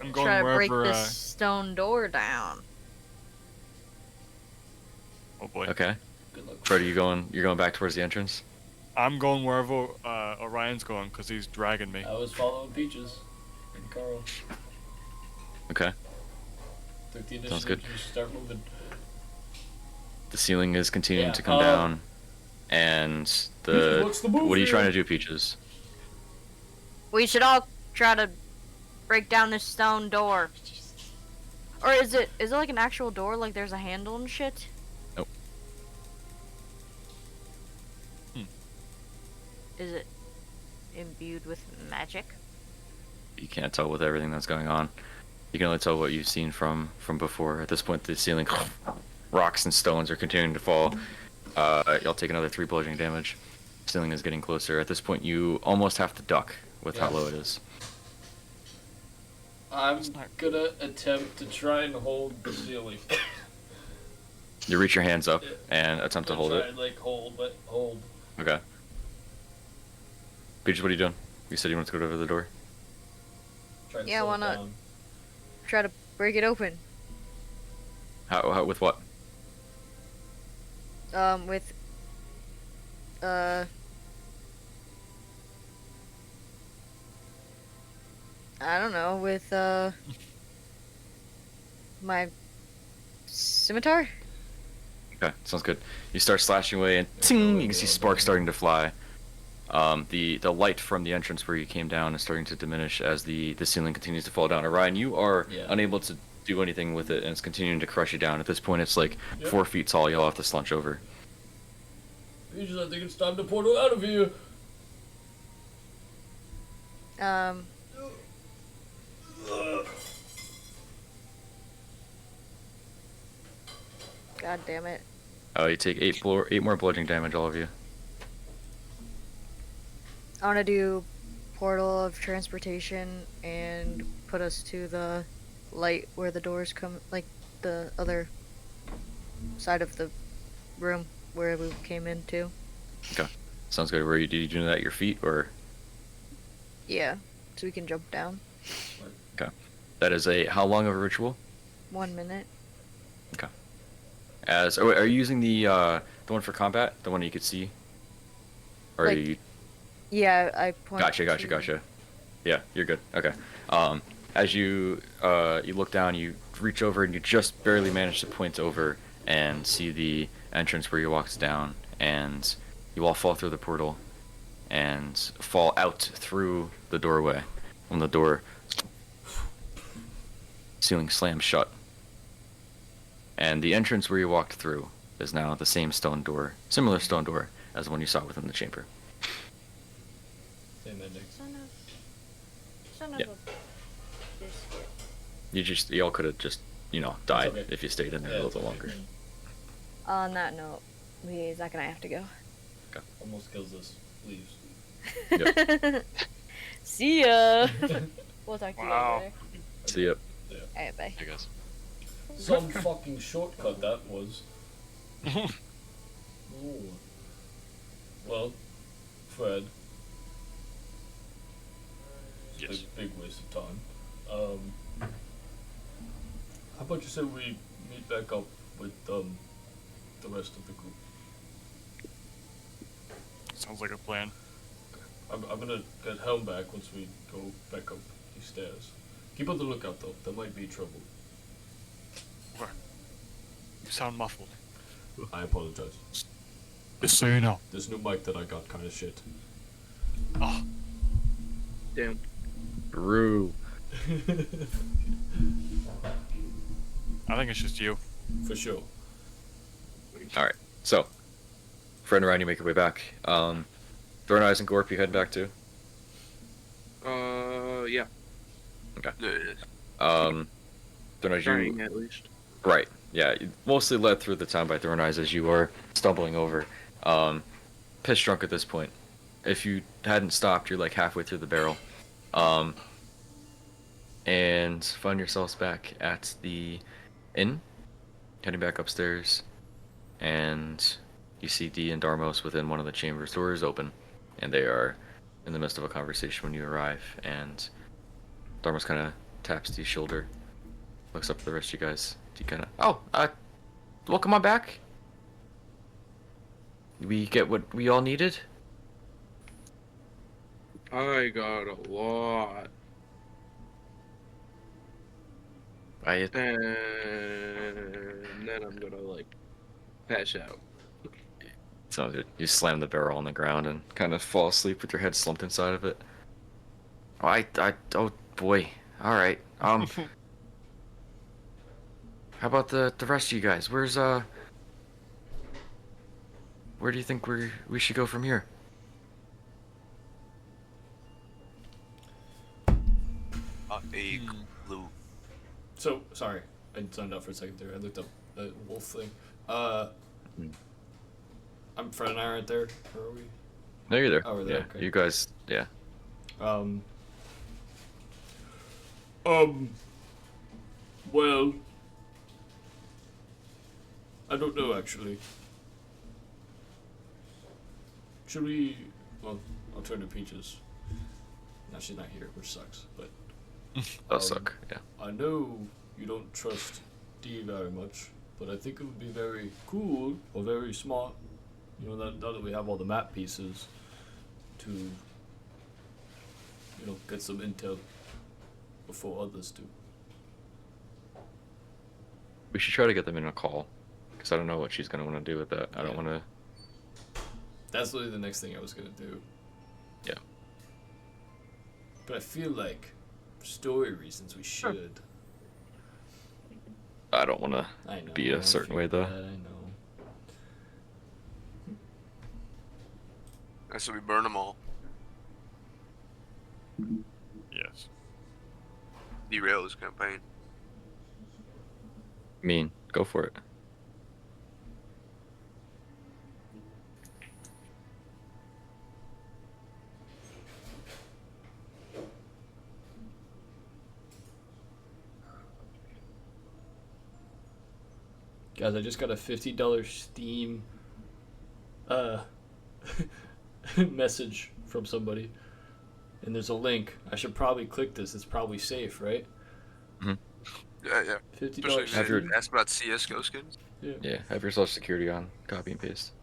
I'm going Try to break wherever, this stone door down. oh boy. Okay. Good luck. Fred, you're going back towards the entrance? I'm going wherever Orion's going, because he's dragging me. I was following Peaches and Carl. Okay. Took the initiative. Sounds good. You should start moving. The ceiling is continuing Yeah, to come down, and What's the move what are you here? trying to do, Peaches? We should all try to break down this stone door. Or is it like an actual door? Like there's a handle and shit? Nope. Is it imbued with magic? You can't tell with everything that's going on. You can only tell what you've seen from before. At this point, the ceiling, rocks and stones are continuing to fall. Y'all take another 3 bludgeoning damage. Ceiling is getting closer. At this point, you almost have to duck with how low it is. I'm gonna attempt to try and hold the ceiling. You reach your hands up and attempt to hold try it. and, like hold. Okay. Peaches, what are you doing? You said you wanted to go over the door. Try and Yeah, slow why it not? down. Try to break it open. How with what? With I don't know, with my scimitar? Okay, sounds good. You start slashing away, and ting, you can see sparks starting to fly. The light from the entrance where you came down is starting to diminish as the ceiling continues to fall down. Orion, you are unable to do anything with it, and it's continuing to crush you down. At this point, it's like 4 feet tall. You'll have to slunch over. Peaches, I think it's time to portal out of here. God damn it. Oh, you take 8 more bludgeoning damage, all of you. I want to do portal of transportation and put us to the light where the doors come, like the other side of the room where we came into. Okay, sounds good. Where did you do that at your feet, or? Yeah, so we can jump down. Okay, that is a how long of a ritual? 1 minute. Okay. Are you using the one for combat, the one you could see, or Like, are you? Yeah, I point. Gotcha. Yeah, you're good. Okay. As you look down, you reach over and you just barely manage to point over and see the entrance where you walked down, and you all fall through the portal and fall out through the doorway. When the door ceiling slams shut, and the entrance where you walked through is now the same similar stone door as the one you saw within the chamber. Same ending. Son of Yeah. a biscuit. You all could have just, died okay. if you stayed in there a little bit longer. On that note, Zach and I have to go. Almost kills us. Leaves. Yep. See ya! We'll talk to you Wow. later. See ya. Alright, bye. I guess. Some fucking shortcut that was. Lord. Well, Fred. Yes. Big waste of time. How about you say we meet back up with the rest of the group? Sounds like a plan. I'm gonna get Helm back once we go back up these stairs. Keep on the lookout though. There might be trouble. Okay. You sound muffled. I apologize. Just so you know. This new mic that I got kind of shit. Oh, Damn. Rue. I think it's just you. For sure. Alright, so, Fred and Ryan, you make your way back. Thorneyes and Gorp, you head back too? Yeah. Okay. Yeah. Thorneyes, Trying at least. Right, yeah, you mostly led through the town by Thorneyes as you are stumbling over. Piss drunk at this point. If you hadn't stopped, you're like halfway through the barrel. And find yourselves back at the inn, heading back upstairs, and you see Dee and Darmos within one of the chamber's doors open, and they are in the midst of a conversation when you arrive, and Darmos kind of taps Dee's shoulder, looks up at the rest of you guys. Dee kind of, welcome on back. We get what we all needed? I got a lot. And then I'm gonna, pass out. So you slam the barrel on the ground and kind of fall asleep with your head slumped inside of it. Oh boy. All right. How about the rest of you guys? Where do you think we should go from here? A clue. So, sorry. I zoned out for a second there. I looked up the wolf thing. I'm Fred and I right there. Where are we? No, you're there. Oh, we're there, Yeah, okay. you guys. Yeah. Well, I don't know actually. Should we? Well, I'll turn to Peaches. Now she's not here, which sucks. But That'll suck. Yeah. I know you don't trust Dee very much, but I think it would be very cool or very smart. You know, now that we have all the map pieces, to get some intel. before others do. We should try to get them in a call, because I don't know what she's going to want to do with that. I don't Yeah. want to... That's literally the next thing I was gonna do. Yeah. But I feel like, for story reasons, we should. I don't want to I know. be a I certain feel way, though. bad, I know. I said we burn them all. Yes. Derail this campaign. I mean, go for it. Guys, I just got a $50 Steam message from somebody. And there's a link. I should probably click this. It's probably safe, right? Yeah, yeah. $50 Especially Have your- if you ask about CS:GO skins. Yeah, have your social security on. Copy and paste.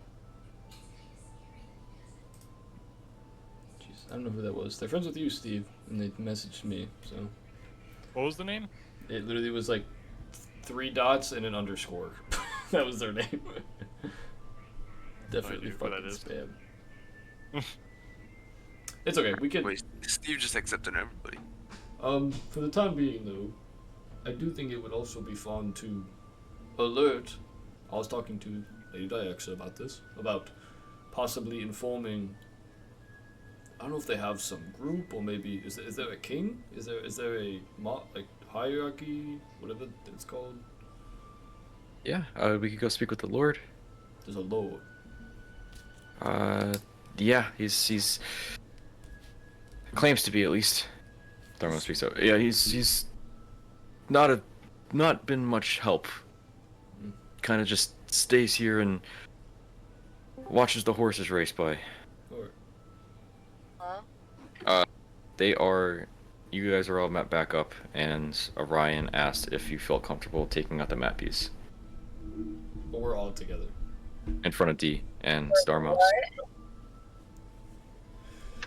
Jeez, I don't know who that was. They're friends with you, Steve, and they messaged me, so. What was the name? It literally was like 3 dots and an underscore. That was their name. Definitely idea who that fucking is. spam. It's okay, we can... Wait, Steve just accepted everybody. For the time being, though, I do think it would also be fun to alert. I was talking to Lady Diaxa about this, about possibly informing. I don't know if they have some group, or maybe is there a king? Is there a like hierarchy, whatever it's called? Yeah, we could go speak with the Lord. There's a lord. Yeah, he's claims to be, at least. Thermo speaks so. Yeah, he's not been much help. Kind of just stays here and watches the horses race by. Huh? You guys are all met back up, and Orion asked if you felt comfortable taking out the map piece But we're all together. in front of D and Starmos.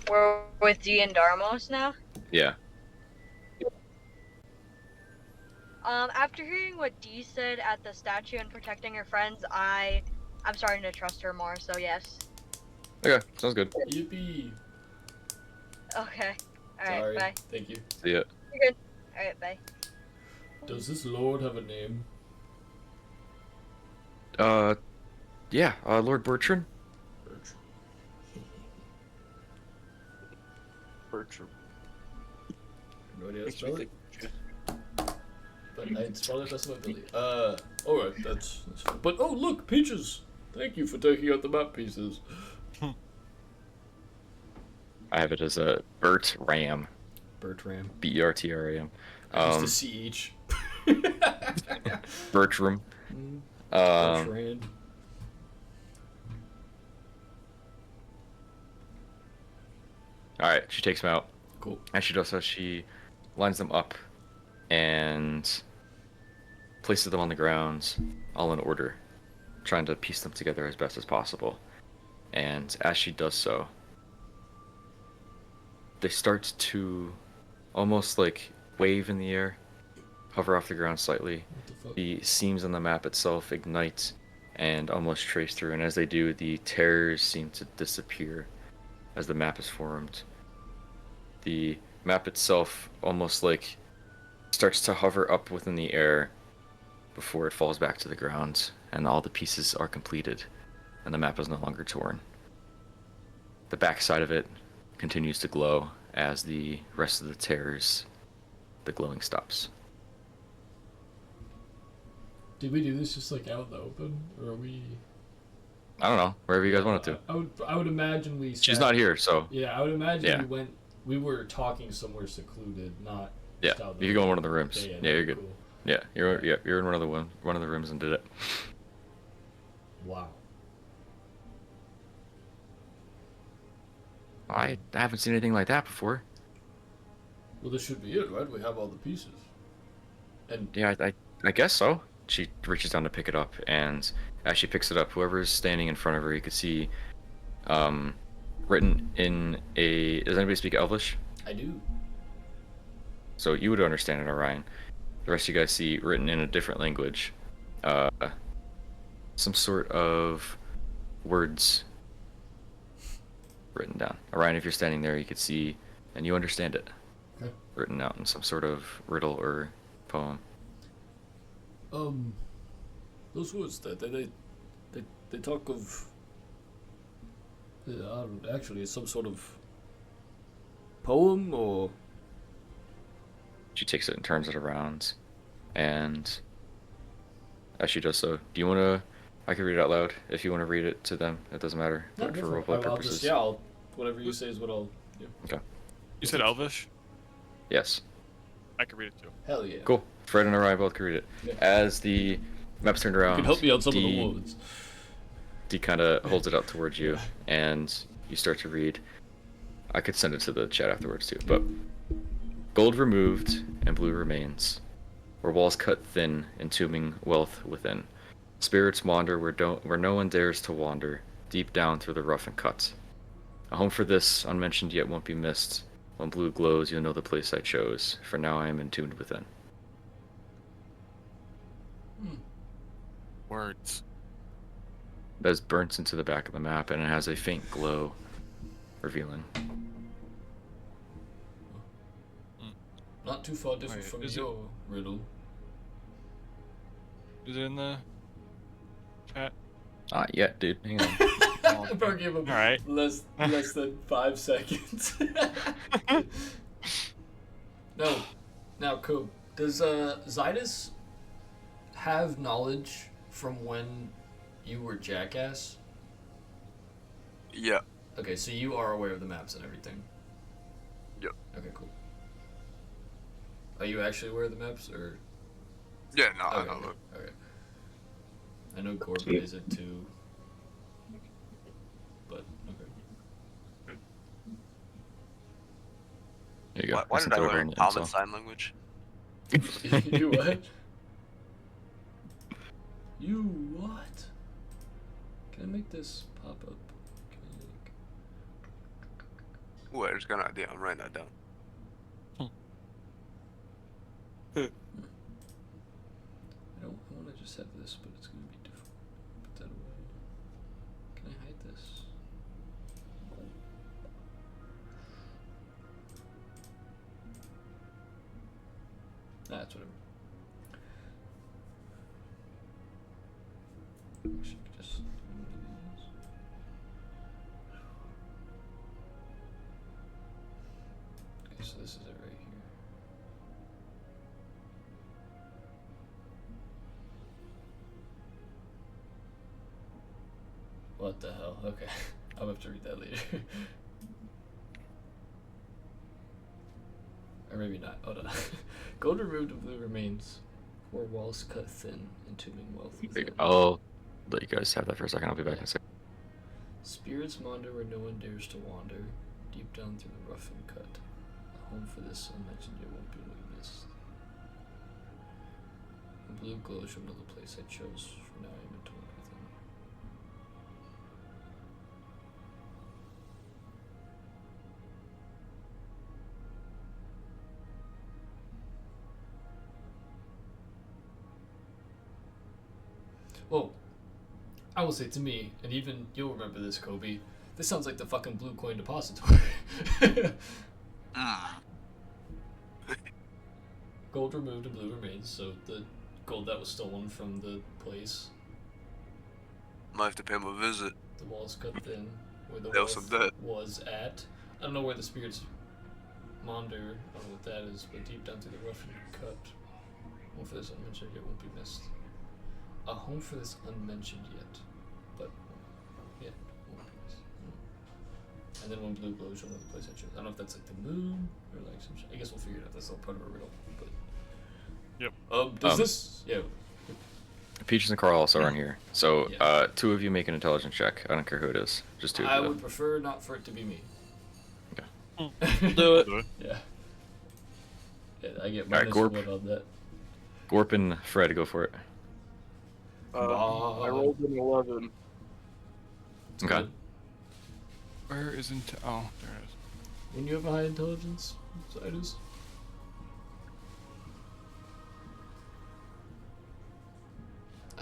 We're with D and Darmos now? Yeah. After hearing what Dee said at the statue and protecting her friends, I'm starting to trust her more, so yes. Okay, sounds good. Yippee! Okay. Sorry. Alright, bye. Thank you. See ya. You're good. Alright, bye. Does this lord have a name? Yeah, Lord Bertrand. Bertram. No idea how to Makes me spell it. think. But I'd spell it best of my ability. Alright, that's fine. But oh look, Peaches! Thank you for taking out the map pieces. I have it as a Bert Ram. Bertram. Bertram. I used to see each. Bertram. Bertrand. Alright, she takes them out. Cool. As she does so, she lines them up and places them on the ground, all in order, trying to piece them together as best as possible. And as she does so, they start to almost like wave in the air, hover off the ground slightly. The seams on the map itself ignite and almost trace through, and as they do, the terrors seem to disappear as the map is formed. The map itself almost like starts to hover up within the air before it falls back to the ground, and all the pieces are completed, and the map is no longer torn. The backside of it continues to glow as the rest of the terrors, the glowing stops. Did we do this just like out in the open, or are we? I don't know, wherever you guys wanted to. I would imagine we. She's not here, so Yeah, I would imagine Yeah. we were talking somewhere secluded, not. yeah. just out You can go in one of the rooms. Okay, Yeah, you're good. cool. Yeah, you're in one of the rooms and did it. Wow. I haven't seen anything like that before. Well, this should be it, right? We have all the pieces. And Yeah, I guess so. She reaches down to pick it up, and as she picks it up, whoever is standing in front of her, you can see, written in a. Does anybody speak Elvish? I do. So you would understand it, Orion. The rest of you guys see written in a different language, some sort of words written down. Orion, if you're standing there, you could see and you understand it. Okay. Written out in some sort of riddle or poem. Those words that they talk of. Actually, it's some sort of poem or. She takes it and turns it around, and as she does so, do you want to? I can read it out loud if you want to read it to them. It doesn't matter. No, But for different. roleplay I'll purposes. just whatever you say is what I'll do. Okay. You said Elvish? Yes. I can read it too. Hell yeah. Cool. Fred and Orion both can read it. Yeah. As the map's turned around, You can help me on some of D- the words. D kind of holds it up towards you, and you start to read. I could send it to the chat afterwards too, but gold removed and blue remains, where walls cut thin, entombing wealth within. Spirits wander where no one dares to wander, deep down through the rough and cut. A home for this, unmentioned yet won't be missed. When blue glows, you'll know the place I chose, for now I am entombed within. Words. That burns into the back of the map, and it has a faint glow, revealing. Not too far different Wait, from is your riddle. Is it in the chat? Not yet, dude. Hang on. I probably gave him Alright. less than 5 seconds. No. Now, cool. Does Zydus have knowledge from when you were Jackass? Yeah. Okay, so you are aware of the maps and everything. Yep. Okay, cool. Are you actually aware of the maps, or? Yeah, no, I Okay, know. okay. I know Corbin isn't too. But okay. There you go. Why sent did I it over learn in the common info. sign language? You what? You what? Can I make this pop up? Can I Ooh, I just got an idea. I'm writing that down. I want to just have this, but it's going to be different. Put that away. Can I hide this? Nah, it's whatever. Wish I could just do one of these. Okay, so this is it right here. What the hell? Okay. I'll have to read that later. Or maybe not. Hold on. Gold removed and blue remains. Four walls cut thin, entombing wealth within. I'll let you guys have that for a second. I'll be back in a second. Spirits wander where no one dares to wander, deep down through the rough and cut. A home for this unmentioned yet won't be missed. The blue glows from another place I chose, for now I am entombed within. Well, I will say to me, and even you'll remember this, Kobe, this sounds like the fucking blue coin depository. Gold removed and blue remains, so the gold that was stolen from the place. Might have to pay him a visit. The walls cut thin, where the Nail some debt. was at. I don't know where the spirits wander, I don't know what that is, but deep down through the rough and cut. Home for this unmentioned yet won't be missed. A home for this unmentioned yet, but yeah, won't be missed. And then when blue glows, you'll know the place I chose. I don't know if that's like the moon or like some shit. I guess we'll figure it out. That's all part of a riddle. But Yep. Does this? Yeah. Peaches and Carl also are on here. So, Yeah. two of you make an intelligence check. I don't care who it is. Just two of I you. would prefer not for it to be me. Do it. Yeah. Yeah, I get Alright, minus Gorp. 1 on that. Gorp and Fred, go for it. I rolled an 11. Okay. Good. Where isn't? Oh, there it is. When you have a high intelligence, Zydus?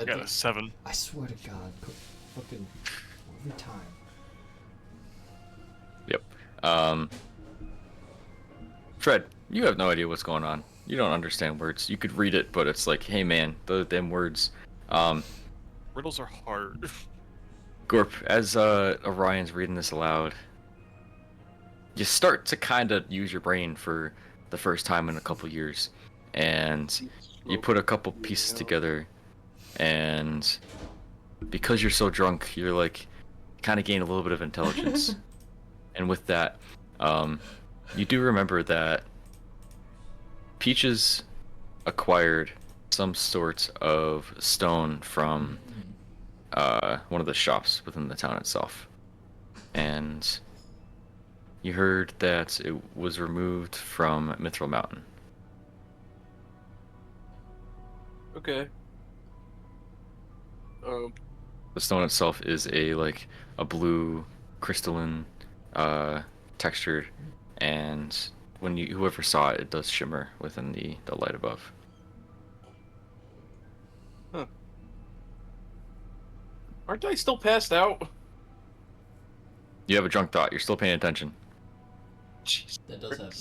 I got a 7. I swear to God, fucking every time. Yep. Fred, you have no idea what's going on. You don't understand words. You could read it, but it's like, hey man, them words. Riddles are hard. Gorp, as Orion's reading this aloud, you start to kind of use your brain for the first time in a couple years, and you put a couple pieces together, and because you're so drunk, you're like kind of gain a little bit of intelligence, and with that, you do remember that Peaches acquired some sort of stone from one of the shops within the town itself, and you heard that it was removed from Mithril Mountain. Okay. The stone itself is a blue crystalline textured, and when whoever saw it, it does shimmer within the light above. Huh. Aren't I still passed out? You have a drunk thought. You're still paying attention. Jeez. That does happen.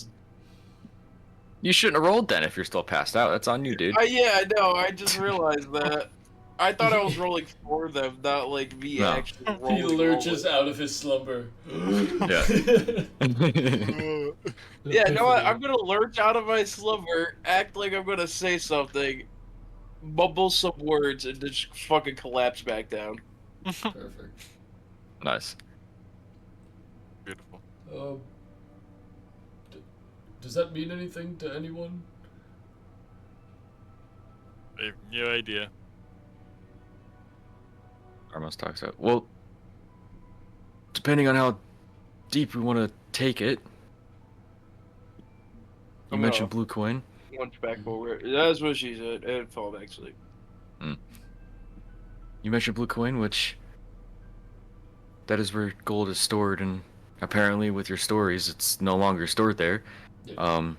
You shouldn't have rolled then if you're still passed out. That's on you, dude. Yeah, I know. I just realized that. I thought I was rolling for them, not like me No. actually rolling. He lurches out of his slumber. Yeah. Yeah, you know what? I'm gonna lurch out of my slumber, act like I'm gonna say something, mumble some words, and just fucking collapse back down. Perfect. Nice. Beautiful. Does that mean anything to anyone? I have no idea. Armos talks out. Well, depending on how deep we want to take it. You mentioned blue coin. Lunch back forward. That's what she said. And fall back asleep. You mentioned blue coin, which that is where gold is stored, and apparently with your stories, it's no longer stored there. Yeah.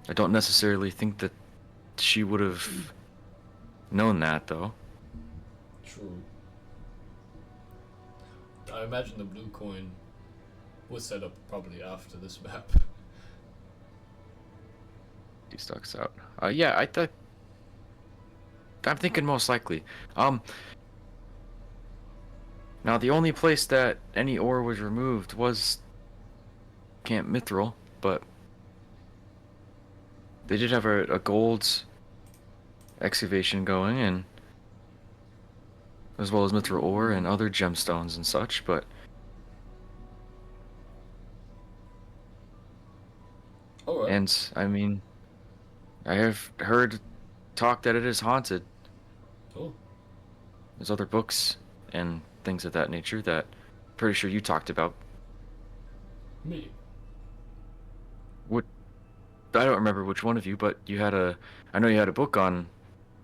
I don't necessarily think that she would have known that, though. True. I imagine the blue coin was set up probably after this map. He stalks out. Yeah, I'm thinking most likely. Now the only place that any ore was removed was Camp Mithril, but they did have a gold excavation going, and as well as Mithril ore and other gemstones and such, but Alright. and I mean, I have heard talk that it is haunted. Oh. There's other books and things of that nature that I'm pretty sure you talked about. Me. What? I don't remember which one of you, but you had I know you had a book on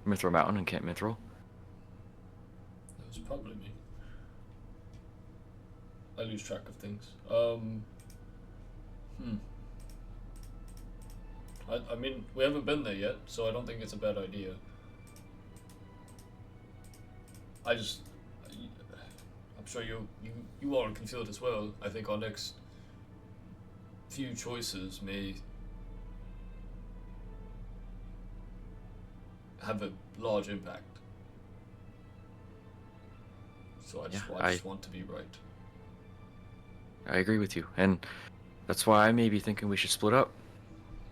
Mithril Mountain and Camp Mithril. That was probably me. I lose track of things. I mean, we haven't been there yet, so I don't think it's a bad idea. I'm sure you all can feel it as well. I think our next few choices may have a large impact. So I just want to be right. I agree with you, and that's why I may be thinking we should split up.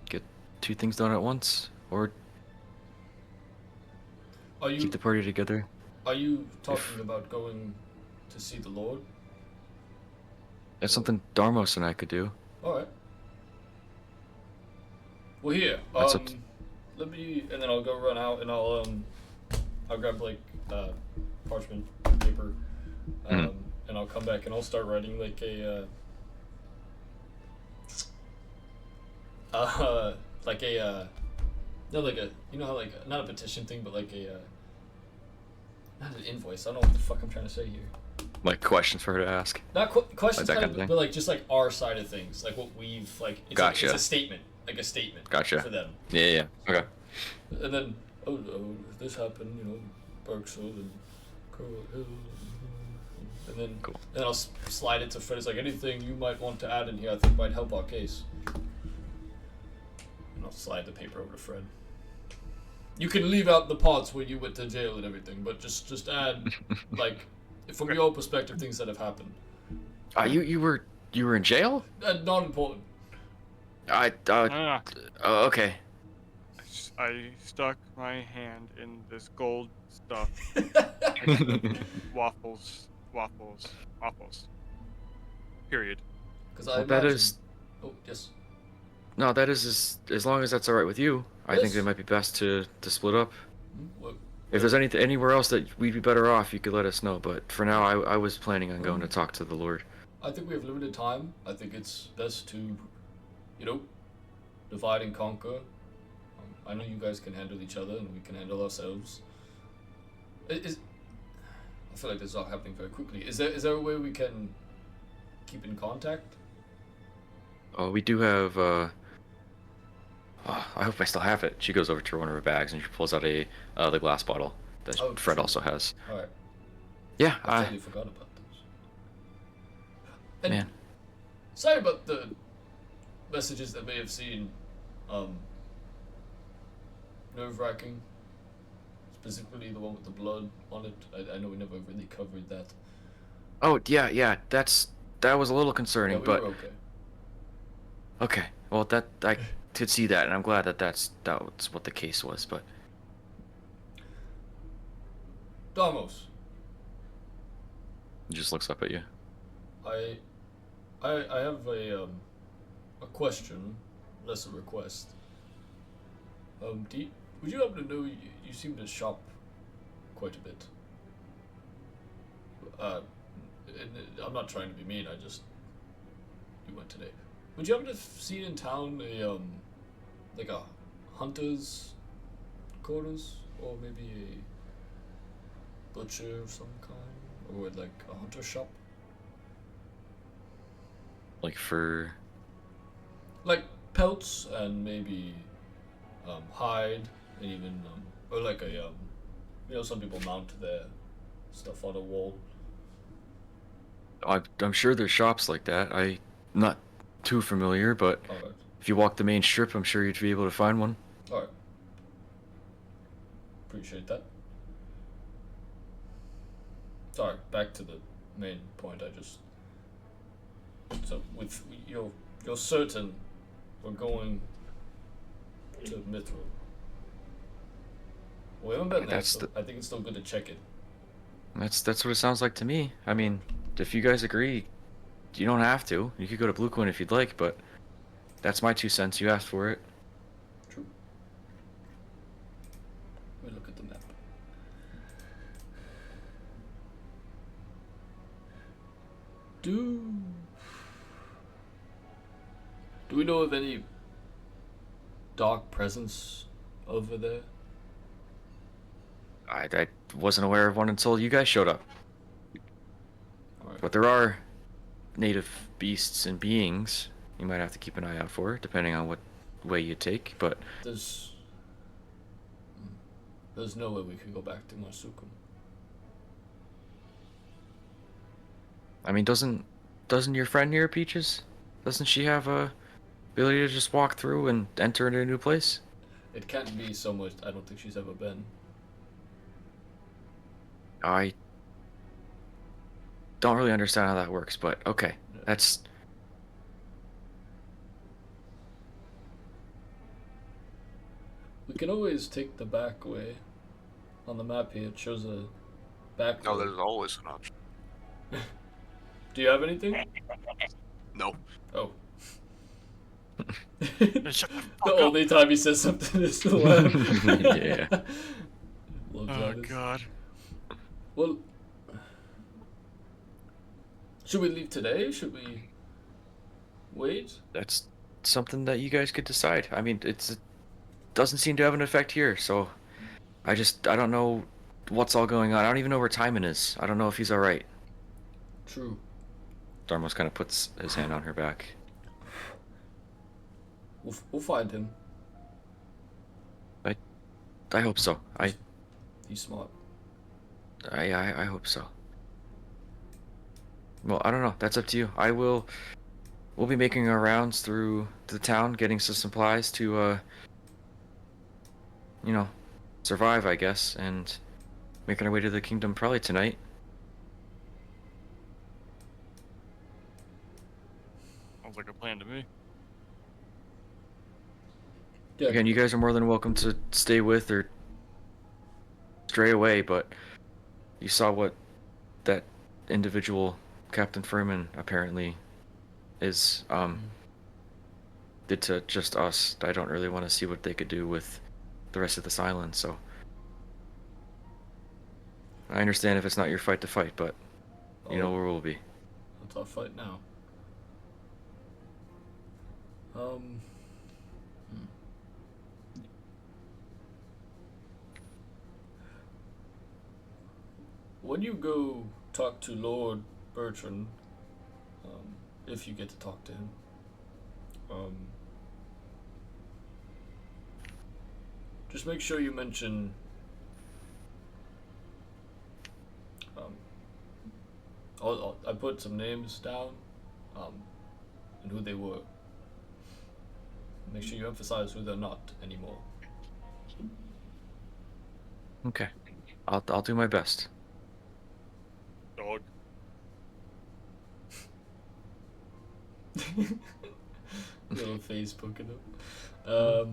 Get two things done at once, or keep the party together. Are you talking about going to see the Lord? That's something Darmos and I could do. Alright. Well, here, That's let me, and then I'll go run out and I'll grab like parchment paper, and I'll come back and I'll start writing like a no, like a, you know how like, not a petition thing, but like a not an invoice. I don't know what the fuck I'm trying to say here. Like questions for her to ask. Not questions, like that kind of, but like just like our side of things, like what we've like. It's Gotcha. Like, it's a statement, like a statement. Gotcha. For them. Yeah. Okay. And then oh, this happened, you know, Berkshill and Curl Hill, and then Cool. I'll slide it to Fred. It's like anything you might want to add in here, I think might help our case. And I'll slide the paper over to Fred. You can leave out the parts where you went to jail and everything, but just add, like, from your perspective, things that have happened. You were in jail? Not important. Okay. I stuck my hand in this gold stuff. waffles. Period. Because Well, that is. Oh yes. No, that is as long as that's all right with you. I think it might be best to split up. Well, If there's anywhere else that we'd be better off, you could let us know. But for now, I was planning on going to talk to the Lord. I think we have limited time. I think it's best to, you know, divide and conquer. I know you guys can handle each other, and we can handle ourselves. I feel like this is all happening very quickly. Is there a way we can keep in contact? Oh, we do have. I hope I still have it. She goes over to one of her bags and she pulls out the glass bottle that Fred also has. All right. Yeah, I totally forgot about those. And man. Sorry about the messages that may have seemed nerve-wracking. Specifically the one with the blood on it. I know we never really covered that. Oh yeah. That was a little concerning, Yeah, we but were okay. okay. Well, that I could see that, and I'm glad that's what the case was. But Damos. he just looks up at you. I have a question, less a request. Would you happen to know you seem to shop quite a bit? And I'm not trying to be mean. You went today. Would you happen to see in town a like a hunter's quarters, or maybe a butcher of some kind, or like a hunter shop? Like for. Like pelts and maybe hide, and even or like a you know, some people mount their stuff on a wall. I'm sure there's shops like that. I'm not too familiar, but Alright. if you walk the main strip, I'm sure you'd be able to find one. Alright. Appreciate that. Sorry, back to the main point. So with you're certain we're going to Mithril. We haven't been there, so I think it's still good to check it. That's what it sounds like to me. I mean, if you guys agree, you don't have to. You could go to Blue Coin if you'd like, but that's my 2 cents. You asked for it. True. Let me look at the map. Do we know of any dark presence over there? I wasn't aware of one until you guys showed up. Alright. But there are native beasts and beings you might have to keep an eye out for, depending on what way you take, but... There's no way we could go back to Marsukum. I mean, doesn't your friend here, Peaches? Doesn't she have a ability to just walk through and enter into a new place? It can't be somewhere I don't think she's ever been. I don't really understand how that works, but okay. Yeah. That's... We can always take the back way. On the map here, it shows a back No, way. there's always an option. Do you have anything? No. Oh. Shut the fuck The up. only time he says something is to laugh. Yeah. Love Oh Travis. god. Well, should we leave today? Should we wait? That's something that you guys could decide. I mean, it doesn't seem to have an effect here, so I don't know what's all going on. I don't even know where Timon is. I don't know if he's alright. True. Darmos kind of puts his hand on her back. We'll find him. I hope so. He's smart. I hope so. Well, I don't know. That's up to you. We'll be making our rounds through the town, getting some supplies to, you know, survive, I guess, and making our way to the kingdom probably tonight. Sounds like a plan to me. Yeah. Again, you guys are more than welcome to stay with or stray away, but you saw what that individual, Captain Furman, apparently is, did to just us. I don't really want to see what they could do with the rest of this island, so. I understand if it's not your fight to fight, but you know where we'll be. It's our fight now. When you go talk to Lord Bertrand, if you get to talk to him, just make sure you mention I put some names down and who they were. Make sure you emphasize who they're not anymore. Okay. I'll do my best. Dog. Little face poking up.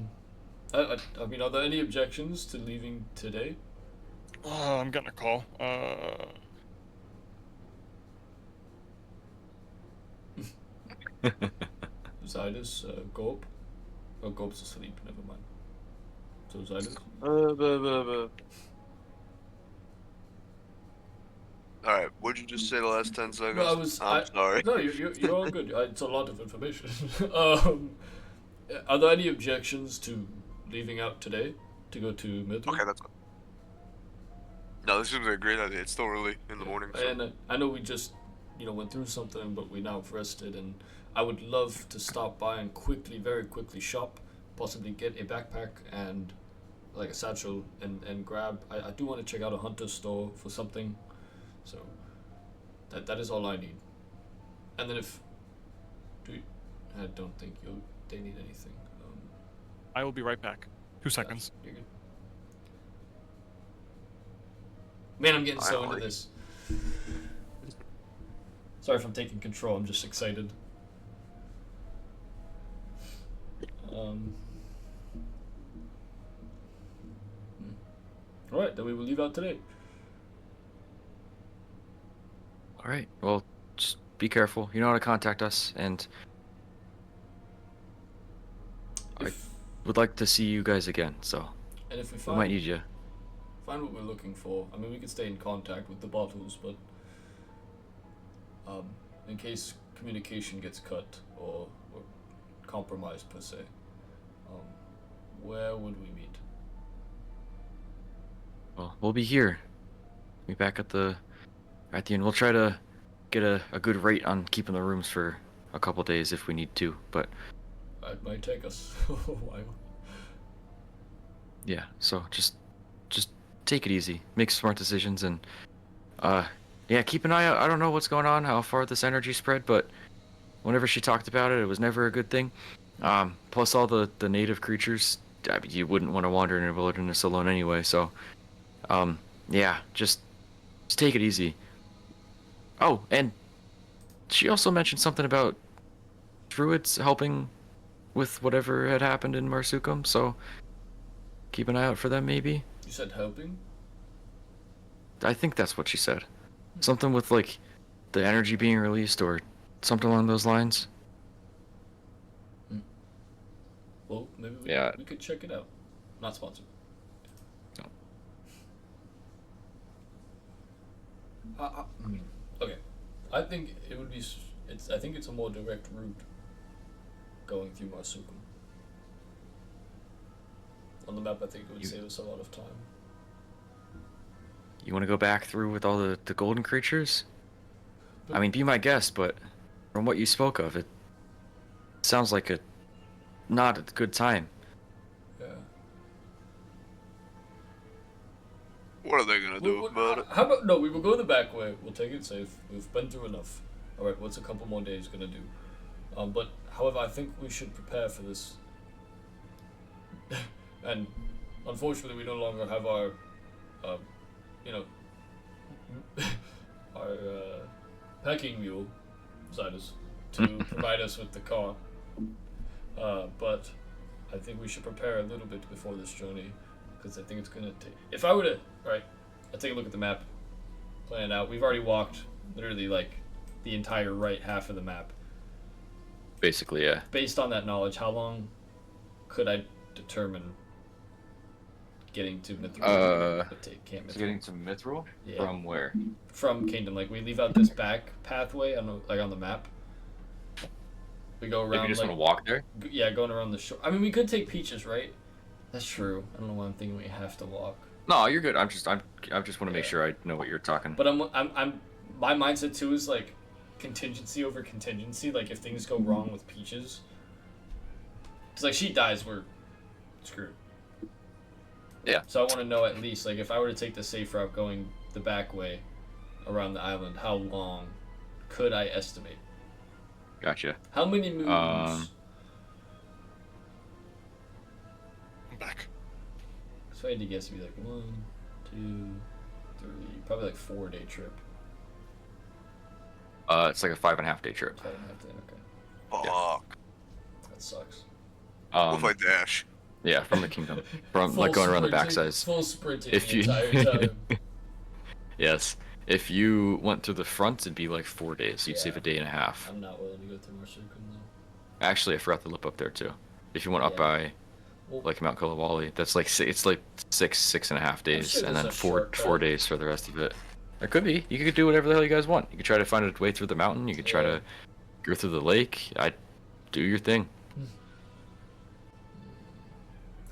I mean, are there any objections to leaving today? I'm getting a call. Zydus, Gulp? Oh, Gulp's asleep, never mind. So Zydus? Alright, what'd you just say the last 10 seconds? No, I'm sorry. No, you're all good. It's a lot of information. Are there any objections to leaving out today to go to Midland? Okay, that's good. No, this seems like a great idea. It's still early in the morning. So. And I know we just, went through something, but we now have rested, and I would love to stop by and very quickly shop, possibly get a backpack and like a satchel and grab. I do want to check out a hunter's store for something, so that is all I need. And then I don't think they need anything. I will be right back. 2 seconds. You're good. Man, I'm getting so into this. Sorry if I'm taking control, I'm just excited. Alright, then we will leave out today. Alright, well, just be careful. You know how to contact us, and I would like to see you guys again, so and if we might need you. Find what we're looking for. I mean, we can stay in contact with the bottles, but in case communication gets cut or compromised per se, where would we meet? Well, we'll be here. Be back at the end. We'll try to get a good rate on keeping the rooms for a couple days if we need to, but It might take us a while. Yeah, so just take it easy, make smart decisions, and yeah, keep an eye out. I don't know what's going on, how far this energy spread, but whenever she talked about it, it was never a good thing. Plus all the native creatures, I mean, you wouldn't want to wander in a wilderness alone anyway, so yeah, just take it easy. Oh, and she also mentioned something about druids helping with whatever had happened in Marsukum, so keep an eye out for them, maybe. You said helping? I think that's what she said. Something with, like, the energy being released or something along those lines. Well, maybe we could check it out. Not sponsored. No. Okay. I think it would be... I think it's a more direct route going through Marsukum. On the map, I think it would save us a lot of time. You want to go back through with all the golden creatures? I mean, be my guest, but from what you spoke of, it sounds like not a good time. Yeah. What are they gonna do about it? How about no? We will go the back way. We'll take it safe. We've been through enough. All right. What's a couple more days gonna do? But however, I think we should prepare for this. And unfortunately, we no longer have our, our packing mule beside us to provide us with the car. But I think we should prepare a little bit before this journey, because I think it's gonna take. If I were to, right, I take a look at the map, plan it out. We've already walked literally like the entire right half of the map. Basically, yeah. Based on that knowledge, how long could I determine getting to Mithril? Getting to Mithril? Yeah. From where? From Kingdom. Like, we leave out this back pathway on the map. We go around. If you just like, want to walk there? Yeah, going around the shore. I mean, we could take Peaches, right? That's true. I don't know why I'm thinking we have to walk. No, you're good. I just want to make sure I know what you're talking. But I'm my mindset too is like contingency over contingency. Like, if things go wrong with Peaches, because like she dies, we're screwed. Yeah. So I want to know at least, like, if I were to take the safe route going the back way around the island, how long could I estimate? Gotcha. How many moons? I'm back. So I had to guess, it'd be like 1, 2, 3, probably like 4-day trip. It's like a 5.5 day trip. 5.5 day, okay. Fuck. That sucks. What if I dash? Yeah, from the kingdom, from Full like going around the sprinting- backsides. Full sprinting If the you, entire time. yes, if you went through the front, it'd be like 4 days. You'd save a day and a half. I'm not willing to go through Marsukum though. Actually, I forgot to look up there too. If you went up by, Well, like Mount Kalawali, that's like it's like 6.5 days, sure and there's then a four shortcut. days for the rest of it. It could be. You could do whatever the hell you guys want. You could try to find a way through the mountain. You could try to go through the lake. Do your thing.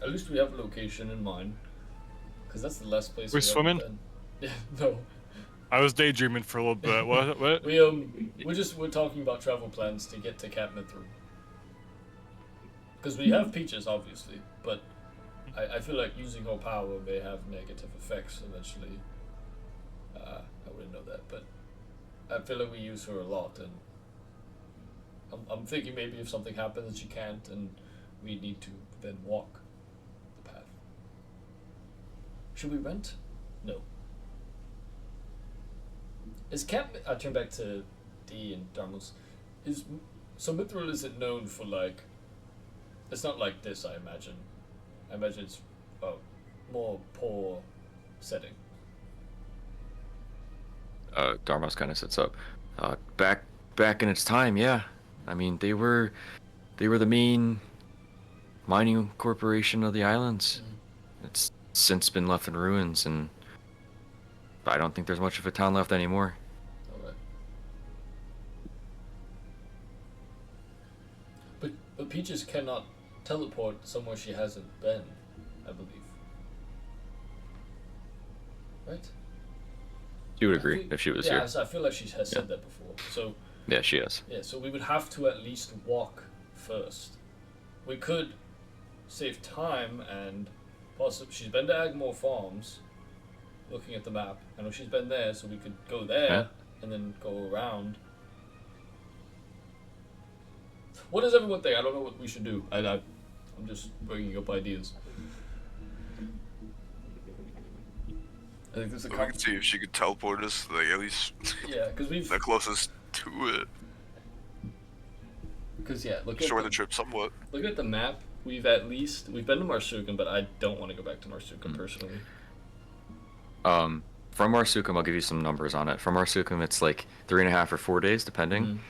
At least we have a location in mind, because that's the last place We're we've ever swimming? been. Yeah, no. I was daydreaming for a little bit. What? We're talking about travel plans to get to Cap Mithril. Because we have Peaches, obviously, but I feel like using her power may have negative effects eventually. I wouldn't know that, but I feel like we use her a lot, and I'm thinking maybe if something happens and she can't, and we need to then walk the path. Should we rent? No. Is Camp? I turn back to D and Darmus. So Mithril isn't known for like. It's not like this. I imagine. I imagine it's a more poor setting. Darmos kind of sits up. Back in its time, yeah. I mean, they were the main mining corporation of the islands. It's since been left in ruins, and I don't think there's much of a town left anymore. Alright. But Peaches cannot teleport somewhere she hasn't been, I believe. Right? She would agree if she was here. I feel like she has said that before. So Yeah, she is. yeah, so we would have to at least walk first. We could save time and possibly she's been to Agmore Farms. Looking at the map, I know she's been there, so we could go there Yeah. and then go around. What does everyone think? I don't know what we should do. I'm just bringing up ideas. I think there's a We can see if she could teleport us, like at least yeah, because we've the closest to it. because yeah, look at Shorten the trip somewhat. Looking at the map, we've been to Marsukum, but I don't want to go back to Marsukum personally. From Marsukum, I'll give you some numbers on it. From Marsukum, it's like 3.5 or 4 days, depending.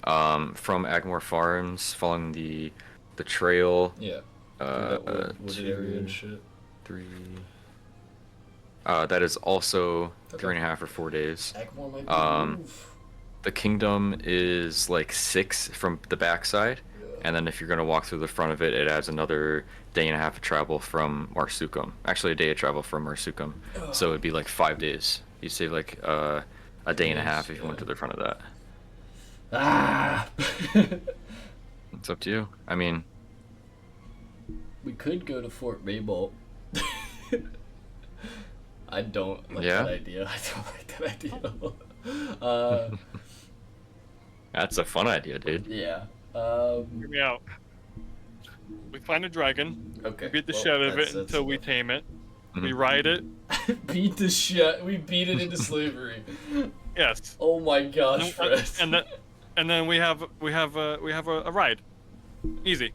From Agmore Farms, following the trail. Yeah. Wooded area and shit. 3. That is also 3.5 or 4 days. Agmore might be the move. The kingdom is like 6 from the backside, and then if you're gonna walk through the front of it, it adds another day and a half of travel from Marsukum. Actually, a day of travel from Marsukum, so it'd be like 5 days. You save like a day and a half if you went to the front of that. Ah. It's up to you. I mean, We could go to Fort Maybalt. I don't like Yeah? that idea. I don't like that idea. That's a fun idea, dude. Yeah. Hear me out. We find a dragon. Okay. We beat the well, shit out of it that's until we enough. tame it. We Mhm. ride it. Beat the shit. We beat it into slavery. Yes. Oh my gosh, Fred. And then we have a ride. Easy.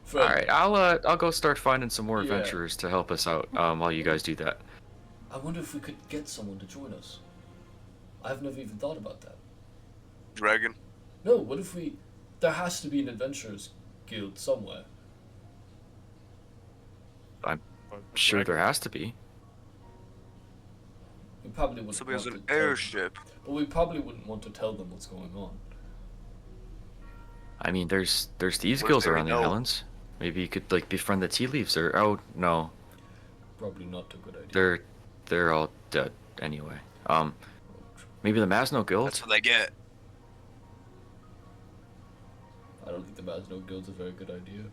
Fred, All right, I'll go start finding some more Yeah. adventurers to help us out while you guys do that. I wonder if we could get someone to join us. I've never even thought about that. Dragon. No, what if we... There has to be an adventurers guild somewhere. Sure, there has to be. We probably wouldn't Somebody has want an to tell them- airship. But we probably wouldn't want to tell them what's going on. I mean, there's thieves What if guilds they around the know? islands. Maybe you could like befriend the tea leaves, or oh no, Probably not a good idea. they're all dead anyway. Maybe the Masno guild. That's what they get. I don't think the Masno Guild's a very good idea.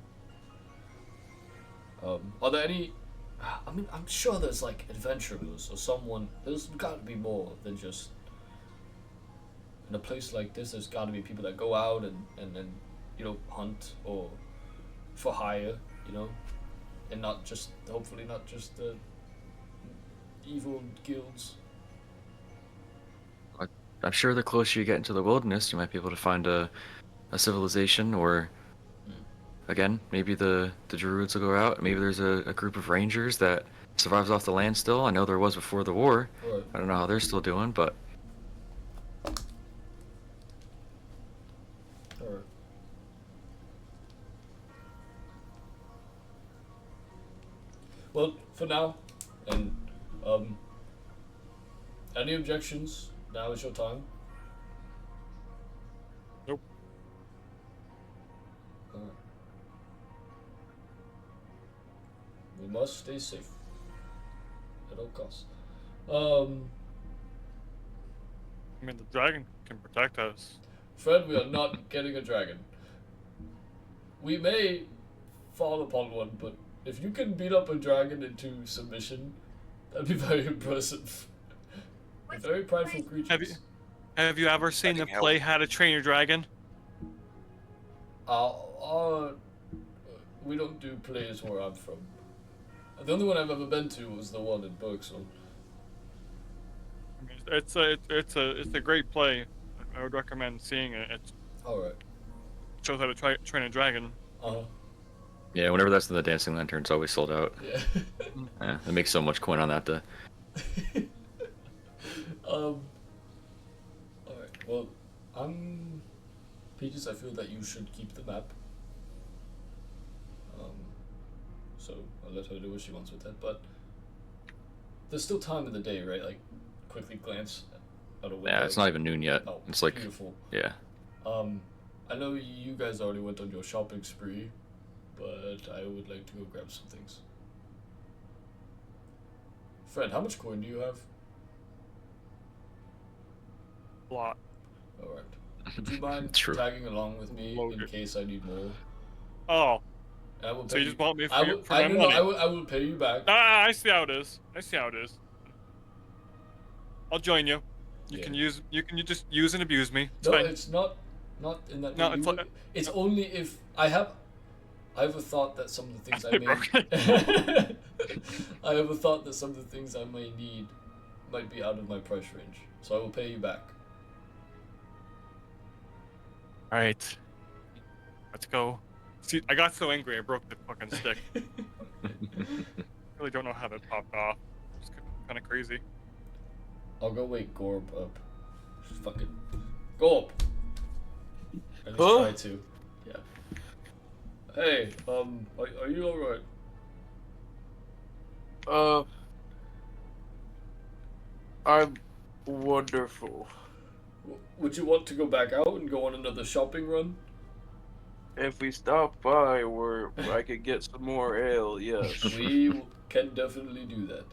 Are there any... I mean, I'm sure there's like adventurers or someone... There's got to be more than just... In a place like this, there's got to be people that go out and then, you know, hunt or for hire, you know? And not just, hopefully not just the evil guilds. I'm sure the closer you get into the wilderness, you might be able to find a civilization, or again, maybe the druids will go out. Maybe there's a group of rangers that survives off the land still. I know there was before the war. Right. I don't know how they're still doing, but Alright. Well, for now, and any objections? Now is your time. Nope. Alright. We must stay safe at all costs. I mean, the dragon can protect us. Fred, we are not getting a dragon. We may fall upon one, but if you can beat up a dragon into submission, that'd be very impressive. They're very prideful creatures. Have you ever seen them Fucking play How to Train Your Dragon? We don't do plays where I'm from. The only one I've ever been to was the one in Bergsville. I mean, it's a great play. I would recommend seeing it. It Alright. shows how to train a dragon. Uh-huh. yeah, whenever that's in the Dancing Lantern, it's always sold out. Yeah. Yeah, it makes so much coin on that. Alright, well, Peaches, I feel that you should keep the map. So I'll let her do what she wants with it, but there's still time in the day, right? Like, quickly glance out a window. Yeah, it's not even noon yet. Oh, It's like, beautiful. yeah. I know you guys already went on your shopping spree, but I would like to go grab some things. Fred, how much coin do you have? A lot. Alright. Would you mind True. tagging along with me in Loaded. case I need more? Oh, And I will pay so you just want me for, I your, will, for I, my no, no, money? I will pay you back. Ah, I see how it is. I'll join you. You Yeah. can just use and abuse me. It's No, fine. it's not in that No, way. it's You- like- it's only if I have a thought that some of the things I I may broke I have a thought that some of the things I may need might be out of my price range. So I will pay you back. All right. Let's go. See, I got so angry I broke the fucking stick. Really don't know how that popped off. It's kind of crazy. I'll go wake Gorb up. Just fucking go up. At least Huh? try to. Yeah. Hey, are you alright? I'm wonderful. Would you want to go back out and go on another shopping run? If we stop by where I could get some more ale, yes. We can definitely do that.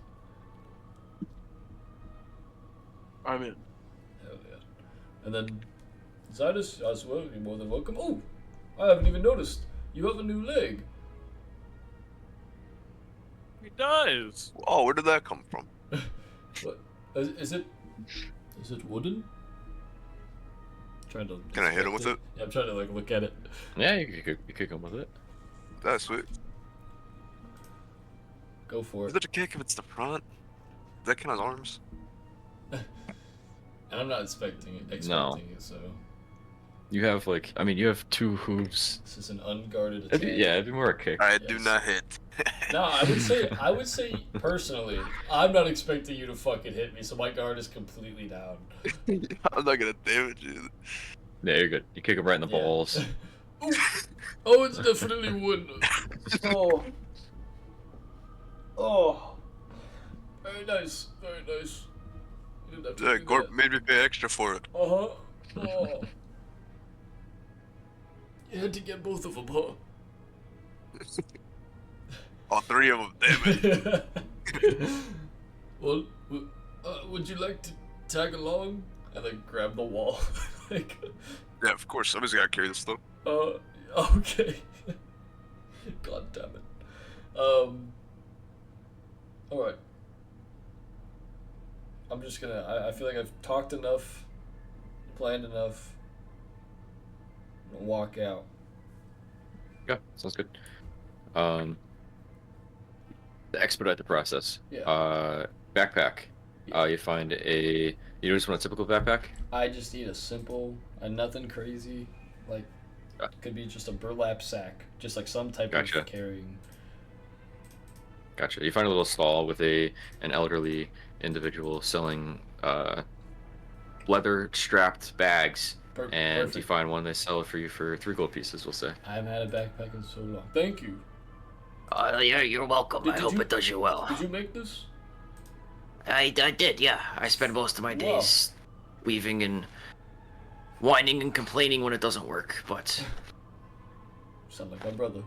I'm in. Hell yeah. And then, Zydus, as well, you're more than welcome. Oh, I haven't even noticed. You have a new leg. He does. Oh, where did that come from? What? Is it wooden? Trying to. Can I hit him with it? Yeah, I'm trying to like look at it. Yeah, you could come with it. That's sweet. Go for Is it. it a kick if it's the front? Does that count as arms? I'm not expecting it, so. You have like, I mean, you have 2 hooves. This is an unguarded It'd attack. be, yeah, it'd be more a kick. I Yes. do not hit. No, I would say personally, I'm not expecting you to fucking hit me, so my guard is completely down. I'm not gonna damage you. Yeah, you're good. You kick him right in the Yeah. balls. Ooh. Oh, it's definitely wood. Oh. Oh. Very nice. Very nice. You didn't have to do Gorp that. made me pay extra for it. Uh-huh. Oh. You had to get both of them, huh? All 3 of them, damn it. Well, would you like to tag along? And then grab the wall. Like, Yeah, of course. Somebody's gotta carry this stuff. okay. God damn it. Alright. I'm just gonna, I feel like I've talked enough, planned enough. I'm gonna walk out. Yeah, sounds good. To expedite the process. Yeah. Backpack. You find you just want a typical backpack? I just need a simple, nothing crazy. Like, could be just a burlap sack. Just like some type Gotcha. of carrying. Gotcha. You find a little stall with an elderly individual selling leather strapped bags, and Perfect. you find one they sell for you for 3 gold pieces, we'll say. I haven't had a backpack in so long. Thank you. Yeah, you're welcome. I hope it does you well. Did you make this? I did, yeah. I spend most of my days weaving and whining and complaining when it doesn't work, but... Sound like my brother.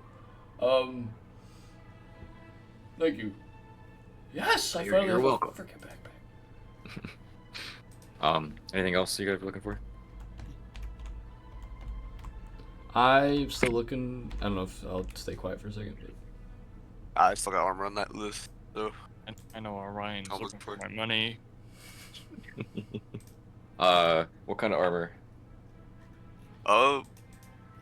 Thank you. Yes, I finally You're have welcome. a freaking backpack. Anything else you guys are looking for? I'm still looking. I don't know if I'll stay quiet for a second. But... I still got armor on that list, so. I know Orion's I'll looking look for my money. What kind of armor?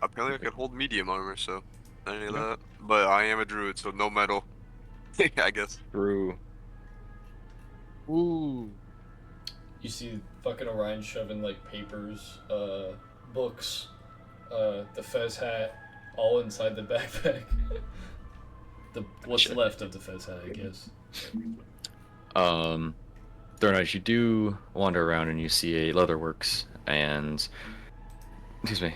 Apparently I can hold medium armor, so not any of that. But I am a druid, so no metal. I guess. True. Ooh. You see fucking Orion shoving like papers, books, the fez hat, all inside the backpack. What's left of the fez hat, I guess. Thornice, you do wander around and you see a leatherworks and excuse me,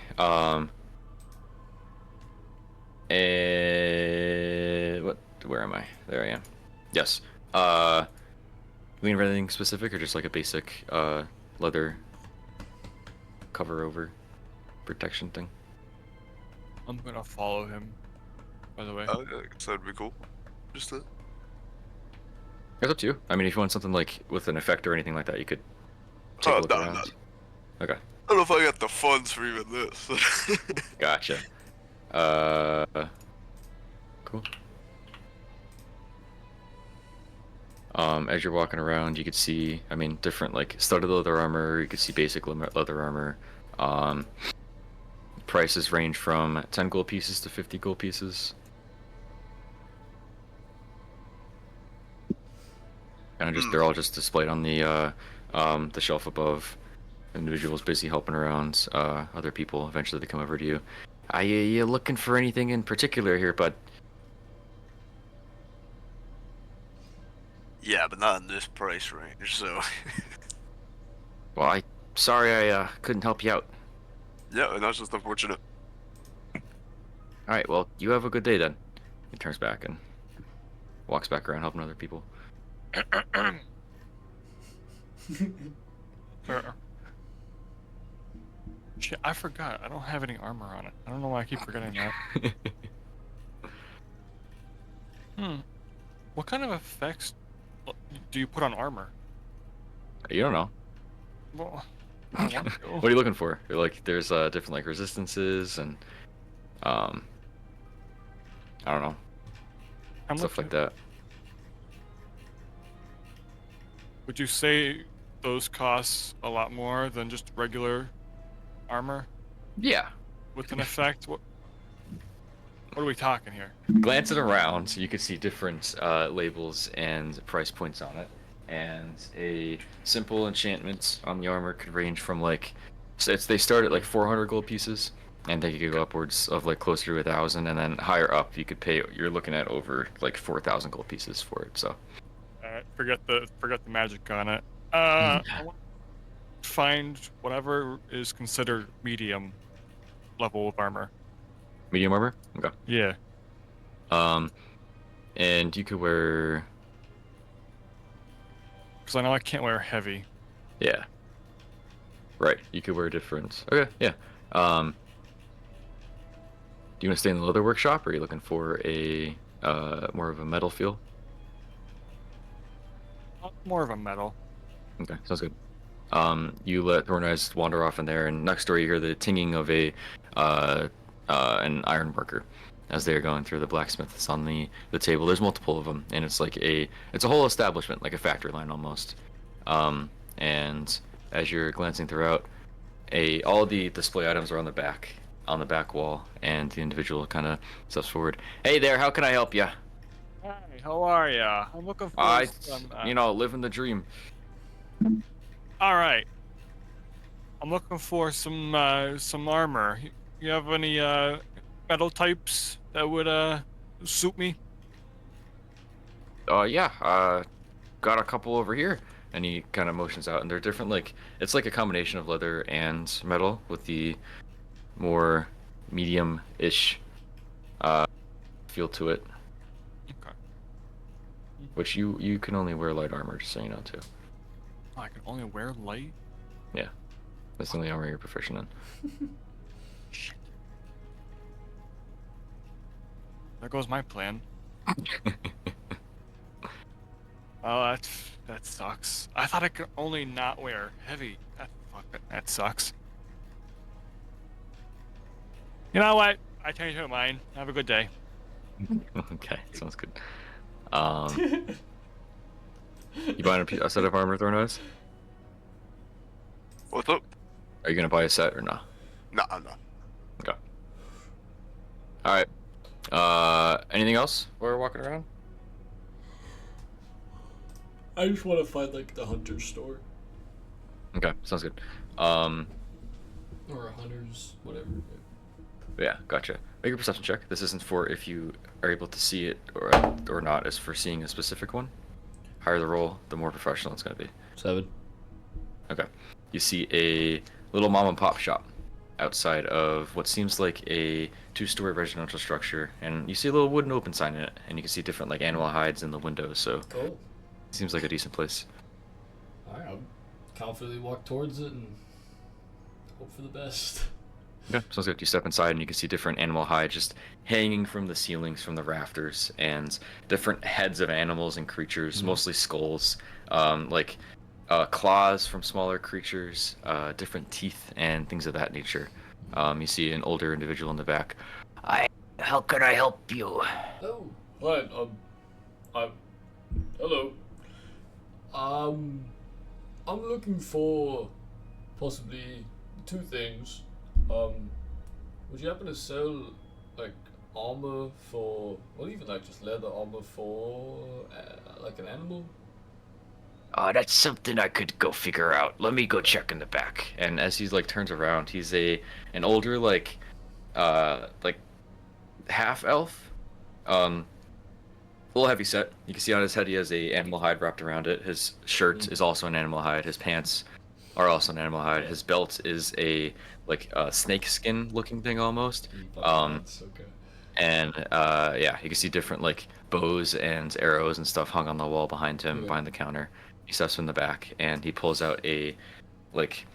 where am I? There I am. Yes. Looking for anything specific or just like a basic leather cover over protection thing? I'm gonna follow him, by the way. I guess that'd be cool. Just that. It's up to you. I mean, if you want something like with an effect or anything like that, you could take a look no, around. no. Okay. I don't know if I got the funds for even this. Gotcha. Cool. As you're walking around, you could see, I mean, different like studded leather armor. You could see basic leather armor. Prices range from 10 gold pieces to 50 gold pieces. Kind of just, they're all just displayed on the shelf above. Individuals busy helping around other people. Eventually they come over to you. Are you looking for anything in particular here, bud? Yeah, but not in this price range, so. Well, sorry I couldn't help you out. Yeah, and that's just unfortunate. Alright, well, you have a good day then. He turns back and walks back around helping other people. Shit, I forgot. I don't have any armor on it. I don't know why I keep forgetting that. What kind of effects do you put on armor? You don't know. Well, I want to. What are you looking for? Like, there's different like resistances and I don't know, How stuff much like that. Would you say those cost a lot more than just regular armor? Yeah. With an effect? What are we talking here? Glancing around, you can see different labels and price points on it. And a simple enchantment on the armor could range from like, so they start at like 400 gold pieces, and they could go upwards of like closer to 1,000, and then higher up you could pay. You're looking at over like 4,000 gold pieces for it. So. Forget the magic on it. I want to find whatever is considered medium level of armor. Medium armor? Okay. Yeah. And you could wear. Because I know I can't wear heavy. Yeah. Right. You could wear different. Okay. Yeah. Do you want to stay in the leather workshop, or are you looking for a more of a metal feel? More of a metal. Okay, sounds good. You let Thorn Eyes wander off in there, and next door you hear the tinging of an iron worker as they are going through the blacksmiths on the table. There's multiple of them, and it's like it's a whole establishment, like a factory line almost. And as you're glancing throughout, all the display items are on the back wall, and the individual kind of steps forward. Hey there, how can I help you? Hi, how are ya? I'm looking for some. Living the dream. All right. I'm looking for some armor. You have any metal types that would suit me? Yeah. Got a couple over here. And he kind of motions out, and they're different. Like it's like a combination of leather and metal with the more medium-ish feel to it. Okay. Which you can only wear light armor, just so you know too. Oh, I can only wear light? Yeah. That's the only armor you're proficient in. Shit. There goes my plan. Oh, that sucks. I thought I could only not wear heavy. That sucks. You know what? I changed my mind. Have a good day. Okay, sounds good. You buying a set of armor, Thorn Eyes? What's up? Are you gonna buy a set or not? Nah, I'm not. Okay. All right. Anything else while we're walking around? I just want to find like the hunter's store. Okay, sounds good. Or a hunter's, whatever. Yeah, gotcha. Make a perception check. This isn't for if you are able to see it or not. It's for seeing a specific one. Higher the roll, the more professional it's gonna be. 7. Okay. You see a little mom and pop shop outside of what seems like a 2-story residential structure, and you see a little wooden open sign in it, and you can see different like animal hides in the windows. So Cool. seems like a decent place. Alright, I'll confidently walk towards it and hope for the best. Yeah, sounds good. You step inside and you can see different animal hides just hanging from the ceilings, from the rafters, and different heads of animals and creatures, mostly skulls, claws from smaller creatures, different teeth, and things of that nature. You see an older individual in the back. How can I help you? Oh, hi. Hello. I'm looking for possibly 2 things. Would you happen to sell like armor for, or even like just leather armor for like an animal? That's something I could go figure out. Let me go check in the back. And as he's like turns around, he's an older like half elf, a little heavy set. You can see on his head he has a animal hide wrapped around it. His shirt is also an animal hide. His pants are also an animal hide. His belt is a snake skin looking thing almost. Okay. And yeah, you can see different like bows and arrows and stuff hung on the wall behind him, behind the counter. He steps from the back and he pulls out a like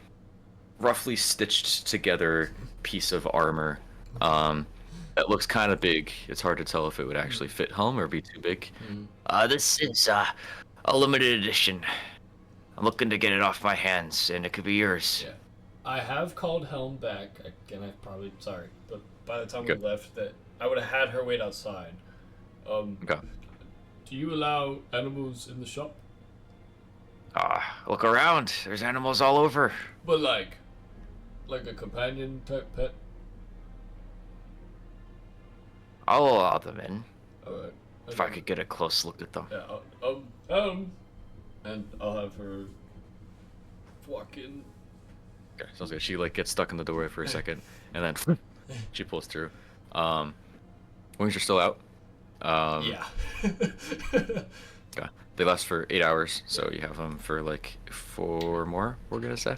roughly stitched together piece of armor. That looks kind of big. It's hard to tell if it would actually fit Helm or be too big. This is a limited edition. I'm looking to get it off my hands, and it could be yours. Yeah. I have called Helm back. Again, I probably sorry, but by the time we left, that I would have had her wait outside. Okay. Do you allow animals in the shop? Look around. There's animals all over. But like a companion type pet. I'll allow them in. Alright. If I could get a close look at them. Yeah, and I'll have her walk in. Okay, sounds good. She like gets stuck in the doorway for a second, and then she pulls through. Wings are still out. Yeah. Yeah. They last for 8 hours, so you have them for like 4 more. We're gonna say.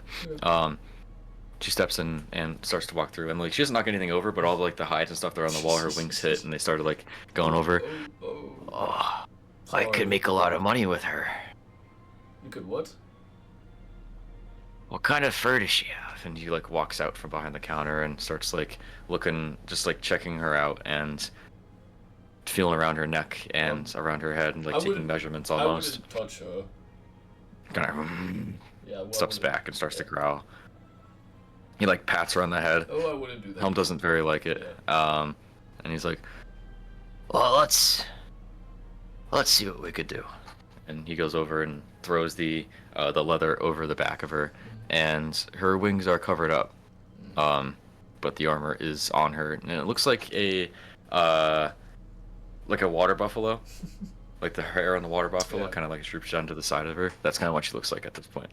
She steps in and starts to walk through, and like she doesn't knock anything over, but all the, like the hides and stuff that are on the wall, her wings hit, and they started like going over. Oh, I could make a lot of money with her. You could what? What kind of fur does she have? And he like walks out from behind the counter and starts like looking, just like checking her out and feeling around her neck and around her head and like taking measurements almost. I wouldn't touch her. Kind Yeah, of steps back and starts to growl. He like pats her on the head. Oh, I wouldn't do that. Helm doesn't very like it. And he's like, well, let's see what we could do. And he goes over and throws the leather over the back of her, and her wings are covered up, but the armor is on her, and it looks like a water buffalo, like the hair on the water buffalo, kind of like droops down to the side of her. That's kind of what she looks like at this point.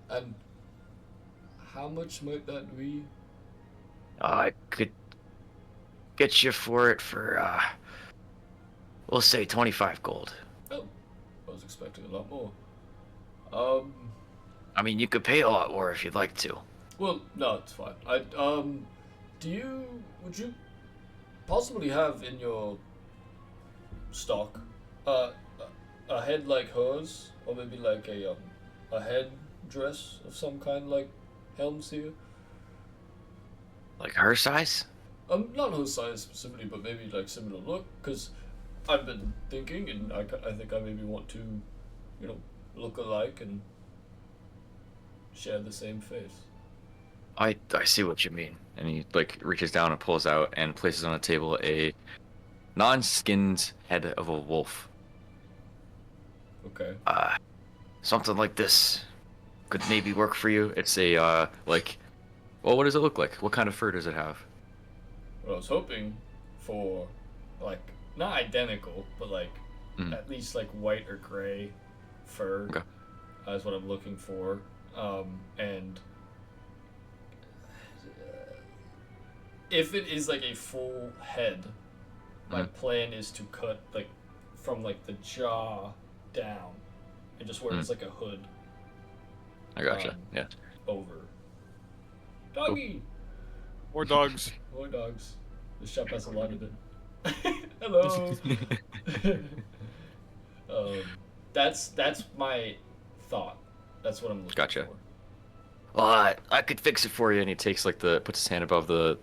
And how much might that be? I could get you for it for we'll say 25 gold. Oh, I was expecting a lot more. I mean, you could pay a lot more if you'd like to. Well, no, it's fine. Would you possibly have in your stock a head like hers, or maybe like a head dress of some kind, like Helm's here? Like her size? Not her size specifically, but maybe like similar look. Because I've been thinking, and I think I maybe want to, look alike and share the same face. I see what you mean. And he like reaches down and pulls out and places on a table a non-skinned head of a wolf. Okay. Something like this could maybe work for you. It's a what does it look like? What kind of fur does it have? Well, I was hoping for like not identical, but like at least like white or gray fur. Okay. Is what I'm looking for. And if it is like a full head, my plan is to cut like from like the jaw down and just wear it as like a hood. I gotcha. Yeah. Over. Doggy. More dogs. More dogs. This shop has a lot of it. Hello. That's my thought. That's what I'm looking for. Well, I could fix it for you. And he takes like puts his hand above the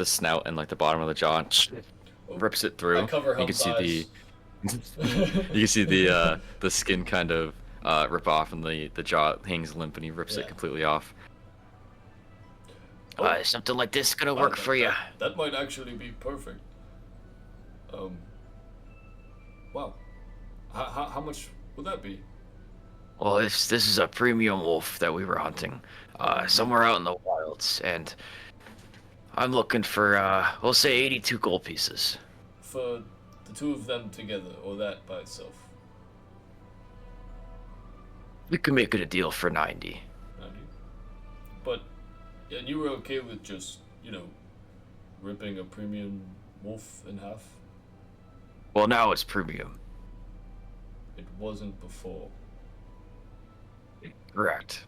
snout and like the bottom of the jaw and rips it through. I cover you can see you can see the skin kind of rip off and the jaw hangs limp and he rips it completely off. Something like this gonna work for you. That might actually be perfect. Wow. How much would that be? Well, this is a premium wolf that we were hunting somewhere out in the wilds, and I'm looking for, we'll say 82 gold pieces. For the two of them together, or that by itself? We could make it a deal for 90. 90? But, and you were okay with just, ripping a premium wolf in half? Well, now it's premium. It wasn't before. Correct.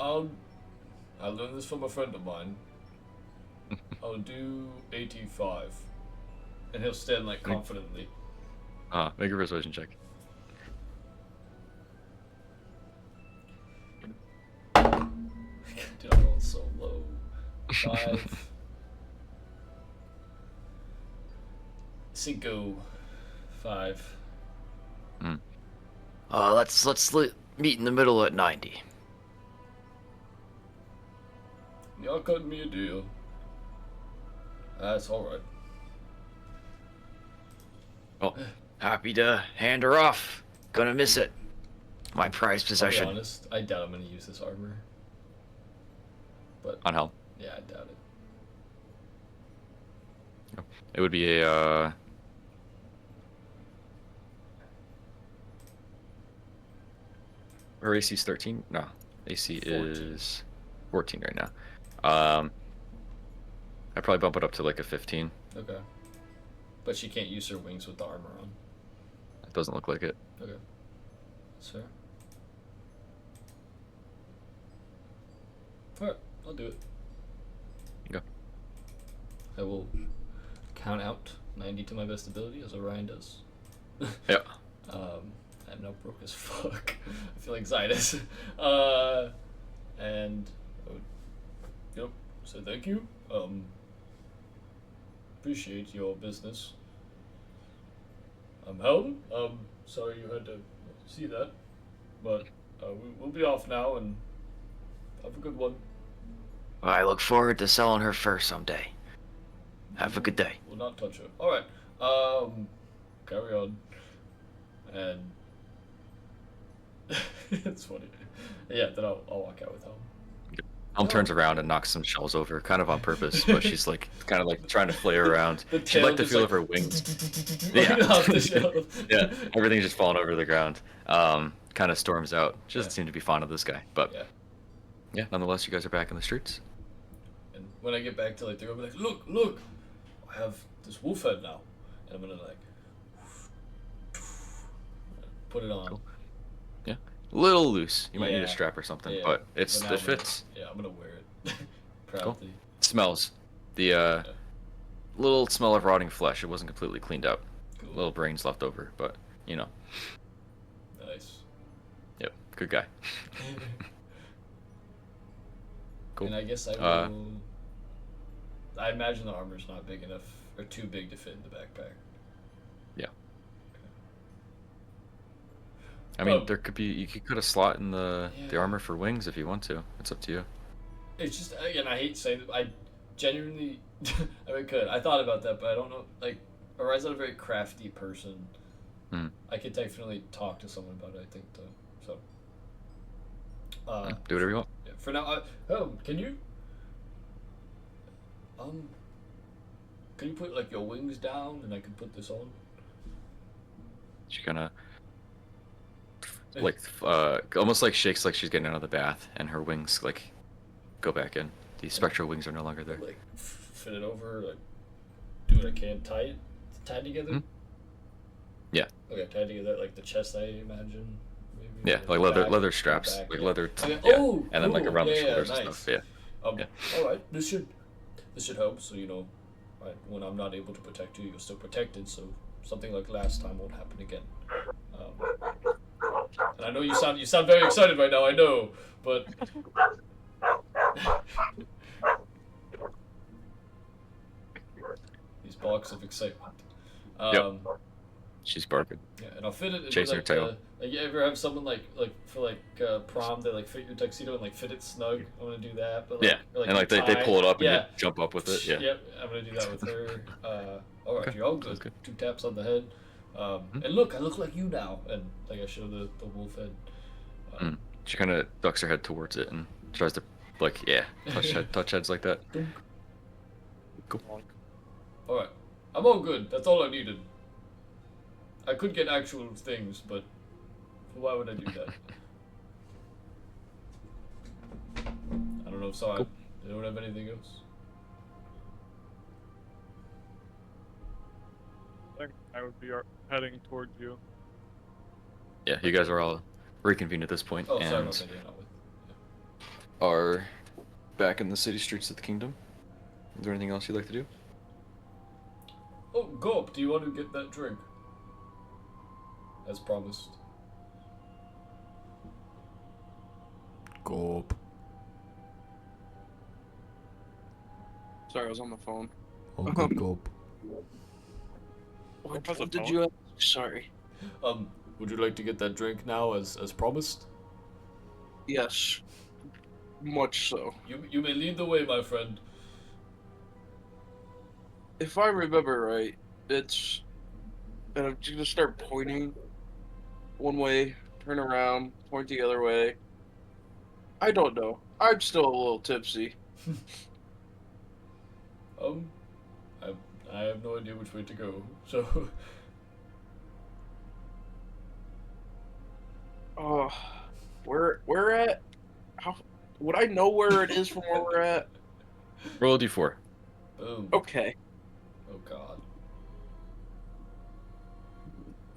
I learned this from a friend of mine. I'll do 85. And he'll stand like confidently. Make a persuasion check. Dude, I'm going so low. 5. 5. Let's meet in the middle at 90. Y'all cut me a deal. That's alright. Well, happy to hand her off. Gonna miss it. My prized I'll possession. be honest, I doubt I'm gonna use this armor. But On Helm. yeah, I doubt it. It would be a her AC's 13? No. AC 14. is 14 right now. I'd probably bump it up to like a 15. Okay. But she can't use her wings with the armor on. It doesn't look like it. Okay. That's fair. Alright, I'll do it. Go. I will count out 90 to my best ability, as Orion does. Yeah. I'm now broke as fuck. I feel like Zidus. And I would, say thank you. Appreciate your business. Helm, sorry you had to see that, but we'll be off now, and have a good one. I look forward to selling her fur someday. Have a good day. We'll not touch her. Alright, carry on. And it's funny. Yeah, then I'll walk out with Helm. Helm turns around and knocks some shells over, kind of on purpose, but she's like kind of like trying to flare around. The She'd like the tail feel just, of her wings. Yeah. Yeah. Off the shelf. Yeah, everything's just falling over the ground. Kind of storms out. She doesn't seem to be fond of this guy, but yeah, nonetheless, you guys are back in the streets. And when I get back to like the room, I'm like, look, I have this wolf head now, and I'm gonna like put it on. Cool. Yeah, a little loose. You might need Yeah. a strap or something, Yeah. but But it now fits. I'm gonna wear it proudly. It smells. The little smell of rotting flesh. It wasn't completely cleaned up. Cool. Little brains left over, but you know. Nice. Yep, good guy. Cool. And I guess I will. I imagine the armor's not big enough or too big to fit in the backpack. Yeah. I mean, there could be, you could cut a slot in the armor for wings if you want to. It's up to you. It's just, again, I hate saying it. I genuinely, I mean, could. I thought about that, but I don't know. Like, Ori's not a very crafty person. I could definitely talk to someone about it, I think, though. So. Do whatever you want. Yeah, for now, can you put, like, your wings down and I can put this on? She kind of, like, almost like shakes like she's getting out of the bath, and her wings, like, go back in. The spectral wings are no longer there. Like, fit it over, like, do what I can, tie together? Yeah. Okay, tied together, like the chest, I imagine. Maybe. Yeah, like leather straps, back, like yeah. leather. Okay. Yeah. Oh, and then like cool. around the Yeah, shoulders nice. and stuff. Yeah. All right. This should help. So right, when I'm not able to protect you, you're still protected. So something like last time won't happen again. And I know you sound very excited right now. I know, but. These barks of excitement. She's barking. Yeah, and I'll fit it in Chasing like, her tail. like you ever have someone like for prom, they like fit your tuxedo and like fit it snug. I'm gonna do that. But like, Yeah, or, and like they tie. pull it up and Yeah. you jump up with it. Yeah. Yep, I'm gonna do that with her. All right, Okay, you're all sounds good. good. 2 taps on the head. And look, I look like you now. And like I show the wolf head. She kind of ducks her head towards it and tries to, like, touch heads like that. Cool. All right, I'm all good. That's all I needed. I could get actual things, but why would I do that? I don't know. Sorry, Cool. I don't have anything else. I think I would be heading towards you. Yeah, you guys are all reconvened at this point Oh, sorry and about that. Yeah, not with. are back in the city streets of the kingdom. Is there anything else you'd like to do? Oh, Gorp, do you want to get that drink? As promised. Gulp. Sorry, I was on the phone. Oh, good gulp. What was the did phone? you ask? Sorry. Would you like to get that drink now, as promised? Yes. Much so. You may lead the way, my friend. If I remember right, it's and I'm just gonna start pointing one way, turn around, point the other way. I don't know. I'm still a little tipsy. I have no idea which way to go. So. Where at? How would I know where it is from where we're at? Roll a d4. Boom. Okay. Oh God.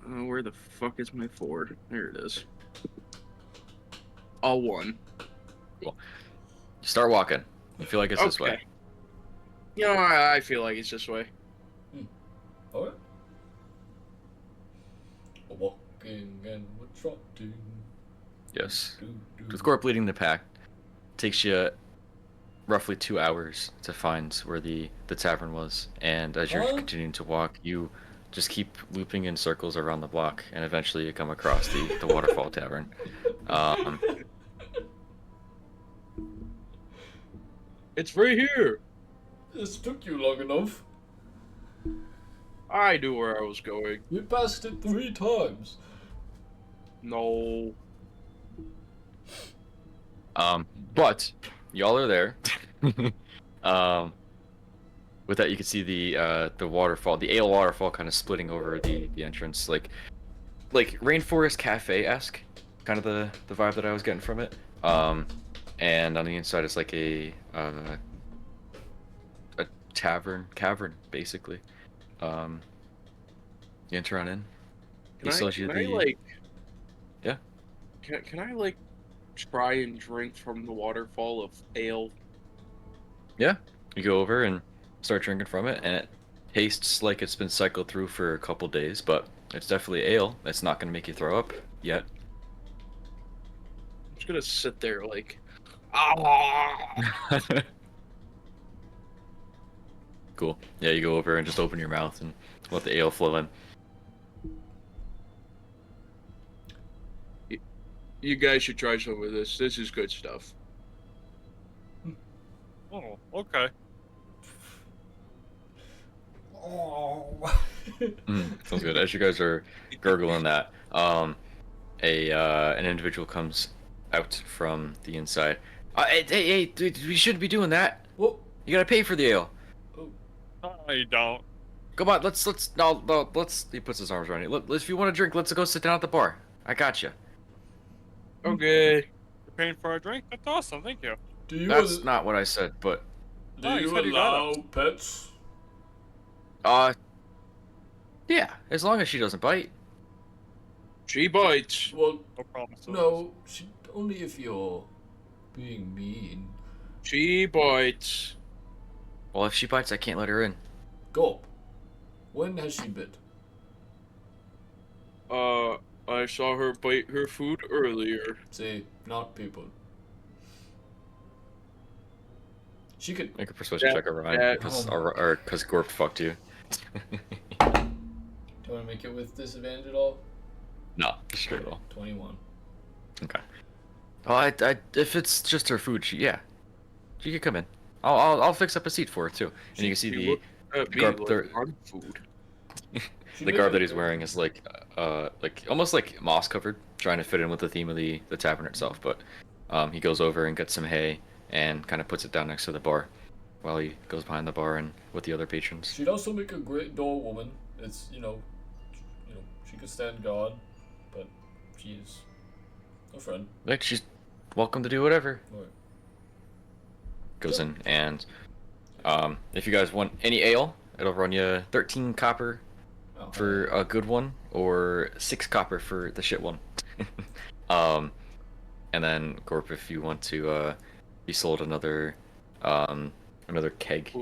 Where the fuck is my 4? There it is. All 1. Cool. You start walking. You feel like it's this way. You know, I feel like it's this way. Alright. We're walking and we're trotting. Yes. With Gorp leading the pack, takes you roughly 2 hours to find where the tavern was. And as you're continuing to walk, you just keep looping in circles around the block, and eventually you come across the Waterfall Tavern. It's right here. This took you long enough. I knew where I was going. We passed it 3 times. No. But y'all are there. With that, you can see the waterfall, the ale waterfall, kind of splitting over the entrance, like Rainforest Cafe-esque, kind of the vibe that I was getting from it. And on the inside, it's like a cavern, basically. You enter on in. Can I like try and drink from the waterfall of ale? Yeah, you go over and start drinking from it, and it tastes like it's been cycled through for a couple days, but it's definitely ale. It's not going to make you throw up yet. I'm just gonna sit there like, ah. Cool. Yeah, you go over and just open your mouth and let the ale flow in. You guys should try some of this. This is good stuff. Oh, okay. Sounds good. As you guys are gurgling that, an individual comes out from the inside. Hey, dude, we shouldn't be doing that. What? You gotta pay for the ale. No, you don't. Come on, let's. No, let's. He puts his arms around you. Look, if you want to drink, let's go sit down at the bar. I got you. Okay. You're paying for a drink? That's awesome. Thank you. That's not what I said, but. Do you allow pets? Yeah, as long as she doesn't bite. She bites. Well, No promises. no, only if you're being mean. She bites. Well, if she bites, I can't let her in. Gulp. When has she bit? I saw her bite her food earlier. See, not people. She could make a persuasion check over mine because Gorp fucked you. Do you want to make it with disadvantage at all? No, straight roll. 21. Okay. Well, if it's just her food, she can come in. I'll fix up a seat for her too. And you can see the garb. Food. The garb that he's wearing is like almost like moss covered, trying to fit in with the theme of the tavern itself. But he goes over and gets some hay and kind of puts it down next to the bar, while he goes behind the bar and with the other patrons. She'd also make a great door woman. It's she could stand guard, but she is a friend. Like, she's welcome to do whatever. Right. Goes in, and if you guys want any ale, it'll run you 13 copper for a good one, or 6 copper for the shit one. And then Gorp, if you want to be sold another keg.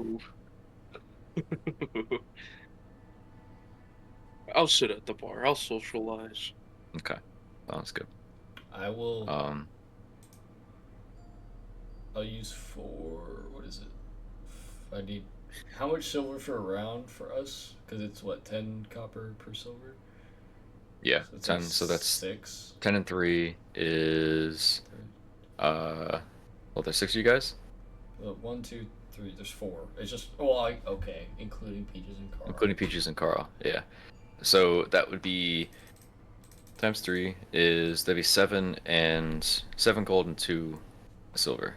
I'll sit at the bar. I'll socialize. Okay, sounds good. I will. I'll use what is it? I need. How much silver for a round for us? Because it's what, 10 copper per silver? Yeah, so 10. So that's 6. 10 and 3 is well, there's 6 of you guys. 1, 2, 3. There's 4. It's just okay, including Peaches and Carl. Including Peaches and Carl, yeah. So that would be times 3 is that'd be 7 and 7 gold and 2 silver.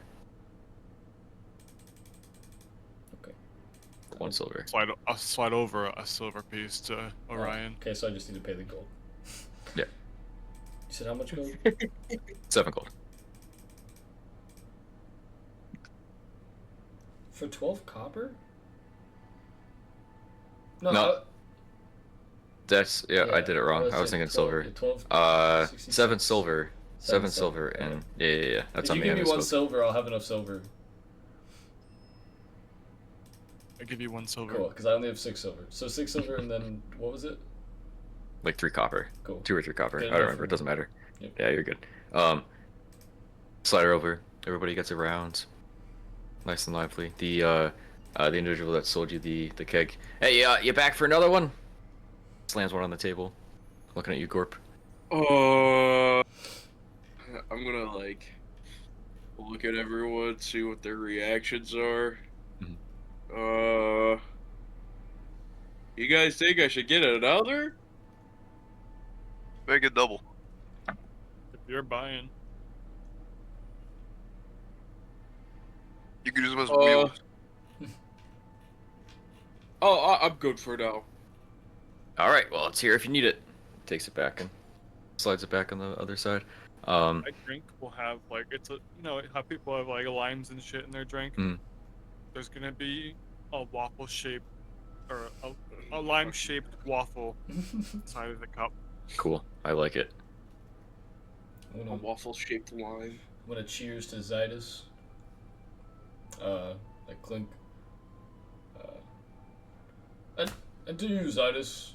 Okay. 1 silver. I'll slide over a silver piece to Orion. Okay, so I just need to pay the gold. Yeah. You said how much gold? 7 gold. For 12 copper? No. No. That's I Yeah, did it wrong. I was thinking 12, silver. 12, 7 silver. 7 silver okay. and yeah. That's If on you me. give I me 1 misspoke. silver, I'll have enough silver. I give you 1 silver. Cool, because I only have 6 silver. So 6 silver and then, what was it? Like 3 copper. Cool. 2 or 3 copper. Good I don't enough remember. for It doesn't matter. Yep. Yeah, you're good. Slide her over. Everybody gets around. Nice and lively. The individual that sold you the keg. Hey, you back for another one? Slams one on the table. Looking at you, Gorp. I'm gonna like look at everyone, see what their reactions are. You guys think I should get another? Make it double. If you're buying. You can use them as wheels. I'm good for now. All right. Well, it's here if you need it. Takes it back and slides it back on the other side. My drink will have like how people have like limes and shit in their drink. Mm. There's gonna be a waffle shaped or a lime shaped waffle inside of the cup. Cool. I like it. A waffle shaped lime. I'm gonna cheers to Zydus. Like clink. And to you, Zydus.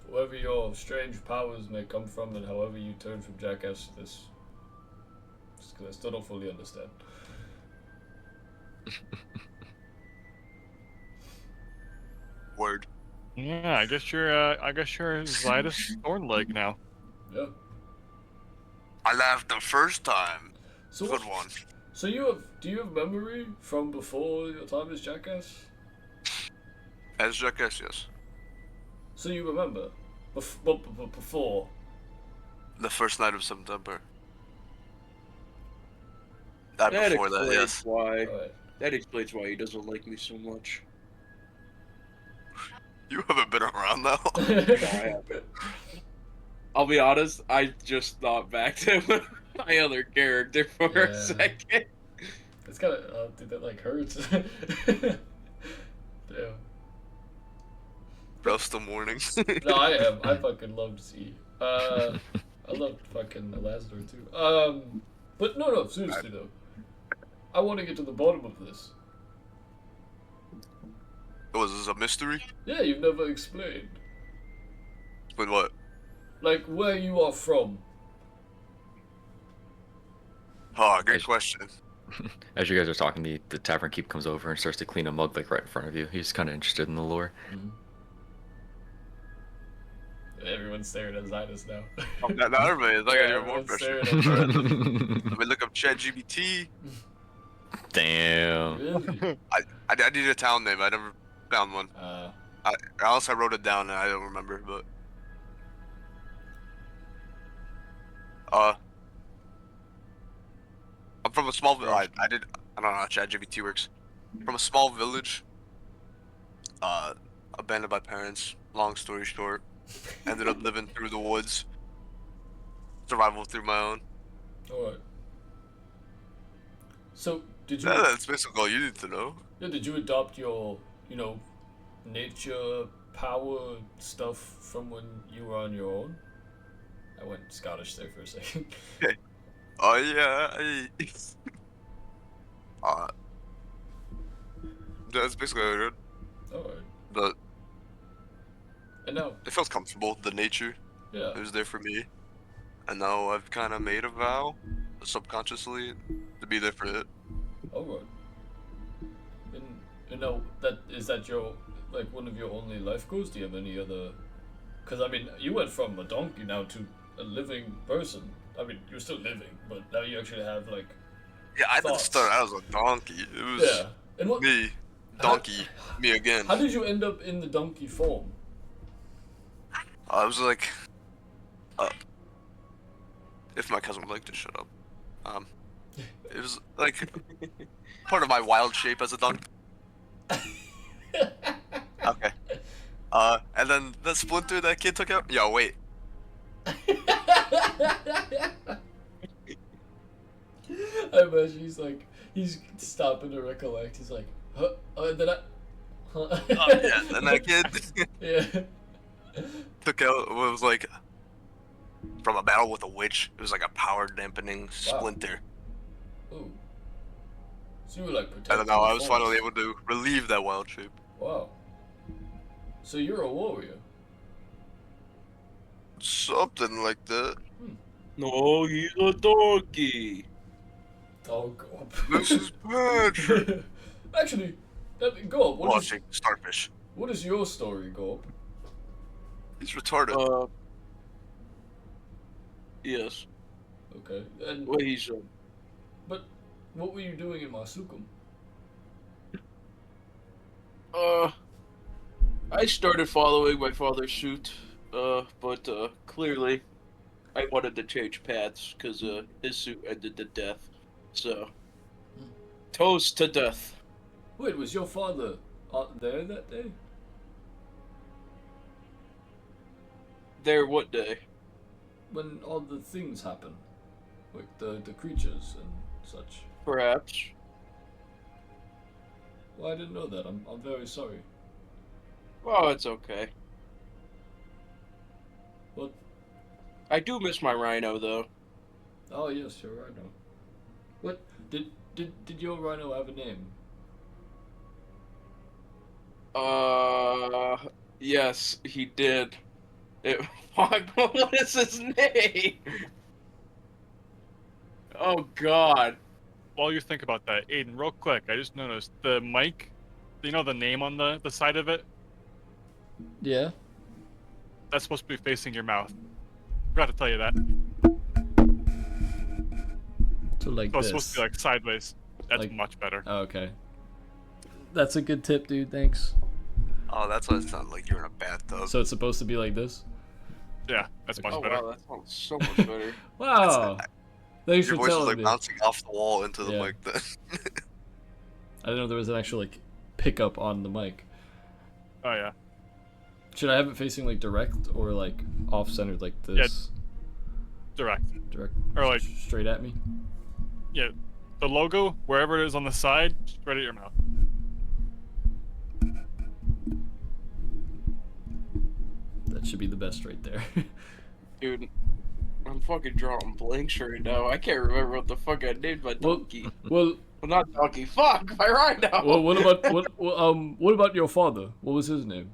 Wherever your strange powers may come from and however you turn from jackass to this. Just because I still don't fully understand. Word. Yeah, I guess you're Zydus Thornleg now. Yeah. I laughed the first time. So Good one. So do you have memory from before your time as jackass? As jackass, yes. So you remember? Before? The first night of September. That That before that, explains yes. why. Alright. That explains why he doesn't like me so much. You haven't been around now. I'll be honest, I just thought back to my other character for a second. It's kinda, dude, that like hurts. Damn. Rest the morning. No, I fucking loved Z. I loved fucking Elazador too. But no, seriously though. I want to get to the bottom of this. Was this a mystery? Yeah, you've never explained. With what? Like, where you are from. Oh, good question. As you guys are talking, the tavern keep comes over and starts to clean a mug like right in front of you. He's kind of interested in the lore. Mm-hmm. Everyone's staring at Zydus now. Not everybody. It's like I hear more everyone's pressure. staring at Let me look up ChatGPT. Damn. Really? I need a town name. I never found one. Else I wrote it down and I don't remember. But I'm from a small village. I don't know how ChatGPT works. From a small village. Abandoned by parents. Long story short, ended up living through the woods. Survival through my own. Alright. So, did you... That's basically all you need to know. Yeah, did you adopt your, nature, power stuff from when you were on your own? I went Scottish there for a second. Oh yeah, that's basically what I did. Alright. But And now... it felt comfortable, the nature. Yeah. It was there for me. And now I've kind of made a vow, subconsciously, to be there for it. Alright. And now, is that your, like, one of your only life goals? Do you have any other... Because, I mean, you went from a donkey now to a living person. I mean, you're still living, but now you actually have, like, Yeah, I didn't thoughts. start out as a donkey. It was Yeah. And what... me, donkey, me again. How did you end up in the donkey form? I was like, if my cousin would like to shut up. It was like part of my wild shape as a dog. Okay. And then the splinter that kid took out. Yo, wait. I imagine he's stopping to recollect. He's like, huh? Did I? Huh? Oh yeah, and that kid Yeah. took out what was like from a battle with a witch. It was like a power dampening splinter. Ooh. So you were like I protecting don't know. I the was forest. finally able to relieve that wild shape. Wow. So you're a warrior. Something like that. No, he's a donkey. Oh god. This is Patrick. Actually, Gob, Watching starfish. what is your story, Gob? He's retarded. Yes. Okay. And Well, he's but what were you doing in Masukum? I started following my father's suit, but clearly I wanted to change paths because his suit ended to death. So, toast to death. Wait, was your father there that day? There what day? When all the things happened, like the creatures and such. Perhaps. Well, I didn't know that. I'm very sorry. Oh, it's okay. What? I do miss my rhino though. Oh yes, your rhino. What did your rhino have a name? Yes, he did. What is his name? Oh God. While you think about that, Aiden, real quick, I just noticed the mic. You know the name on the side of it? Yeah. That's supposed to be facing your mouth. Forgot to tell you that. So like So it's supposed to be like sideways. That's Like- much better. Oh, okay. That's a good tip, dude. Thanks. Oh, that's what it sounded like. You're in a bathtub. So it's supposed to be like this? Yeah, that's much Oh better. wow, that sounds so much better. Wow. Thanks Your for voice was telling like me. bouncing off the wall into the Yeah. mic. Then. I didn't know there was an actual like pickup on the mic. Oh yeah. Should I have it facing like direct or like off-centered like this? Direct. Direct. Or like Straight at me? yeah, the logo wherever it is on the side, straight at your mouth. That should be the best right there. Dude, I'm fucking drawing blanks right now. I can't remember what the fuck I named my Well- donkey. well, Well, not donkey. Fuck, my rhino. well, what about what about your father? What was his name?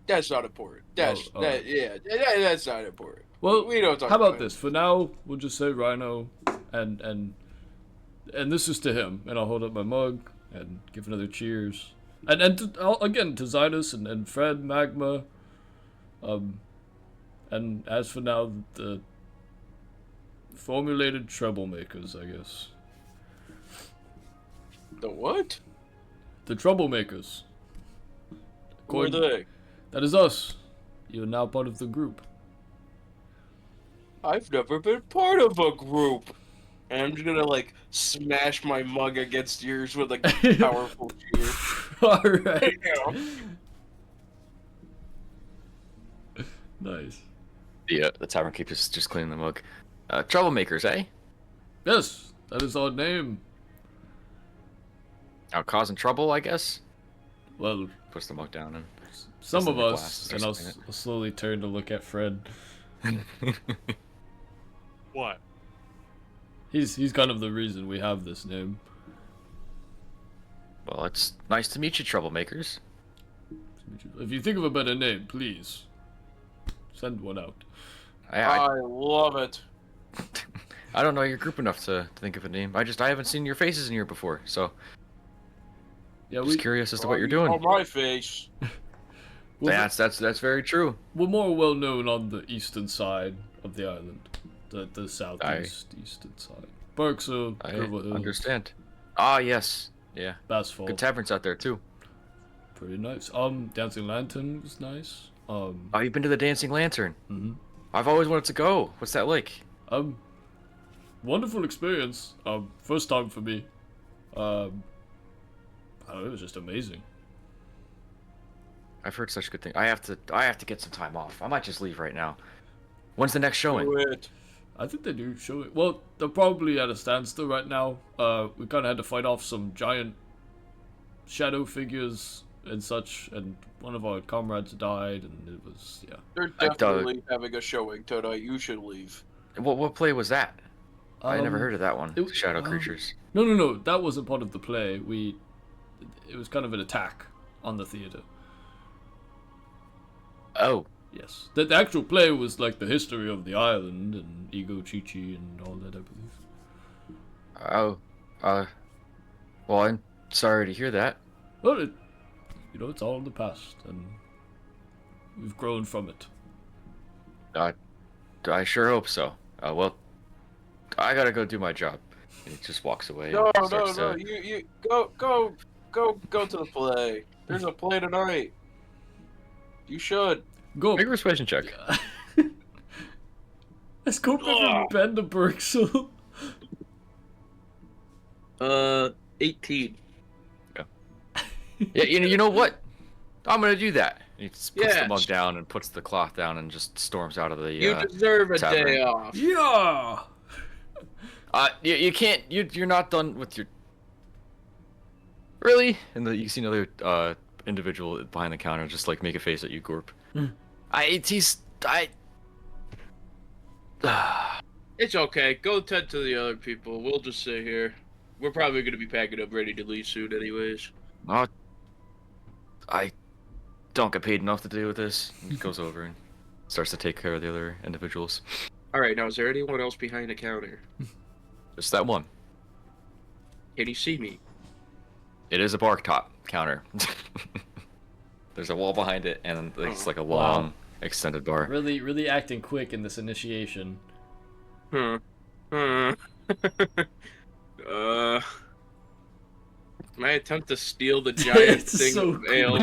That's not important. That's Oh, that. Yeah, that's not important. Well, We don't talk how about about it. this? For now, we'll just say Rhino, and this is to him, and I'll hold up my mug and give another cheers, and again to Zidus and Fred Magma, and as for now the formulated Troublemakers, I guess. The what? The Troublemakers. Who are they? That is us. You're now part of the group. I've never been part of a group. And I'm just gonna like smash my mug against yours with a powerful cheer. Alright. Yeah. Nice. The tavern keeper's just cleaning the mug. Troublemakers, eh? Yes, that is our name. Out causing trouble, I guess. Well, Puts the mug down and some of the us, glass and starts cleaning I'll slowly turn to look at Fred. What? He's kind of the reason we have this name. Well, it's nice to meet you, Troublemakers. If you think of a better name, please send one out. I love it. I don't know your group enough to think of a name. I haven't seen your faces in here before, so Yeah, just curious as to what you're doing. On my face. That's very true. We're more well known on the eastern side of the island, the southeast eastern side. Berkshire, I River Hills, understand. Ah, yes, yeah. Bass Falls. Good taverns out there too. Pretty nice. Dancing Lantern was nice. Oh, you've been to the Dancing Lantern? Mm-hmm. I've always wanted to go. What's that like? Wonderful experience. First time for me. I don't know, it was just amazing. I've heard such good things. I have to get some time off. I might just leave right now. When's the next showing? Do it. I think they do show it. Well, they're probably at a standstill right now. We kind of had to fight off some giant shadow figures and such, and one of our comrades died, and it was, yeah. They're definitely having a showing tonight. You should leave. What play was that? I never heard of that one. it- Shadow creatures. No. That wasn't part of the play. It was kind of an attack on the theater. Oh. Yes. The actual play was like the history of the island and Ego Chi-Chi and all that, I believe. Oh. Well, I'm sorry to hear that. Well, it's all in the past, and we've grown from it. I sure hope so. Well, I gotta go do my job. And he just walks away. No. and starts to- You go to the play. There's a play tonight. You should. Go. Make a persuasion check. Let's go for Benderberg, so. 18. Yeah, you know what? I'm gonna do that. He just puts the Yes. mug down and puts the cloth down and just storms out of the. You deserve a tavern. day off. Yeah. You can't. You're not done with your. Really? And you see another individual behind the counter just like make a face at you, Gorp. It's okay. Go tend to the other people. We'll just sit here. We're probably gonna be packing up, ready to leave soon, anyways. I don't get paid enough to deal with this. He goes over and starts to take care of the other individuals. All right. Now, is there anyone else behind the counter? Just that one. Can you see me? It is a bar top counter. There's a wall behind it, and it's like a long, extended bar. Really acting quick in this initiation. My attempt to steal the giant It's thing so of ale.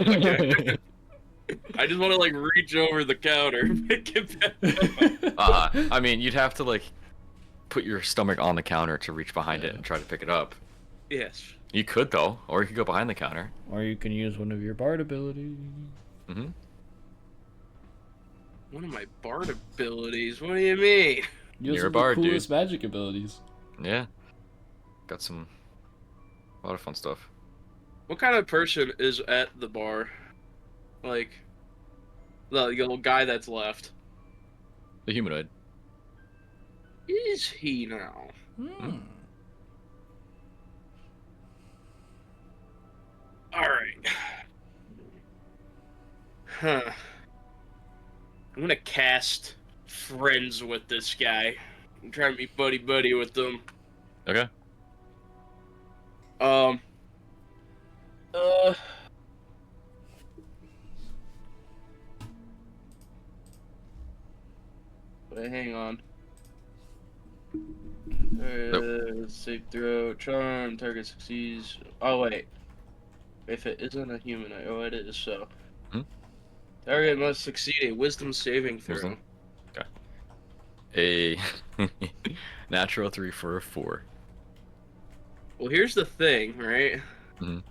I just want to like reach over the counter, pick it back up. I mean, you'd have to like put your stomach on the counter to reach behind it and try to pick it up. Yes. You could though, or you could go behind the counter. Or you can use one of your bard abilities. Mm-hmm. One of my bard abilities. What do you mean? Use You're a the bard, dude. coolest magic abilities. Yeah. Got a lot of fun stuff. What kind of person is at the bar? Like the little guy that's left. The humanoid. Is he now? Alright. Huh. I'm gonna cast friends with this guy. I'm trying to be buddy with them. Okay. Wait, hang on. Nope. Safe throw, charm, target succeeds. Oh wait. If it isn't a human, oh it is, so. Target must succeed a wisdom saving throw. Wisdom? Okay. A natural 3 for a 4. Well, here's the thing, right? Mhm.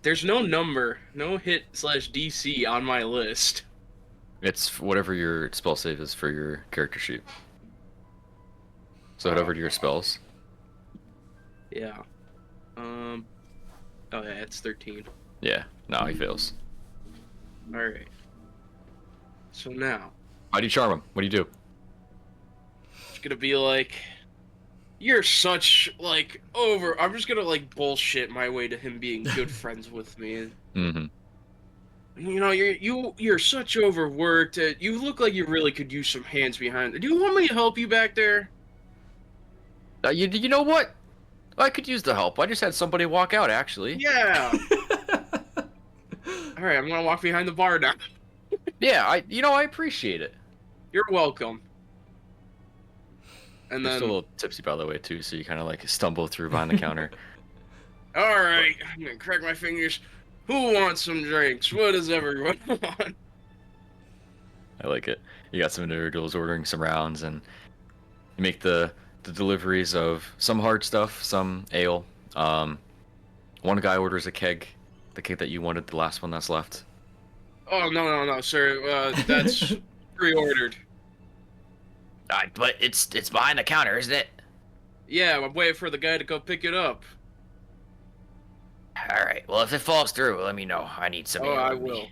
There's no number, no hit/DC on my list. It's whatever your spell save is for your character sheet. So head over to your spells. Yeah. Oh yeah, it's 13. Yeah, no, he fails. Alright. So now, How do you charm him? What do you do? it's gonna be like, you're such, like, I'm just gonna, like, bullshit my way to him being good friends with me. Mm-hmm. You know, you're such overworked. You look like you really could use some hands behind. Do you want me to help you back there? You know what? I could use the help. I just had somebody walk out, actually. Yeah. All right, I'm gonna walk behind the bar now. Yeah, I appreciate it. You're welcome. And You're then, still a little tipsy, by the way, too, so you kind of like stumble through behind the counter. all right, I'm gonna crack my fingers. Who wants some drinks? What does everyone want? I like it. You got some individuals ordering some rounds, and you make the deliveries of some hard stuff, some ale. One guy orders a keg, the keg that you wanted, the last one that's left. Oh no, sir. That's pre-ordered. But it's behind the counter, isn't it? Yeah, I'm waiting for the guy to go pick it up. All right. Well, if it falls through, let me know. I need some. Oh, ale I with me. will.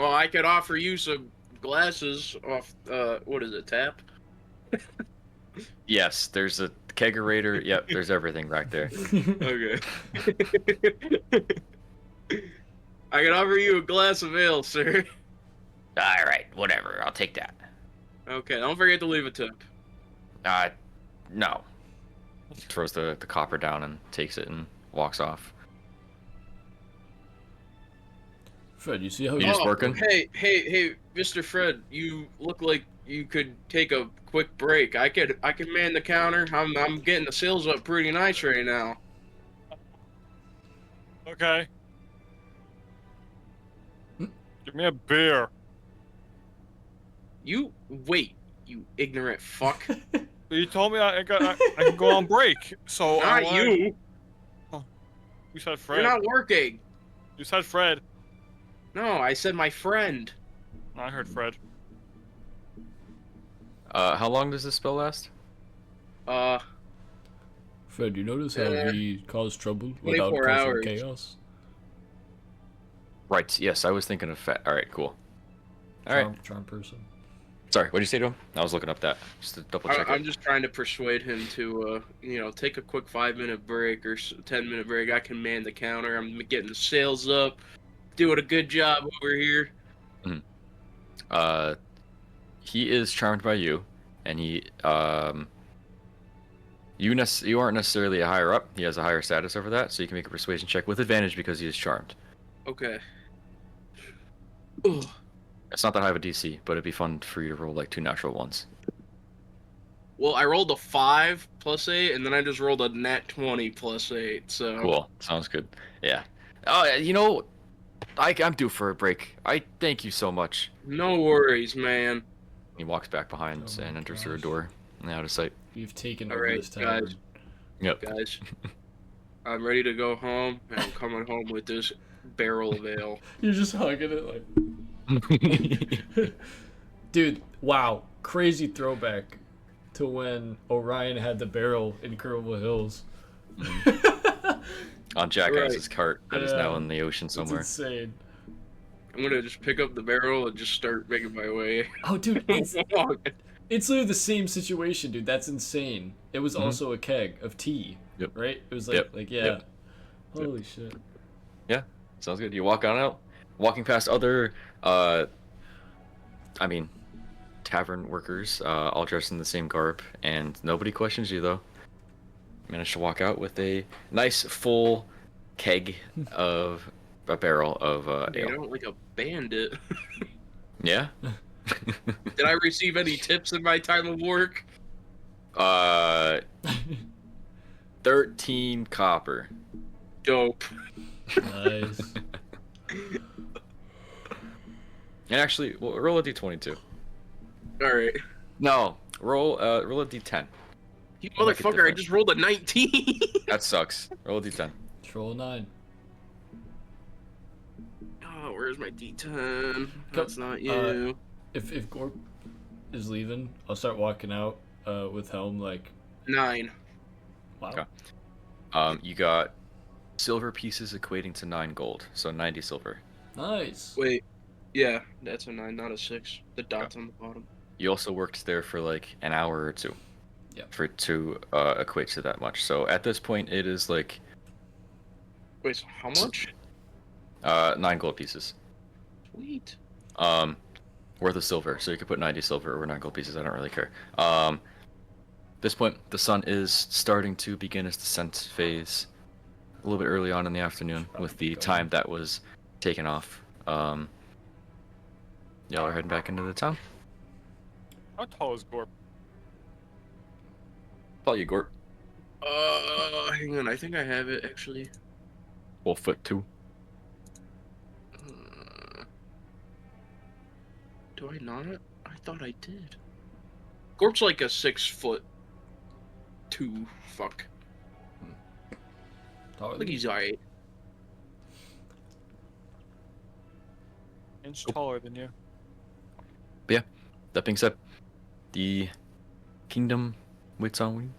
Well, I could offer you some glasses off. What is it? Tap. Yes, there's a kegerator. Yep, there's everything back there. Okay. I can offer you a glass of ale, sir. All right. Whatever. I'll take that. Okay, don't forget to leave a tip. No. He throws the copper down and takes it and walks off. Fred, you see how You he's just working? Hey, Mr. Fred, you look like you could take a quick break. I can man the counter. I'm getting the sales up pretty nice right now. Okay. Give me a beer. You wait, you ignorant fuck. You told me I can go on break. So Not you. You said Fred. You're not working. You said Fred. No, I said my friend. I heard Fred. How long does this spell last? Fred, you notice how he caused trouble without 24 causing hours. chaos? Right. Yes, I was thinking of fat. All right. Cool. All right. Charm person. Sorry. What did you say to him? I was looking up that just to double check. I'm just trying to persuade him to, take a quick 5-minute break or 10-minute break. I can man the counter. I'm getting the sales up. Doing a good job over here. He is charmed by you, and you aren't necessarily a higher up. He has a higher status over that, so you can make a persuasion check with advantage because he is charmed. Okay. Ugh. It's not that high of a DC, but it'd be fun for you to roll like 2 natural ones. Well, I rolled a 5 plus 8, and then I just rolled a nat 20 plus 8, so... Cool. Sounds good. Yeah. Oh, I'm due for a break. I thank you so much. No worries, man. He walks back behind and enters through a door and out of sight. You've taken All over right, this tavern. guys. Yep. Guys, I'm ready to go home, and I'm coming home with this barrel of ale. You're just hugging it like... Dude, wow. Crazy throwback to when Orion had the barrel in Curvable Hills. On Jackass's cart that is now Yeah. in the ocean somewhere. It's insane. I'm gonna just pick up the barrel and just start making my way. Oh, dude, it's literally the same situation, dude. That's insane. It was also a keg of tea, Yep. right? It was like, yeah. Yep. Holy shit. Yeah, sounds good. You walk on out, walking past other, tavern workers, all dressed in the same garb, and nobody questions you though. You managed to walk out with a nice full keg of a barrel of You ale. know, like a bandit. Yeah. Did I receive any tips in my time of work? 13 copper. Dope. Nice. And actually, well, roll a d20 too. Alright. No, roll a d10. You I'll make it motherfucker, I different. just rolled a 19. That sucks. Roll a d10. Troll 9. Oh, where's my D10? That's not you. If Gorp is leaving, I'll start walking out with Helm like 9. wow. Okay. You got silver pieces equating to 9 gold, so 90 silver. Nice. Wait. Yeah, that's a 9, not a 6. The dot's on the bottom. You also worked there for like an hour or 2. Yeah. For it to equate to that much. So at this point, it is like Wait, so how much? 9 gold pieces. Sweet. Worth of silver. So you could put 90 silver or 9 gold pieces. I don't really care. This point, the sun is starting to begin its descent phase. A little bit early on in the afternoon, with the time that was taken off. Y'all are heading back into the town. How tall is Gorp? Call you Gort. Hang on, I think I have it actually. 12'2". Do I not? I thought I did. Gorp's like a 6'2". Fuck. I think he's alright. Inch taller than you. But yeah, that being said, the kingdom waits on we.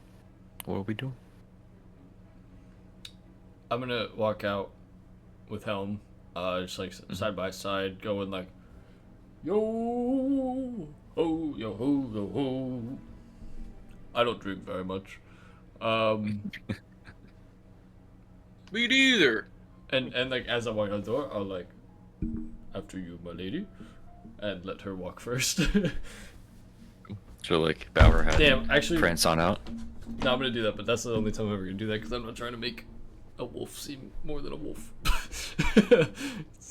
What are we doing? I'm gonna walk out with Helm, just like side by side, going like, yo ho, yo ho, yo ho. I don't drink very much. Me neither. And like as I walk out the door, I'll like, after you, my lady, and let her walk first. She'll like bow her head. Damn, actually, prance on out. No, I'm gonna do that, but that's the only time I'm ever gonna do that because I'm not trying to make a wolf seem more than a wolf.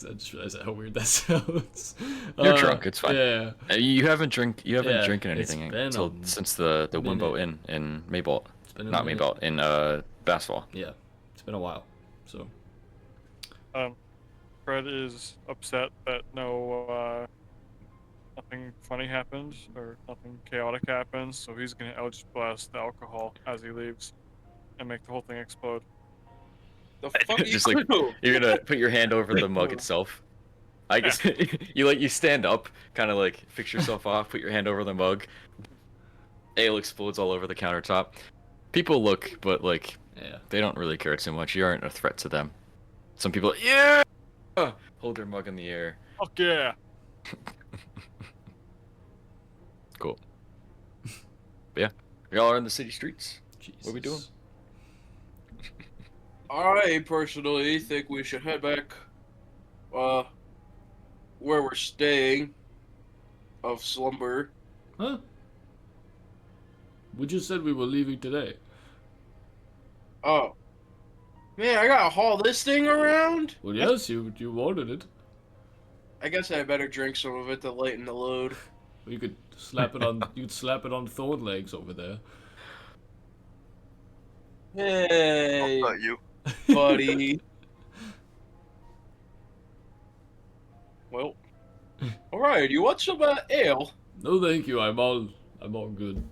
I just realized how weird that sounds. You're drunk. It's fine. Yeah. You haven't drinking it's anything been since the Wimbo Inn in Maybalt. It's been Not Maybalt, in Bassfall. Yeah, it's been a while. So. Fred is upset that nothing funny happens or nothing chaotic happens, so he's gonna Eldritch Blast the alcohol as he leaves and make the whole thing explode. The fuck Just like you're gonna put your hand over the mug itself. I guess you stand up, kind of like fix yourself off, put your hand over the mug. Ale explodes all over the countertop. People look, but like they don't really care too much. You aren't a threat to them. Some people, hold their mug in the air. Fuck yeah. Cool. But yeah, we all are in the city streets. Jesus. What are we doing? I personally think we should head back, where we're staying, of Slumber. Huh? We just said we were leaving today. Oh. Man, I gotta haul this thing around? Well, yes, you wanted it. I guess I better drink some of it to lighten the load. You could slap it on. You'd slap it on Thorn Legs over there. Hey, Not you. buddy. Well, alright, you want some ale? No, thank you. I'm all good.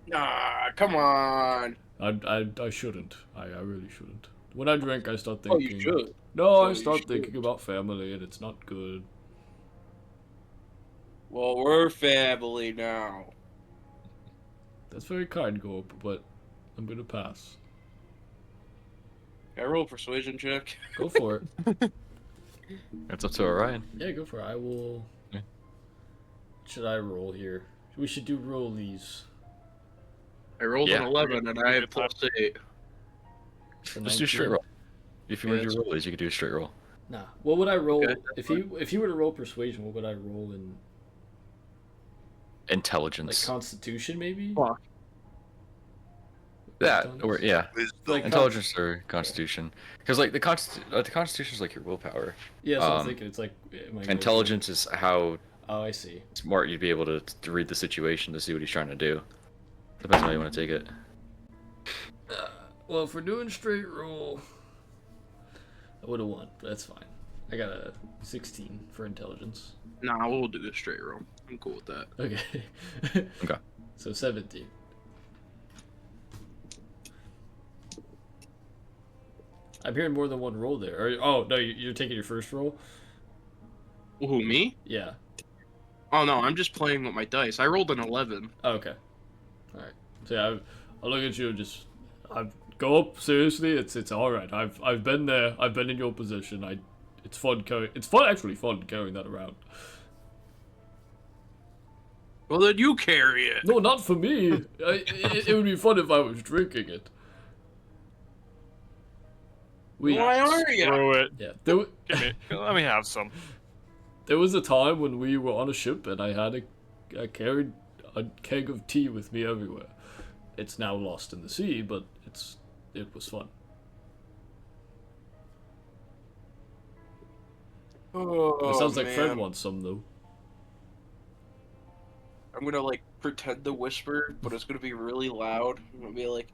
Nah, come on. I shouldn't. I really shouldn't. When I drink, I start Oh, thinking. you should. No, Oh, I you start should. thinking about family, and it's not good. Well, we're family now. That's very kind, Gorp, but I'm gonna pass. Can I roll a persuasion check? Go for it. That's up to Orion. Yeah, go for it. I will. Yeah. Should I roll here? We should do rollies. I rolled an 11 and I have +8. For Let's do straight 19. roll. If you want to do rollies, you could do a straight roll. Nah. What would I roll Okay, if you were to roll persuasion? What would I roll in? Like Intelligence. Constitution, maybe. Fuck. That or yeah, Like intelligence or Constitution. Because like the Constitution is like your willpower. Yeah, that's what I'm thinking. It's like Intelligence is how Oh, I see. smart you'd be able to read the situation to see what he's trying to do. Depends on how you want to take it. Well, if we're doing straight roll, I would have won, but that's fine. I got a 16 for intelligence. Nah, we'll do a straight roll. I'm cool with that. Okay. Okay. So 17. I'm hearing more than one roll there. Oh, no, you're taking your first roll? Who, me? Yeah. Oh, no, I'm just playing with my dice. I rolled an 11. Oh, okay. Alright. So yeah, I look at you and just... I go up, seriously, it's alright. I've been there. I've been in your position. It's fun carrying... It's actually fun carrying that around. Well, then you carry it. No, not for me. It would be fun if I was drinking it. Why are you? Screw it. Yeah. Let me have some. There was a time when we were on a ship and I carried a keg of tea with me everywhere. It's now lost in the sea, but it was fun. Oh, It sounds like man. Fred wants some though. I'm gonna like pretend to whisper, but it's gonna be really loud. I'm gonna be like,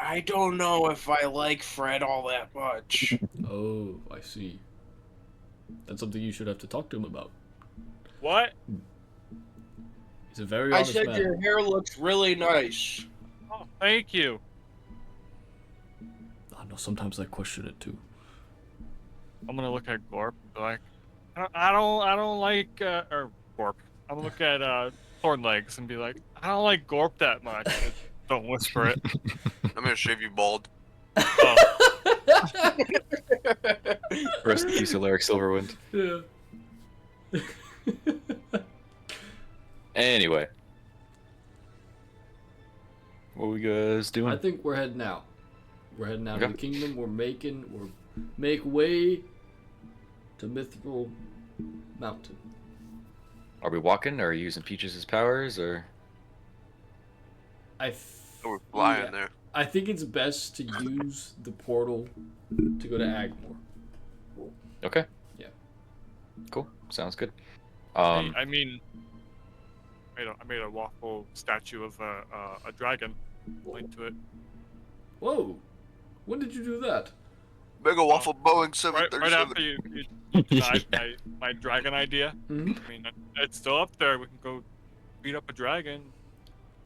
I don't know if I like Fred all that much. Oh, I see. That's something you should have to talk to him about. What? He's a very I honest said man. your hair looks really nice. Oh, thank you. I know sometimes I question it too. I'm gonna look at Gorp and be like, I don't like or Gorp. I'm gonna look at Thornlegs and be like, I don't like Gorp that much. Don't whisper it. I'm gonna shave you bald. Oh. Rest in peace, Alaric Silverwind. Yeah. Anyway. What are we guys doing? I think we're heading out. We're heading out Okay. of the kingdom. We're make way to Mythical Mountain. Are we walking, or are you using Peaches' powers, or? We're flying yeah, there. I think it's best to use the portal to go to Agmore. Okay. Yeah. Cool. Sounds good. I mean, I made a waffle statue of a dragon. Linked to it. Whoa! When did you do that? Mega Waffle Boeing Right 737. after you denied my dragon idea. Mhm. I mean, it's still up there. We can go beat up a dragon.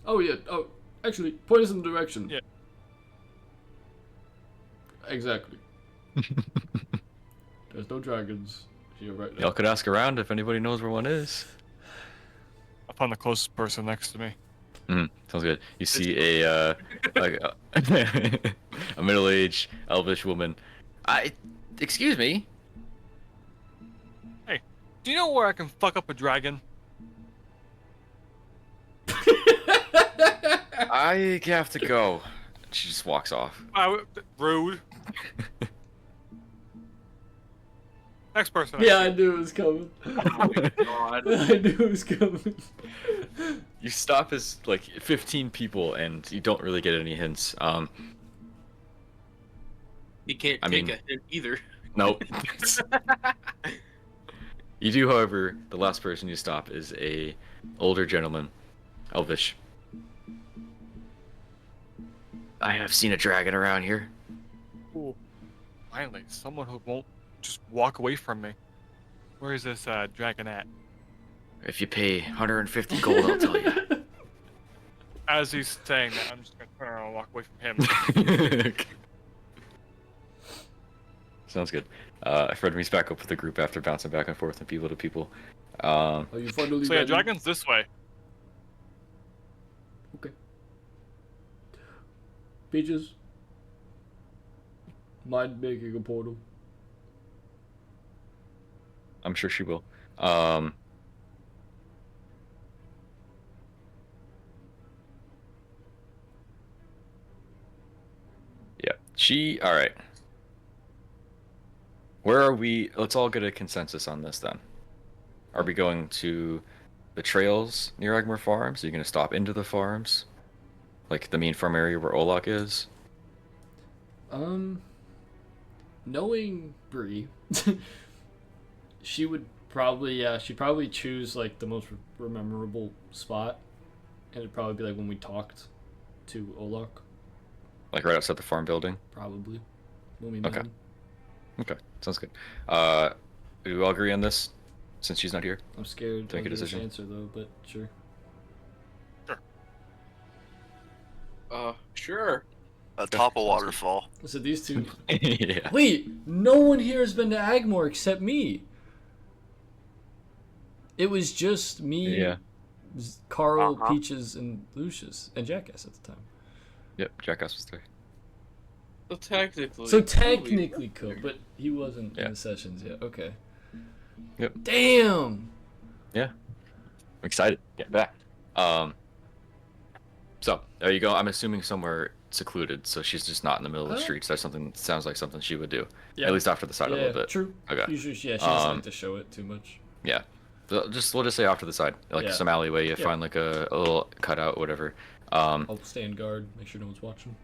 Oh yeah. Oh, actually, point us in the direction. Yeah. Exactly. There's no dragons here right now. Y'all could ask around if anybody knows where one is. I found the closest person next to me. Sounds good. You see a a middle-aged elvish woman. Excuse me. Hey, do you know where I can fuck up a dragon? I have to go. She just walks off. Rude. Next person. Yeah, I knew it was coming. God. I knew it was coming. You stop as like 15 people, and you don't really get any hints. He can't I take mean- a hint either. Nope. You do, however, the last person you stop is a older gentleman, elvish. I have seen a dragon around here. Ooh. Finally, someone who won't just walk away from me. Where is this dragon at? If you pay 150 gold, I'll tell you. As he's saying that, I'm just gonna turn around and walk away from him. Sounds good. Fred meets back up with the group after bouncing back and forth from people to people. Are you finally So yeah, ready? dragon's this way. Okay. Peaches. Mind making a portal. I'm sure she will. Yeah. All right. Where are we? Let's all get a consensus on this then. Are we going to the trails near Egmore Farms? Are you going to stop into the farms? Like the main farm area where Olak is? Knowing Bree, she would probably, she'd probably choose like the most memorable spot, and it'd probably be like when we talked to Olak, Like right outside the farm building? probably. When we met Okay. him. Okay, sounds good. Do we all agree on this? Since she's not here? I'm scared To make a of this decision? answer though, but sure. Sure. Atop a waterfall. So these two. Yeah. Wait, no one here has been to Agmore except me. It was just me, Yeah. Carl, Peaches, and Lucius, and Jackass at the time. Yep, Jackass was there. So technically. So technically cool, but he wasn't Yeah. in the sessions yet. Okay. Yep. Damn. I'm excited. Get back. So there you go. I'm assuming somewhere secluded, so she's just not in the middle of the streets. That's something. Sounds like something she would do. Yeah. At least off to the side a little bit. True. Okay. Usually, yeah, she doesn't like to show it too much. Yeah. So we'll just say off to the side, like Yeah. some alleyway. You Yeah. find like a little cutout, whatever. I'll stand guard, make sure no one's watching.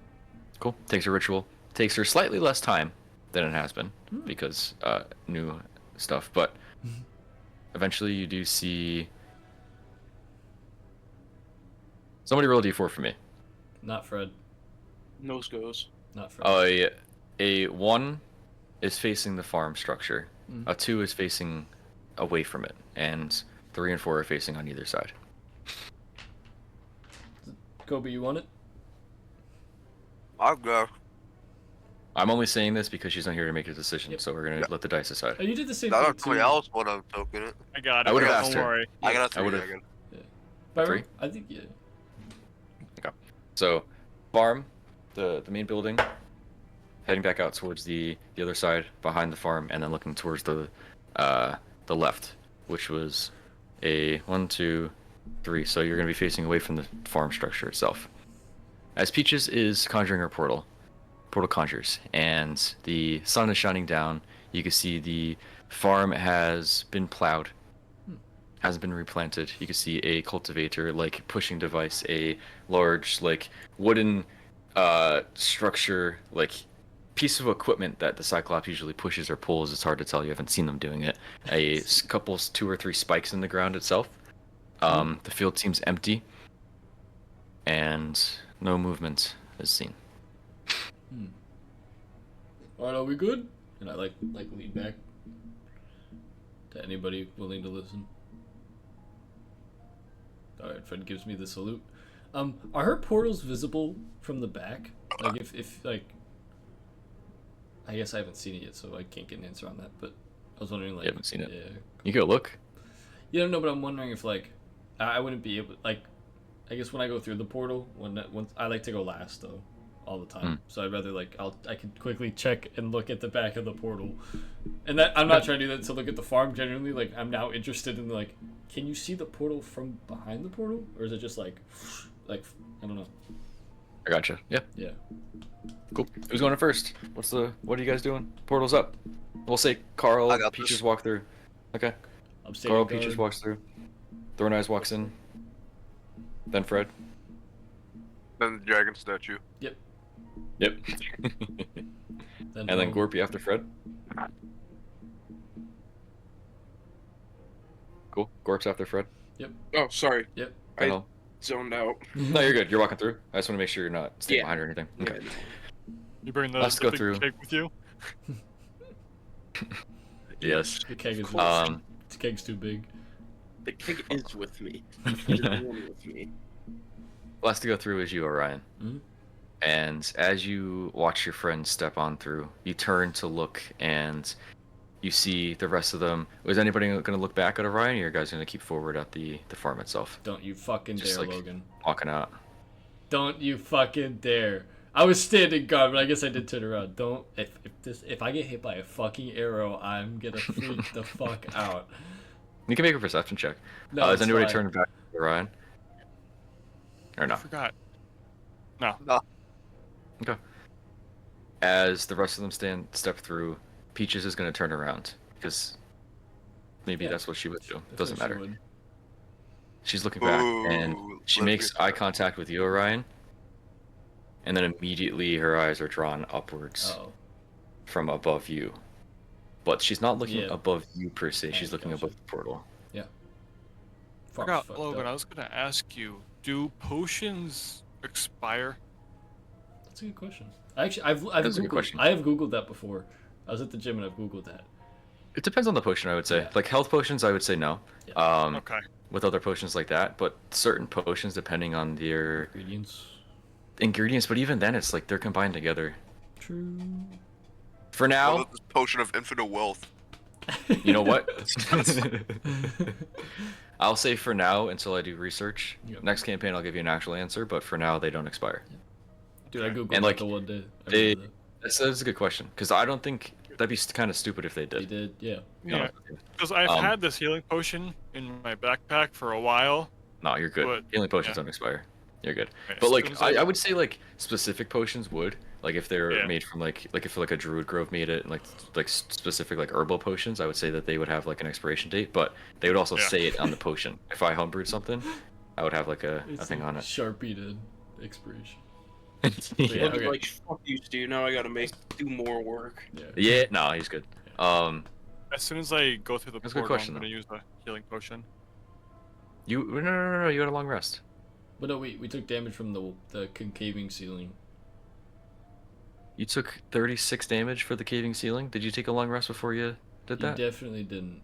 Cool. Takes her ritual. Takes her slightly less time than it has been because new stuff, but eventually you do see. Somebody roll a d4 for me. Not Fred. Nose goes. Not Fred. A 1 is facing the farm structure. Mhm. A 2 is facing away from it, and 3 and 4 are facing on either side. Kobe, you want it? I'll go. I'm only saying this because she's not here to make a decision, Yep. so we're gonna let the dice decide. Oh, you did the same I thing don't too. somebody else want to token it. I got it. I would've don't asked her. worry. I got a I 3. would've- I got But Three? I think yeah. So, farm, the main building, heading back out towards the other side behind the farm, and then looking towards the left, which was a 1, 2, 3. So you're gonna be facing away from the farm structure itself. As Peaches is conjuring her portal conjures, and the sun is shining down. You can see the farm has been plowed, hasn't been replanted. You can see a cultivator, like pushing device, a large like wooden structure, like piece of equipment that the Cyclops usually pushes or pulls. It's hard to tell. You haven't seen them doing it. A couple, 2 or 3 spikes in the ground itself. The field seems empty, and no movement is seen. Alright, are we good? And I like lean back to anybody willing to listen. Alright, Fred gives me the salute. Are her portals visible from the back? Like if like I guess I haven't seen it yet, so I can't get an answer on that, but I was wondering like You haven't seen it? Yeah. You go look. Yeah, no, but I'm wondering if like I wouldn't be able like I guess when I go through the portal once I like to go last though all the time. So I'd rather like I could quickly check and look at the back of the portal. And that I'm not trying to do that to look at the farm generally, like I'm now interested in like can you see the portal from behind the portal or is it just like I don't know. I gotcha. Yeah. Yeah. Cool. Who's going in first? What are you guys doing? Portal's up. We'll say Carl, I got Peaches this. walk through. Okay. I'm standing Carl, guard. Peaches walks through. Thorn Eyes walks in. Then Fred. Then the dragon statue. Yep. Yep. Then And then Gorpy after Fred. Cool. Gorp's after Fred. Oh, sorry. Yep. I No. zoned out. No, you're good. You're walking through. I just want to make sure you're not staying Yeah. behind or anything. Okay. Yeah. You bring the, Let's the go big through. cake with you? Yes. The keg is Um. the keg's too big. The keg is with me. It is one with me. Last to go through is you, Orion. Mhm. And as you watch your friend step on through, you turn to look and you see the rest of them. Was anybody going to look back at Orion, or are you guys going to keep forward at the farm itself? Don't you fucking Just, dare, like- Logan. Walking out. Don't you fucking dare. I was standing guard, but I guess I did turn around. Don't if I get hit by a fucking arrow, I'm gonna freak the fuck out. You can make a perception check. No, Is it's anybody fine. turning back to Orion? Or I no? forgot. Okay. As the rest of them step through, Peaches is going to turn around because maybe Yeah. that's what she would do. I It doesn't feel she matter. would. She's looking back and Ooh, she let me makes eye contact with you, Orion. And then immediately her eyes are drawn upwards Oh. from above you. But she's not looking Yeah. above you per se. She's I looking gotcha. above the portal. Farm's Forgot, fucked Logan, up. I was gonna ask you, do potions expire? That's a good question. Actually, I've That's a good Googled, question. I have Googled that before. I was at the gym and I've Googled that. It depends on the potion, I would say. Yeah. Like health potions, I would say no. Yeah. Okay. With other potions like that, but certain potions, depending on their Ingredients. ingredients, but even then, it's like they're combined together. True. For now, This potion of infinite wealth. you know what? I'll say for now until I do research. Yep. Next campaign, I'll give you an actual answer, but for now, they don't expire. Dude, I Googled And, that like, the one day. I they- remember That's a good question, because I don't think that'd be kind of stupid if they that. They did. did, yeah. Yeah, because I've Um, had this healing potion in my backpack for a while. No, you're good. But- Healing potions yeah. don't expire. You're good. Right, But as like, soon as I would say like specific potions would, like if they're Yeah. made from like if like a druid grove made it, like specific like herbal potions, I would say that they would have like an expiration date, but they would also Yeah. say it on the potion. If I homebrewed something, I would have like a It's thing like on it. Sharpie to expiration. yeah. Yeah, okay. Like, fuck you, Stu. Now I gotta do more work. Yeah. Yeah, no, he's good. As soon as I go through the That's a good portal, question, I'm gonna though. use the healing potion. No, you had a long rest. But no, we took damage from the concaving ceiling. You took 36 damage for the caving ceiling. Did you take a long rest before you did You that? definitely didn't.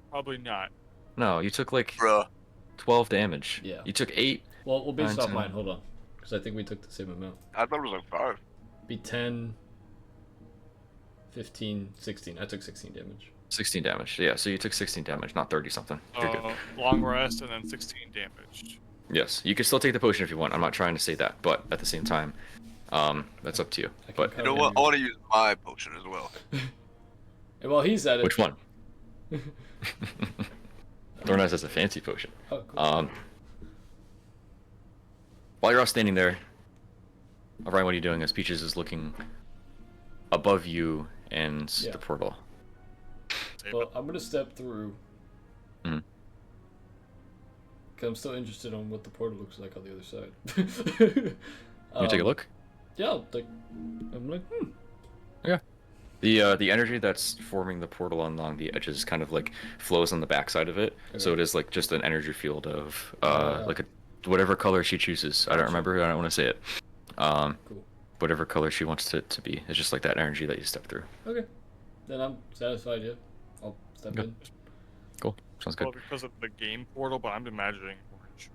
Probably not. No, you took like Bruh. 12 damage. Yeah. You took 8 Well, we'll base it off 10. mine. Hold on, because I think we took the same amount. I thought it was like 5. Be 10, 15, 16. I took 16 damage. 16 damage. Yeah, so you took 16 damage, not 30 something. You're good. Long rest and then 16 damage. Yes, you can still take the potion if you want. I'm not trying to say that, but at the same time, that's up to you. But You know what? I want to use my potion as well. And while he's at it, which one? Thorneyes has a fancy potion. Oh, cool. While you're all standing there, Orion, what are you doing? As Peaches is looking above you and the portal. Well, I'm gonna step through. Mm-hmm. Cause I'm still interested on what the portal looks like on the other side. You take a look? Yeah, I'm like, Yeah. The energy that's forming the portal along the edges kind of like flows on the backside of it. Okay. So it is like just an energy field of like whatever color she chooses. I don't remember. I don't want to say it. Cool. Whatever color she wants it to be. It's just like that energy that you step through. Okay. Then I'm satisfied. Yeah. I'll step in. Cool. Sounds good. Well, because of the game portal, but I'm imagining orange.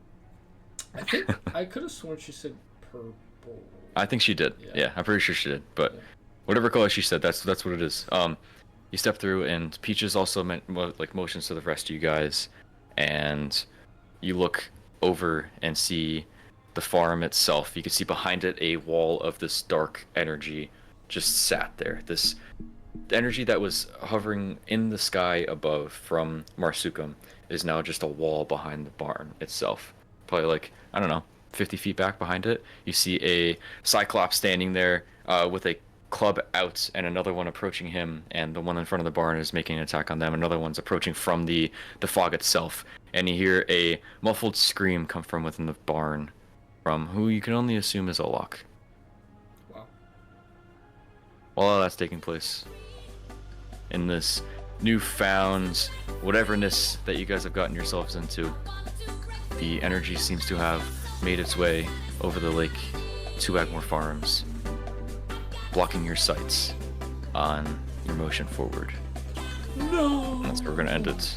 I think I could have sworn she said purple. I think she did. Yeah, I'm pretty sure she did. But whatever color she said, that's what it is. You step through, and Peaches also motions to the rest of you guys, and you look over and see the farm itself. You can see behind it a wall of this dark energy just sat there. This energy that was hovering in the sky above from Marsukum is now just a wall behind the barn itself. Probably like, I don't know, 50 feet back behind it. You see a Cyclops standing there with a club out and another one approaching him, and the one in front of the barn is making an attack on them. Another one's approaching from the fog itself, and you hear a muffled scream come from within the barn from who you can only assume is Olok. Wow. While all that's taking place, in this newfound whateverness that you guys have gotten yourselves into, the energy seems to have made its way over the lake to Agmore Farms, blocking your sights on your motion forward. No. That's where we're gonna end it.